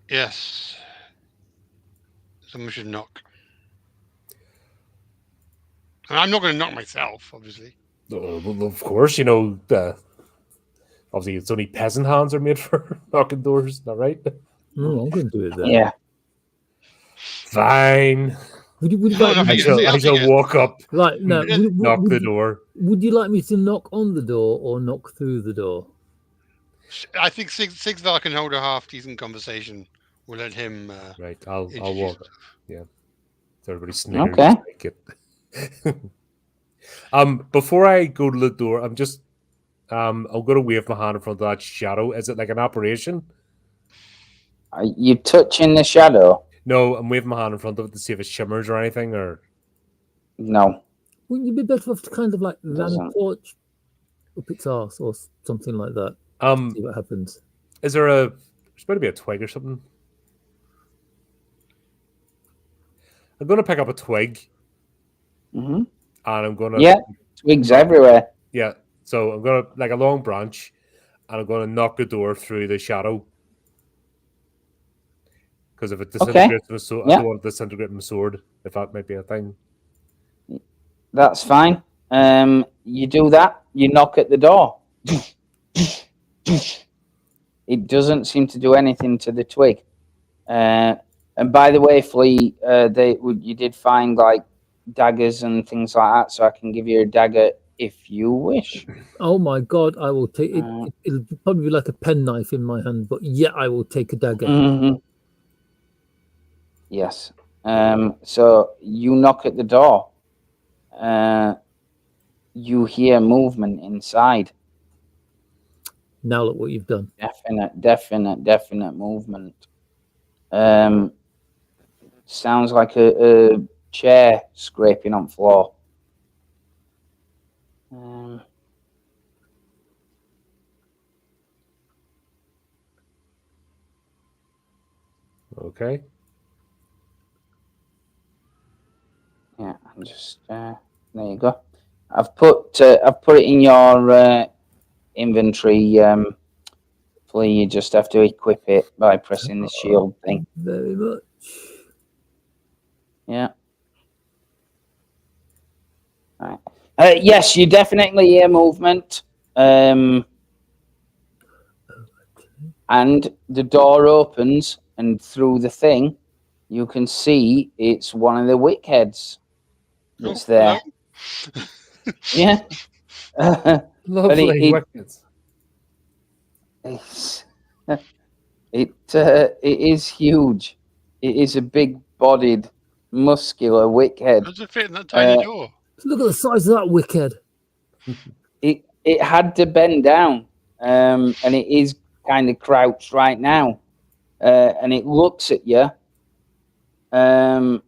Yes. Someone should knock. And I'm not going to knock myself, obviously. Well, of course, you know, obviously it's only peasant hands are made for knocking doors, not right? No, I'm going to do it then. Yeah. Fine. Would you No, like no, me, I shall walk up, right, no, knock the door. Would you like me to knock on the door or knock through the door? I think Sigvar can hold a half decent conversation. We'll let him. Right, I'll introduce walk. himself. Yeah. So everybody sniggers. Okay. Like it. Before I go to the door, I'm just I'm gonna wave my hand in front of that shadow. Is it like an operation? Are you touching the shadow? No, I'm waving my hand in front of it to see if it shimmers or anything, or No. Wouldn't you be better off to kind of like ram a Doesn't. torch up its arse or something like that? See what happens. is there's better be a twig or something? I'm gonna pick up a twig Hmm. and I'm gonna Yeah. Twigs everywhere. yeah. So I'm gonna like a long branch, and I'm gonna knock the door through the shadow. Because if it disintegrates my sword, I Yeah. don't want to disintegrate my sword. If that might be a thing. That's fine. You do that. You knock at the door. It doesn't seem to do anything to the twig. And by the way, Flea, you did find like daggers and things like that, so I can give you a dagger if you wish. Oh my god, I will take it. Uh, It'll probably be like a penknife in my hand, but yeah, I will take a dagger. mhm. Yes. So you knock at the door. You hear movement inside. Now look what you've done. Definite movement. Sounds like a chair scraping on floor. Okay. Yeah, I'm just there you go. I've put it in your inventory. Flea, you just have to equip it by pressing the shield thing. Very much. Yeah. Right. Yes, you definitely hear movement. And the door opens, and through the thing, you can see it's one of the wickheads that's there. Yeah. Lovely wickets. It is huge. It is a big-bodied, muscular wickhead. Does it fit in that tiny door? Look at the size of that wickhead. It had to bend down, and it is kind of crouched right now, and it looks at you. And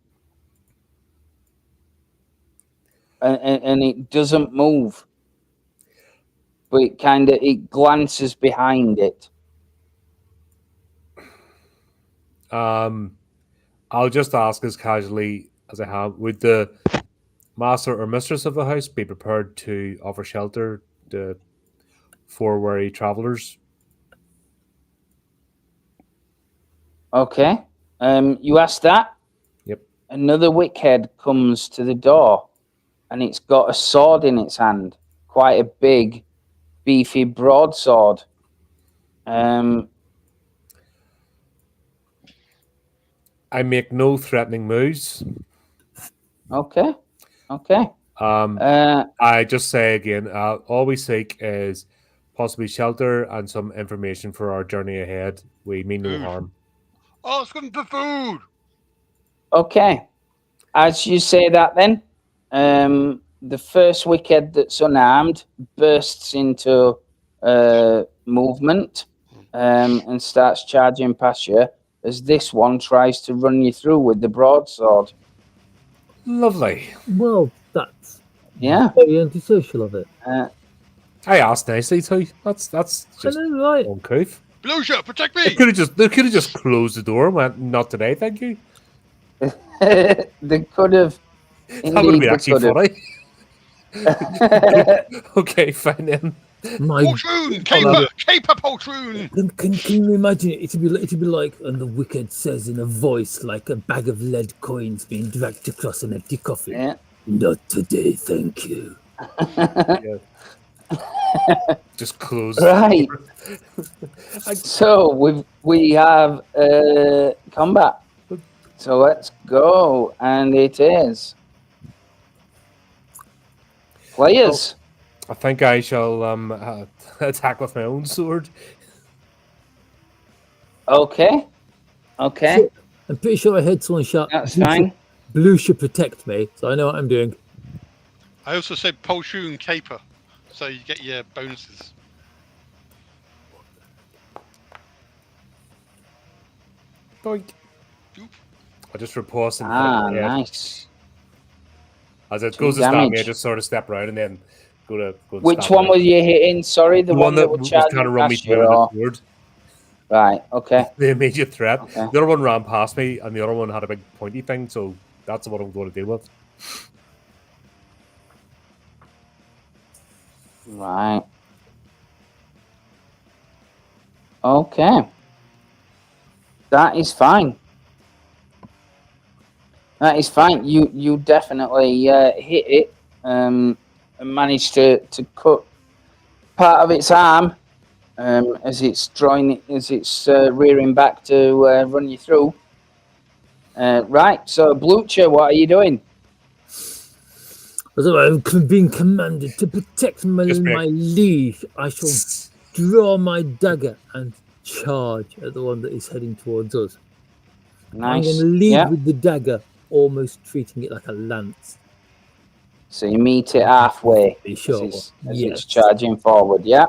it doesn't move, but it glances behind it. I'll just ask as casually as I have, would the master or mistress of the house be prepared to offer shelter to 4 weary travelers? Okay. You asked that? Yep. Another wickhead comes to the door, and it's got a sword in its hand. Quite a big, beefy broadsword. I make no threatening moves. Okay. I just say again, all we seek is possibly shelter and some information for our journey ahead. We mean no harm. Ask them for food. Okay. As you say that, then, the first wicked that's unarmed bursts into movement and starts charging past you as this one tries to run you through with the broadsword. Lovely. Well, that's very antisocial of it. I asked nicely too. That's just right. uncouth. Blue shirt, protect me. They could have just closed the door and went, "Not today, thank you." They could have. That would be actually funny. Okay, fine then. Poltroon, caper, poltroon. Can you imagine it? It'd be like, and the wicked says in a voice like a bag of lead coins being dragged across an empty coffin. Yeah. Not today, thank you. Yeah. Just close. Right. So we have combat. So let's go, and it is players. I think I shall attack with my own sword. Okay. I'm pretty sure I heard someone shout. That's fine. Blue should protect me, so I know what I'm doing. I also said poltroon, caper, so you get your bonuses. Boink. I just repulse and nice. As it goes to stab me, I just sort of step around and then go to Which one were you hitting? Sorry, the one that was trying to run me through the sword. Right, okay. The immediate threat. Okay. The other one ran past me, and the other one had a big pointy thing, so that's what I'm going to deal with. Right. Okay. That is fine. You definitely hit it and managed to cut part of its arm as it's rearing back to run you through. Right, so Blucher, what are you doing? As I've been commanded to protect my Just break. liege, I shall draw my dagger and charge at the one that is heading towards us. I'm Nice. going to lead Yeah. with the dagger, almost treating it like a lance. So you meet it halfway Be as sure. it's charging forward. Yeah.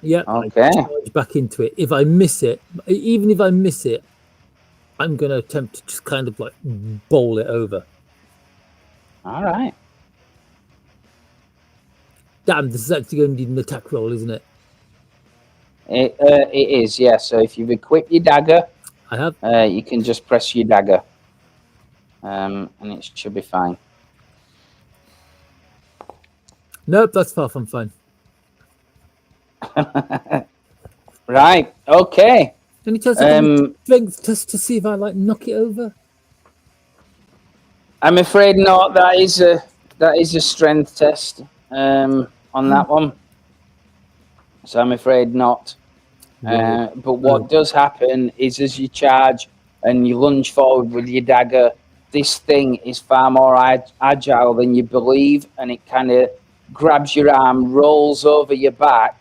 Yeah. Okay. I charge back into it. If I miss it, even if I miss it, I'm going to attempt to just kind of like bowl it over. All right. Damn, this is actually going to need an attack roll, isn't it? It is, yeah. So if you've equipped your dagger, I have. you can just press your dagger, and it should be fine. Nope, that's far from fine. Right. Okay. Any chance I can strength test to see if I like knock it over? I'm afraid not. That is a strength test on that one. So I'm afraid not. But what does happen is as you charge and you lunge forward with your dagger, this thing is far more agile than you believe, and it kind of grabs your arm, rolls over your back,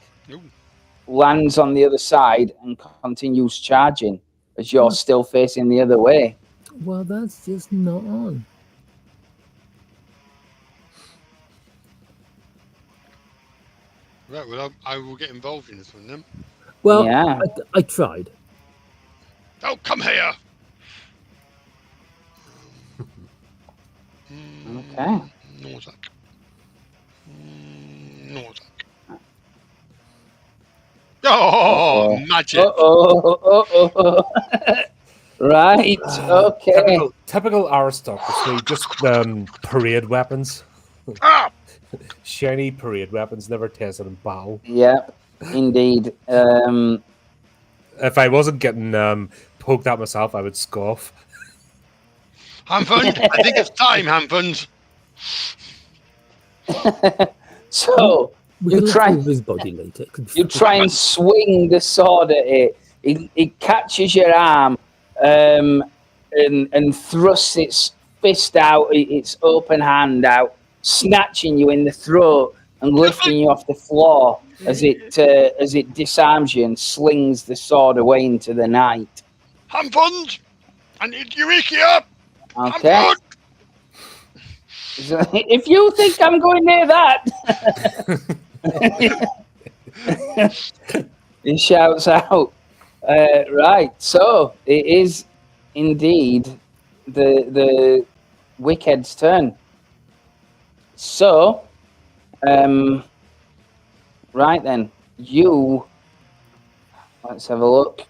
lands on the other side, and continues charging as you're still facing the other way. Well, that's just not on. Right, well, I will get involved in this one then. Well, Yeah. I tried. Oh, come here! Okay. No attack. No attack. Oh, magic! Right. Okay. Typical aristocracy, just parade weapons. Ah! Shiny parade weapons, never tested in battle. Yeah. Indeed. If I wasn't getting poked at myself, I would scoff. Hanfund, I think it's time, Hanfund. So We can look over his body later. you try and swing the sword at it. It catches your arm and thrusts its fist out, its open hand out, snatching you in the throat and lifting you off the floor as it disarms you and slings the sword away into the night. Hanfund, I need Eureka! Okay. Hanfund! So, if you think I'm going near that, he shouts out. Right, so it is indeed the Wickhead's turn. So, right then, let's have a look.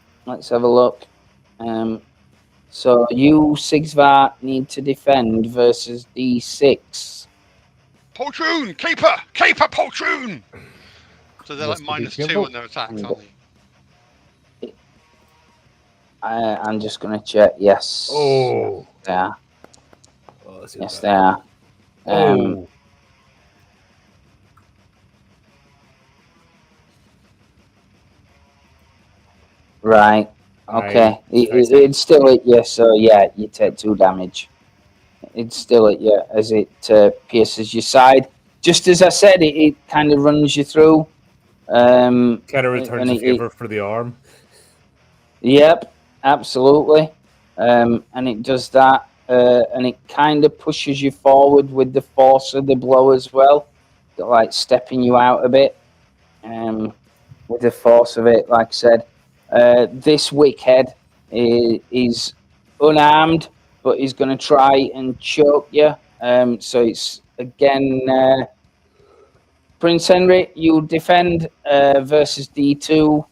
So you, Sigsvar, need to defend versus D6. Poltroon! Caper! Caper, Poltroon! So they're like Must be -2 on their attacks, aren't they? I'm just going to check. Yes. Oh. They are. Oh, that's Yes, bad. they are. Oh. Right. Okay. It's still at you, so yeah, you take 2 damage. It's still at you as it pierces your side. Just as I said, it kind of runs you through. Kind of returns and a favor for the arm. Yep, absolutely. And it does that, and it kind of pushes you forward with the force of the blow as well, like stepping you out a bit. With the force of it, like I said. This Wickhead is unarmed, but he's going to try and choke you. So it's again, Prince Henry, you defend versus D2.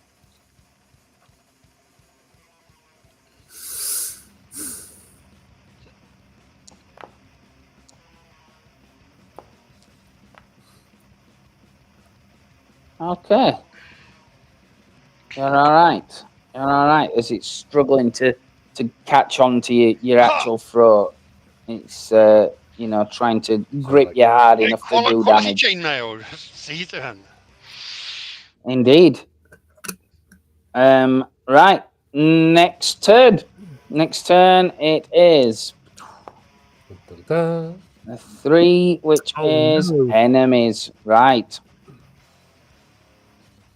Okay. You're all right. You're all right. As it's struggling to catch on to your actual throat, it's trying to grip you hard enough to do Quality damage. chainmail. See you then. Indeed. Right. Next turn. Next turn it is Da-da-da. a 3, which Oh, is no. enemies. Right.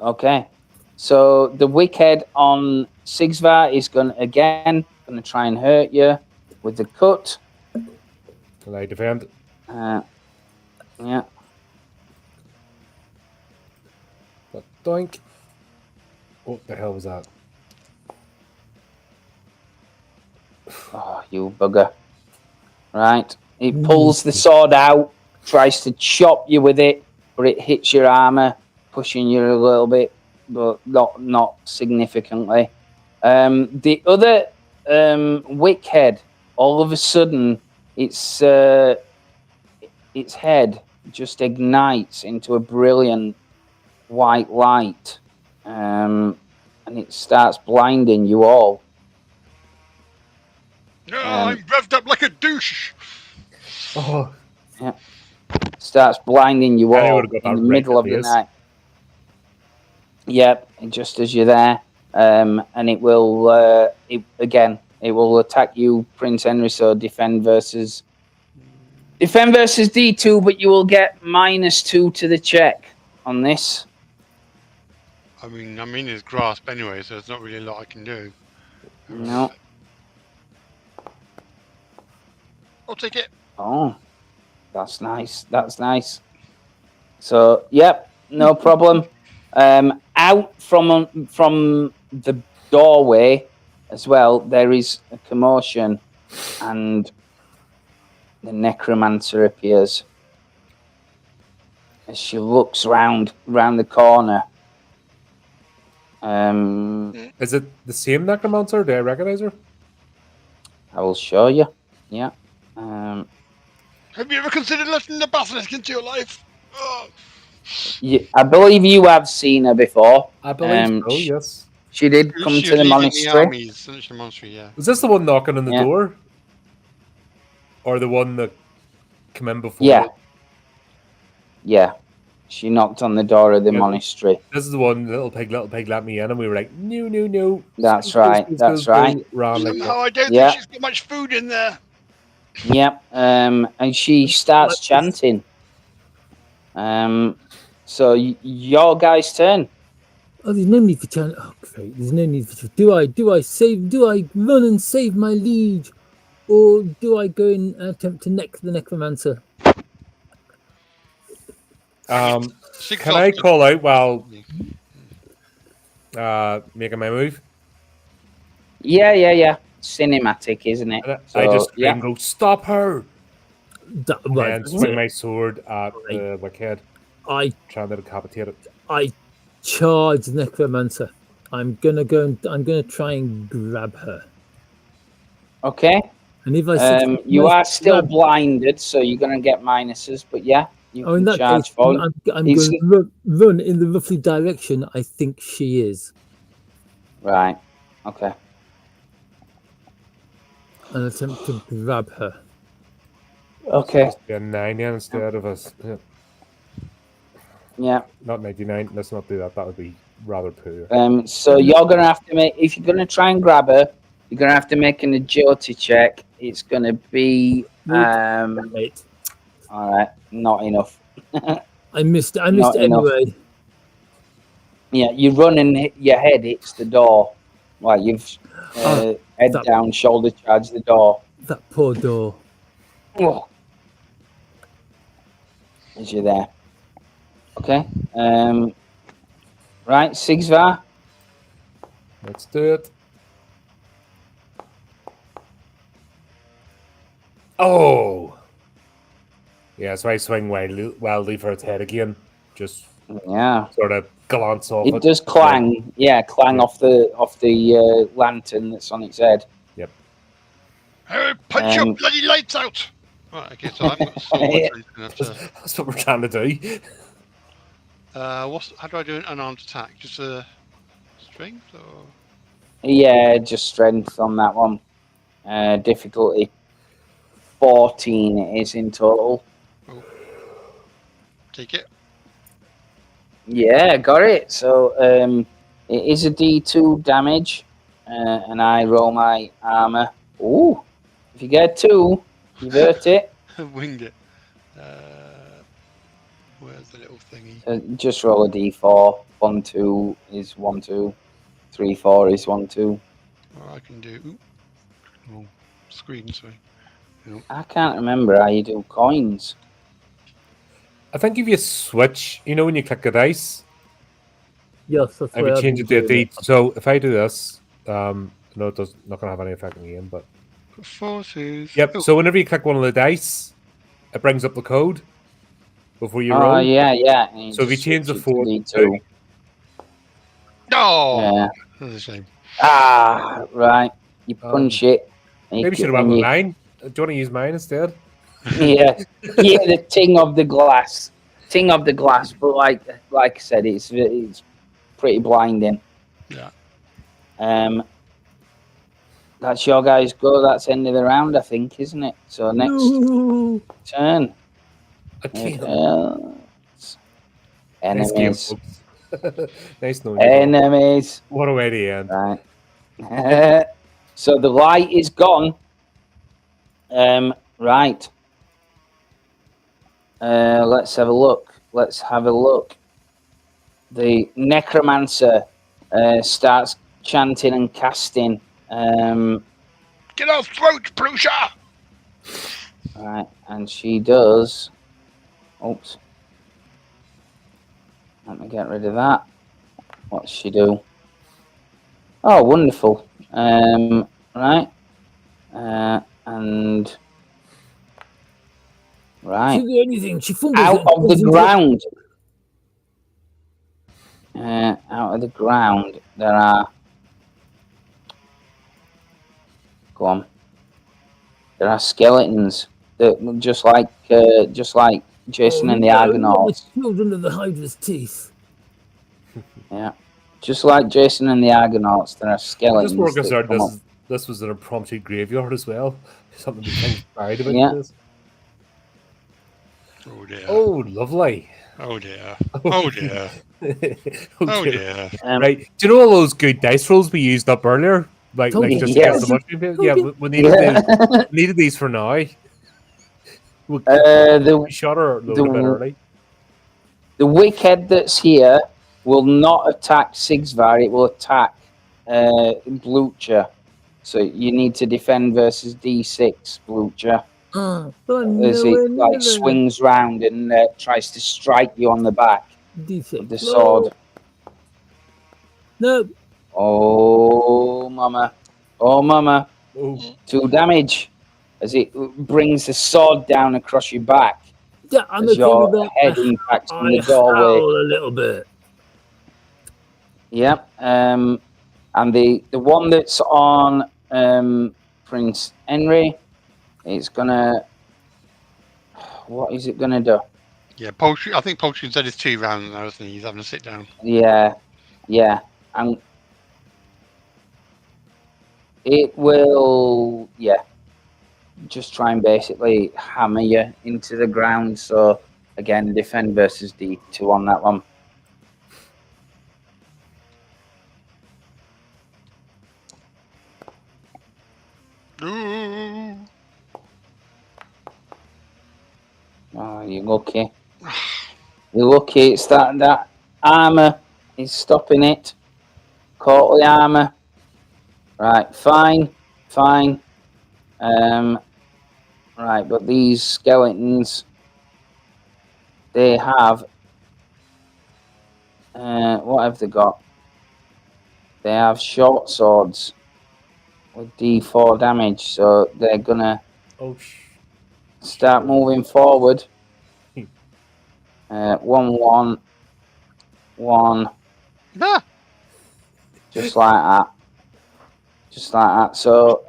Okay. So the wicked on Sigsvar is going to try and hurt you with the cut. Can I defend? Yeah. But doink. What the hell was that? Oh, you bugger. Right. It pulls the sword out, tries to chop you with it, but it hits your armor, pushing you a little bit, but not significantly. The other wickhead, all of a sudden, its head just ignites into a brilliant white light, and it starts blinding you all. No, I'm revved up like a douche. Oh, Starts blinding you Annie all would've got in that the right middle in of the the face. night. Yep, just as you're there, and it will it will attack you, Prince Henry. So defend versus D2, but you will get -2 to the check on this. I mean, I'm in his grasp anyway, so there's not really a lot I can do. No. I'll take it. Oh, that's nice. That's nice. So, yep, no problem. Out from the doorway as well, there is a commotion, and the necromancer appears as she looks round the corner. is it the same necromancer? Do I recognize her? I will show you. Yeah. Have you ever considered letting the basilisk into your life? Oh. I believe you have seen her before. I believe so, She, yes. she did come She to was the leaving monastery. the armies, the monastery, yeah. Was this the one knocking on the Yeah. door? Or the one that came in before? Yeah. Yeah. She knocked on the door of the Yeah. monastery. This is the one, little pig, let me in. And we were like, no. That's Go, right, go, that's go, right. Ran like Somehow that. I don't Yeah. think she's got much food in there. Yep. And she starts chanting. So your guy's turn. Oh, there's no need for chant. Oh, great. There's no need for. Do I run and save my liege? Or do I go and attempt to neck the necromancer? Can I call out while making my move? Yeah. Cinematic, isn't it? And So, I just try yeah. and go, stop her! Right. And swing my sword at the wicked, I trying to decapitate it. I charge the necromancer. I'm gonna try and grab her. Okay. And if I you are still blinded, so you're gonna get minuses, but yeah, you in can that charge case, forward. I'm going to run in the roughly direction I think she is. Right. Okay. And attempt to grab her. Okay. Supposed to be a 9 instead of us. Yeah. Not 99. Let's not do that. That would be rather poor. So you're gonna have to make, if you're gonna try and grab her, you're gonna have to make an agility check. It's gonna be Wait. all right, not enough. I missed Not enough. anyway. Yeah, you run and your head hits the door. Like you've head down, shoulder charge the door. That poor door. Oh. As you're there. Okay. Right, Sigsvar. Let's do it. Oh! Yeah, so I swing wildly for its head again. Just sort of glance off It does clang. Yeah, clang off the lantern that's on its head. Yep. Punch your bloody lights out! Right, okay, so I've got so much. That's what we're trying to do. How do I do an unarmed attack? Just a strength or? Yeah, just strength on that one. Difficulty 14 it is in total. Oh. Take it. Yeah, got it. So It is a D2 damage, and I roll my armor. Ooh, if you get 2, you've hurt it. Winged it. Where's the little thingy? Just roll a D4. 1, 2 is 1, 2. 3, 4 is 1, 2. Or I can do. Ooh. Oh, screen, sorry. I can't remember how you do coins. I think if you switch, you know, when you click the dice, Yes, that's and why we I've change been it to a doing D. So if I do this, no, it does not going to have any effect on the game, but Forces. yep. Oh, So whenever you click one of the dice, it brings up the code before you roll. Yeah. And So if you just change the switch it to 4 D2. no! Yeah. That's a shame. Right. You punch it. And maybe should have went with mine. Do you want to use mine instead? Yeah, the ting of the glass. Ting of the glass, but like I said, it's pretty blinding. Yeah. That's your guys' go. That's end of the round, I think, isn't it? So next No. turn. Again. Nice game, Enemies. folks. Nice knowing you. Enemies. What a way to end. Right. So the light is gone. Right. Let's have a look. The necromancer starts chanting and casting. Get off throat, Plusha! Right, and she does. Oops. Let me get rid of that. What's she do? Oh, wonderful. Right. And right. She do anything. She fumbles Out it, of the falls into ground. Out of the ground, there are. Go on. There are skeletons that just like Jason and the Argonauts. Children of the Hydra's teeth. Yeah, just like Jason and the Argonauts, there are skeletons. Just work us that out. come up. This was an impromptu graveyard as well. Something to be inspired about. Yeah. This. Oh dear. Oh, lovely. Oh dear. Oh dear. Oh dear. Right. Do you know all those good dice rolls we used up earlier? Like Totally. just Yes. against the mushroom people? Yeah, we needed these. We needed these for now. We shot her a little bit early. The wicked that's here will not attack Sigsvar. It will attack Blucher. So you need to defend versus D6, Blucher. As it swings round and tries to strike you on the back D6. with the sword. No. Oh, mama. Oh. 2 damage as it brings the sword down across your back. Yeah, I'm as your okay with head that. impacts on I the doorway. howl a little bit. Yep. And the one that's on Prince Henry, it's gonna. What is it gonna do? Yeah, Poultry. I think Poultry said it's 2 rounds now, isn't he? He's having to sit down. Yeah. And it will. Yeah. Just try and basically hammer you into the ground. So again, defend versus D2 on that one. Ooh. Oh, you're lucky. You're lucky. It's that armor is stopping it. Caught the armor. Right, fine. Right, but these skeletons, they have. What have they got? They have short swords with D4 damage, so they're gonna start moving forward. 1, 1. Ah. Just like that. So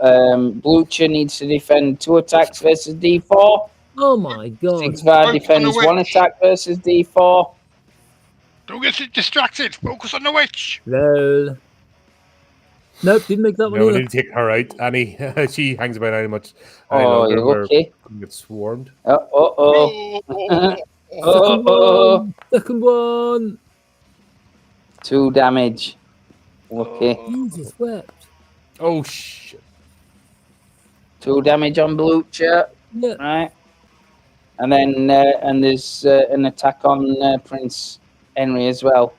Blucher needs to defend 2 attacks versus D4. Oh my god. Sigsvar defends 1 attack versus D4. Don't get distracted. Focus on the witch. Lol. Nope, didn't make that one No, we either. need to take her out. Annie, she hangs about any much. Oh, you're lucky. Get swarmed. Oh. Second one. 2 damage. Okay. Jesus wept. Oh shit! 2 damage on blue shirt. Yeah. Right. And then and there's an attack on Prince Henry as well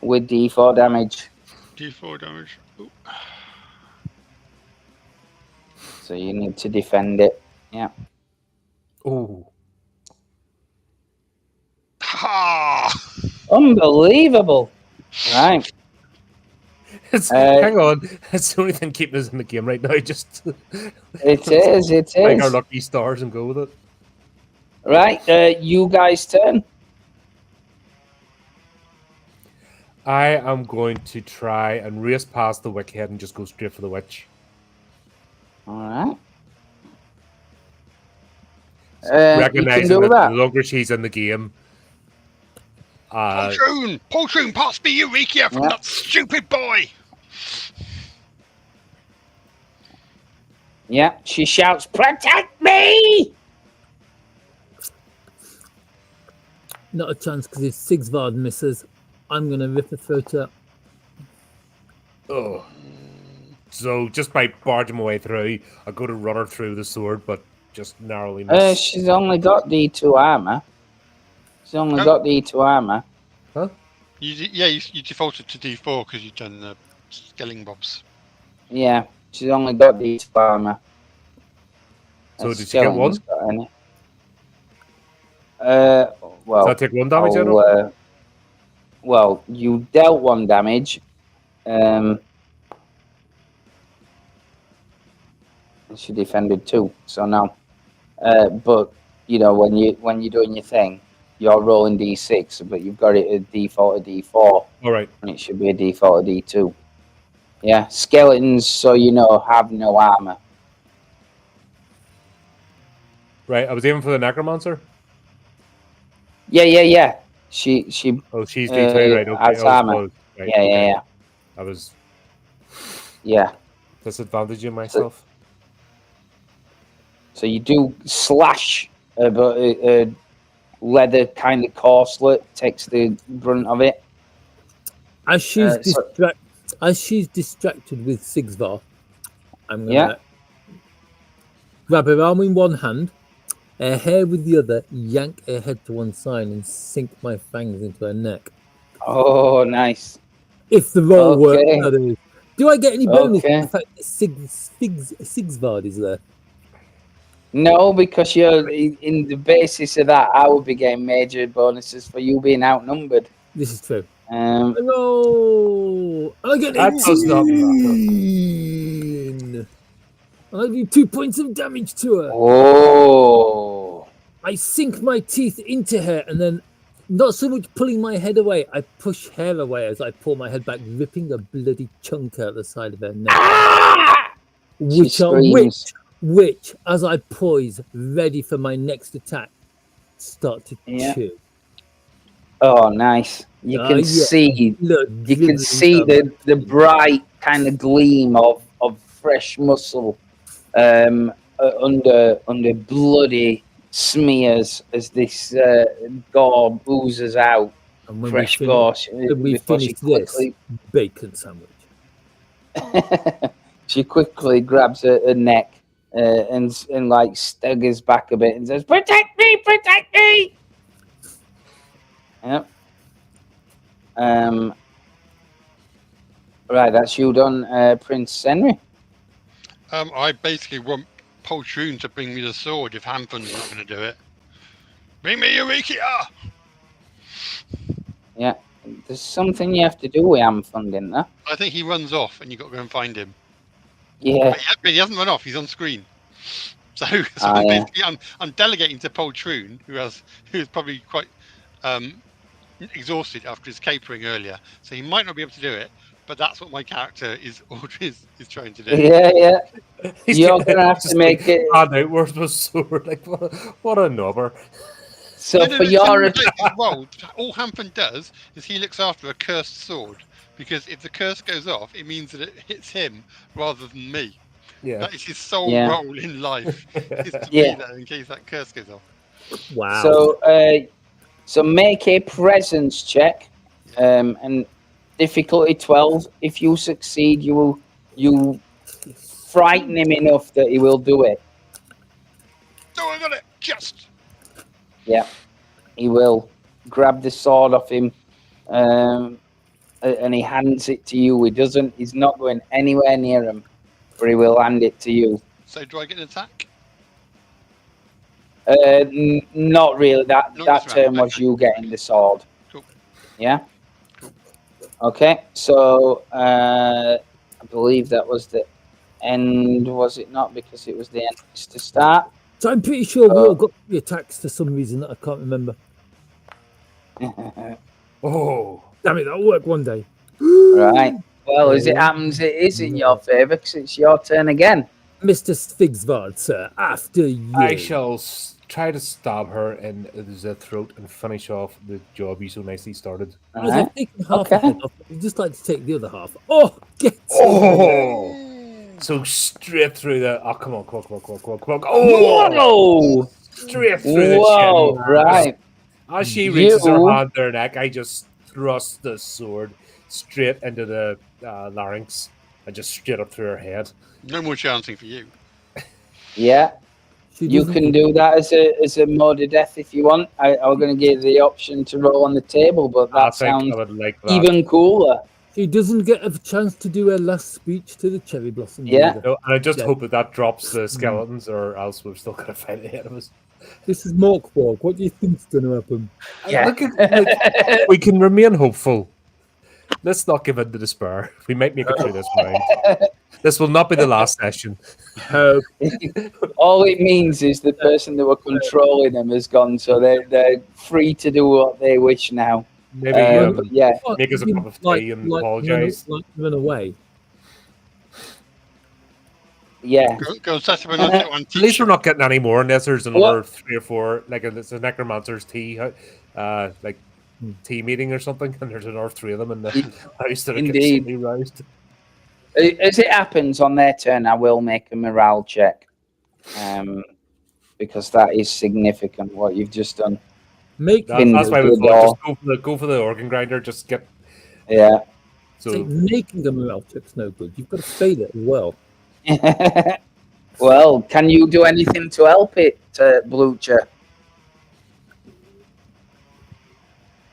with D4 damage. D4 damage. Ooh. So you need to defend it. Yeah. Oh, Ha! Unbelievable. Right. hang on. It's the only thing keeping us in the game right now. Just It is. It like our is. lucky stars and go with it. Right. You guys' turn. I am going to try and race past the wickhead and just go straight for the witch. All right. You can Recognizing do that that. the longer she's in the game, Poltroon, pass me Eureka from Yeah. that stupid boy. Yeah. She shouts, "Protect me!" Not a chance because if Sigvard misses, I'm going to rip her throat out. oh. So just by barging my way through, I go to run her through the sword, but just narrowly miss. She's only got D2 armor. She's only got D2 armor. Huh? You defaulted to D4 because you've done the scaling bobs. Yeah. She's only got D2 armor. So did she get one? Got any. So Well, I take 1 damage out of it? well, you dealt 1 damage. She defended 2, so no. But you know, when you're doing your thing, you're rolling D6, but you've got it at default of D4, All right. and it should be a default of D2. Yeah, skeletons, so you know, have no armor. Right. I was aiming for the necromancer. Yeah. She. Oh, she's D2, right? Okay. has I was armor. close. Right, Yeah, okay. yeah. I was Yeah. disadvantaging myself. So you do slash, but leather kind of corselet takes the brunt of it. As she's so- distracted with Sigvar, I'm gonna grab her arm in one hand, her hair with the other, yank her head to one side, and sink my fangs into her neck. Oh, nice. If the roll works, Okay. that is. Do I get any bonus Okay. for the fact that Sigvard is there? No, because you're in the basis of that, I would be getting major bonuses for you being outnumbered. This is true. Um, I get That does not matter. 18. I'll do 2 points of damage to her. oh, I sink my teeth into her and then, not so much pulling my head away, I push hair away as I pull my head back, ripping a bloody chunk out the side of her neck. She screams. Which, as I poise, ready for my next attack, start to Yeah. chew. Oh, nice. You can yeah. see, Look, you can see the bright kind of gleam of fresh muscle under bloody smears as this gore oozes out. And when Fresh we gore. when we before she finish this, quickly, bacon sandwich. she quickly grabs her neck and like staggers back a bit and says, "Protect me! Protect me!" Yep. Right, that's you done, Prince Henry. I basically want Poltroon to bring me the sword if Hanfun's not going to do it. Bring me Eureka! Yeah, there's something you have to do with Amfund, isn't there? I think he runs off and you've got to go and find him. Yeah. But he hasn't run off, he's on screen. So yeah. basically I'm delegating to Poltroon, who's probably quite exhausted after his capering earlier. So he might not be able to do it, but that's what my character is trying to do. Yeah. You're gonna have to make it. Out, where's my sword? Like what a knobber. So for your well, all Hanfun does is he looks after a cursed sword, because if the curse goes off, it means that it hits him rather than me. Yeah. That is his sole role in life, is to be there in case that curse goes off. Wow. So make a presence check, and Difficulty 12. If you succeed, you frighten him enough that he will do it. Oh, I got it. Just. Yeah, he will grab the sword off him, and he hands it to you. He's not going anywhere near him, but he will hand it to you. So do I get an attack? Not really. Not That this round, turn was okay. you getting the sword. Cool. Yeah. Cool. Okay. So I believe that was the end, was it not? Because it was the end to start. So I'm pretty sure we all got the attacks for some reason that I can't remember. Oh, Damn it, that'll work one day. Right. Well, as it happens, it is in your favour because it's your turn again. Mr. Sfigsvard, sir, after you. I shall try to stab her in the throat and finish off the job you so nicely started. As Right. I've taken half Okay. the head off, I'd just like to take the other half. Oh, get Oh, so straight through the. Oh, come on. Oh, Whoa! straight through the Whoa! chin. Right. As she reaches her You- hand to her neck, I just thrust the sword straight into the larynx and just straight up through her head. No more chancing for you. Yeah. She You doesn't- can do that as a mode of death if you want. I'm going to give you the option to roll on the table, but I that think sounds I would like that. even cooler. She doesn't get a chance to do her last speech to the cherry blossom. Yeah. either. No, and I just Yeah. hope that drops the skeletons, or else we've still got a fight ahead of us. This is Mork Borg. What do you think's going to happen? Yeah. Look at, we can remain hopeful. Let's not give in to despair. We might make it through this round. This will not be the last session. All it means is the person that were controlling them has gone, so they're free to do what they wish now. Maybe Yeah. make us a cup of tea and apologise. Run away. Yeah. Go and set up another one. At least we're not getting any more unless there's another 3 or 4, like it's a necromancer's tea, like tea meeting or something, and there's another 3 of them in the house that are Indeed. constantly roused. As it happens on their turn, I will make a morale check, because that is significant what you've just done. Make That's why we the thought just go for the organ grinder. Just get Yeah. See, so. making a morale check's no good. You've got to fail it as well. Well, can you do anything to help it, Blucher?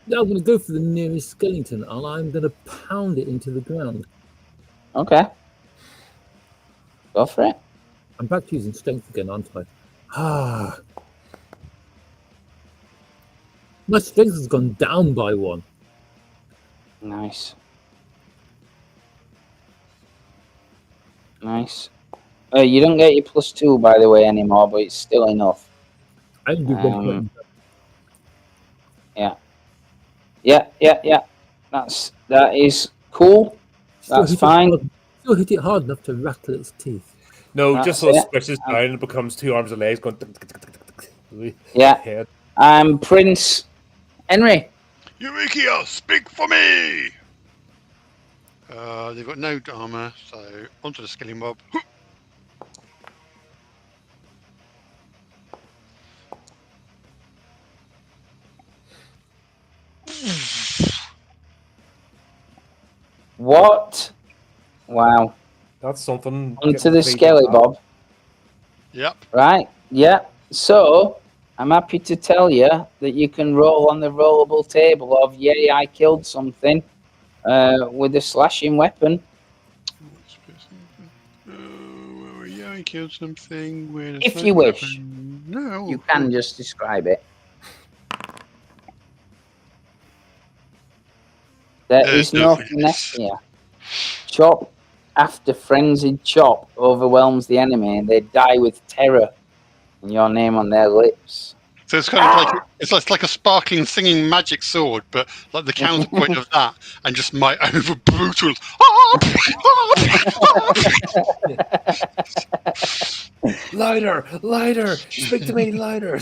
Now I'm going to go for the nearest skeleton, and I'm going to pound it into the ground. Okay. Go for it. I'm back to using strength again, aren't I? Ah. My strength has gone down by 1. Nice. Nice. You don't get your +2, by the way, anymore, but it's still enough. I can do 1 point. Yeah. That is cool. Still That's hit it fine. hard- Still hit it hard enough to rattle its teeth. No, That's just so it it. squishes down and it becomes 2 arms and legs going. Yeah. Head. Prince Henry. Eureka, speak for me! They've got no armor, so onto the skilling mob. What? Wow. That's something. Onto the skelly, Bob. Yep. Right. Yeah. So I'm happy to tell you that you can roll on the rollable table of yay, I killed something with a slashing weapon. Yeah, I killed something. With If you wish. No. You can just describe it. There There's is no no finesse here. Chop after frenzied chop overwhelms the enemy and they die with terror and your name on their lips. So it's kind of like it's like a sparkling singing magic sword, but like the counterpoint of that, and just my over brutal. Lighter, speak to me, lighter.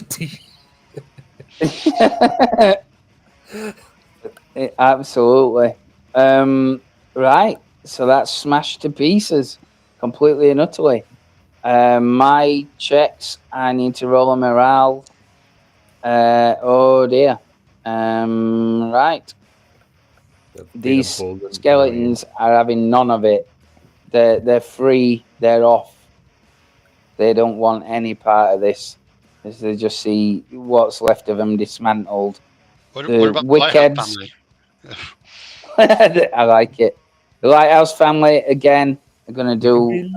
Absolutely. Right. So that's smashed to pieces completely and utterly. My checks, I need to roll a morale. Oh dear. Right. these skeletons are having none of it. They're free. They're off. They don't want any part of this. As they just see what's left of them dismantled. What The about the Lighthouse family? I like it. The Lighthouse family again. They're gonna do.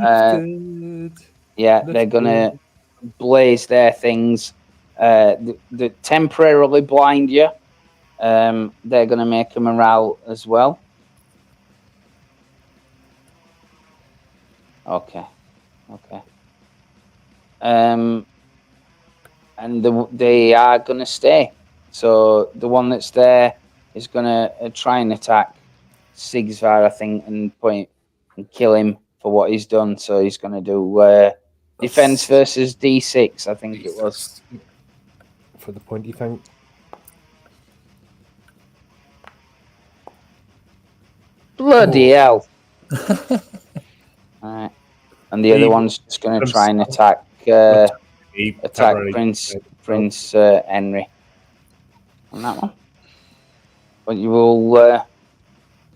They're gonna blaze their things. That temporarily blind you. They're gonna make a morale as well. Okay. And they are gonna stay. So the one that's there is gonna try and attack Sigsvar, I think, and kill him for what he's done. So he's gonna do defense versus D6. I think it was for the pointy thing. Bloody hell! All right, and the other one's just gonna try and attack Prince Henry on that one. But you will,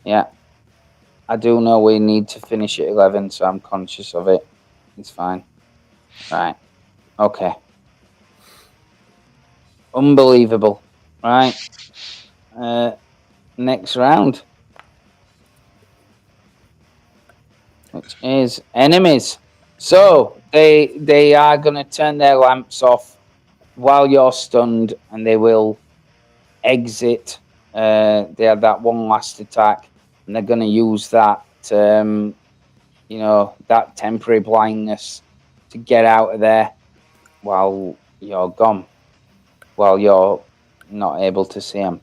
I do know we need to finish at 11, so I'm conscious of it. It's fine. Right. Okay. Unbelievable. Right. Next round. Which is enemies. So they are going to turn their lamps off while you're stunned, and they will exit. They have that one last attack, and they're going to use that, that temporary blindness to get out of there while you're gone, while you're not able to see them.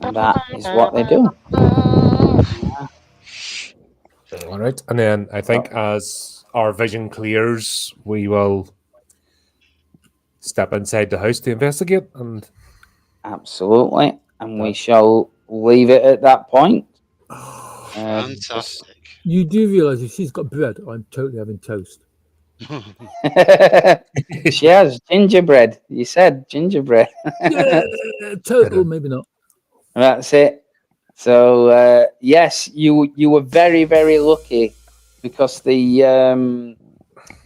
And that is what they do. All right, and then I think as our vision clears, we will step inside the house to investigate. And absolutely, and we shall leave it at that point. Fantastic. You do realise if she's got bread, I'm totally having toast. She has gingerbread. You said gingerbread. Total, maybe not. That's it. So yes, you were very, very lucky because the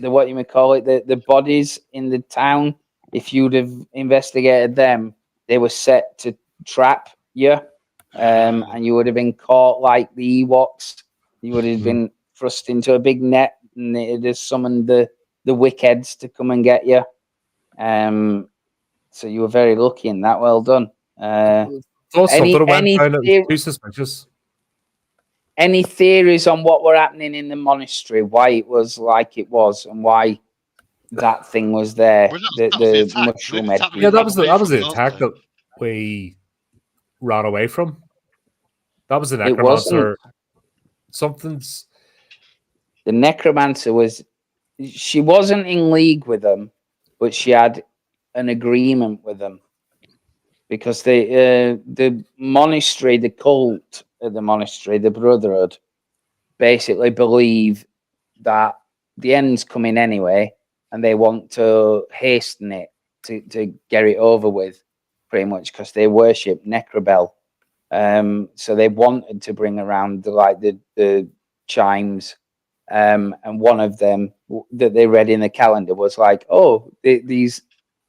what you may call it, the bodies in the town, if you'd have investigated them, they were set to trap you, and you would have been caught like the Ewoks. You would have been thrust into a big net, and it has summoned the wickheads to come and get you. So you were very lucky in that. Well done. Any theories on what were happening in the monastery, why it was like it was, and why that thing was there? The mushroom head. Yeah, that was the attack that we ran away from. That was the necromancer. Something's. The necromancer was. She wasn't in league with them, but she had an agreement with them. Because the monastery, the cult of the monastery, the Brotherhood, basically believe that the end's coming anyway, and they want to hasten it to get it over with, pretty much, because they worship Necrobell. So they wanted to bring around the chimes, and one of them that they read in the calendar was like, "Oh, these."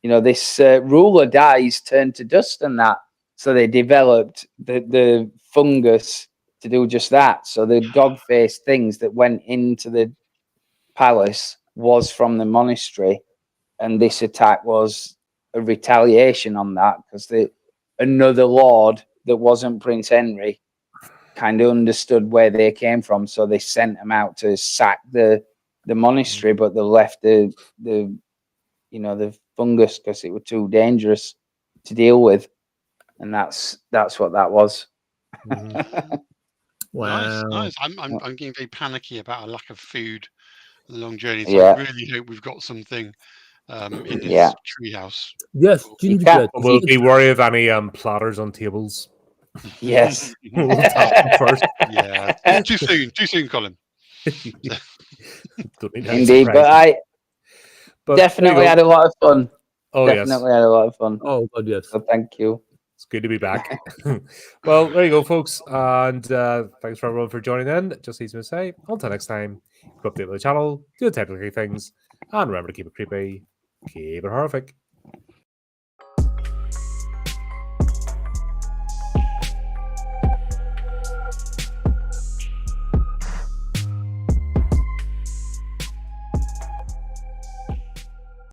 This ruler dies, turned to dust and that. So they developed the fungus to do just that. So the dog-faced things that went into the palace was from the monastery. And this attack was a retaliation on that because another lord that wasn't Prince Henry kind of understood where they came from. So they sent them out to sack the monastery, but they left the fungus because it was too dangerous to deal with, and that's what that was. Wow. Nice. I'm getting very panicky about a lack of food, a long journey. So I really hope we've got something in this treehouse. Yes, gingerbread. Will we worry of any platters on tables? Yes. We'll tap them first. Yeah. Too soon, Colin. Indeed, but I definitely had a lot of fun. Oh, definitely had a lot of fun. Oh God, yes. So thank you. It's good to be back. Well, there you go, folks. And thanks for everyone for joining in. Just easy to say, until next time, keep updated with the channel, do the technical things, and remember to keep it creepy, keep it horrific.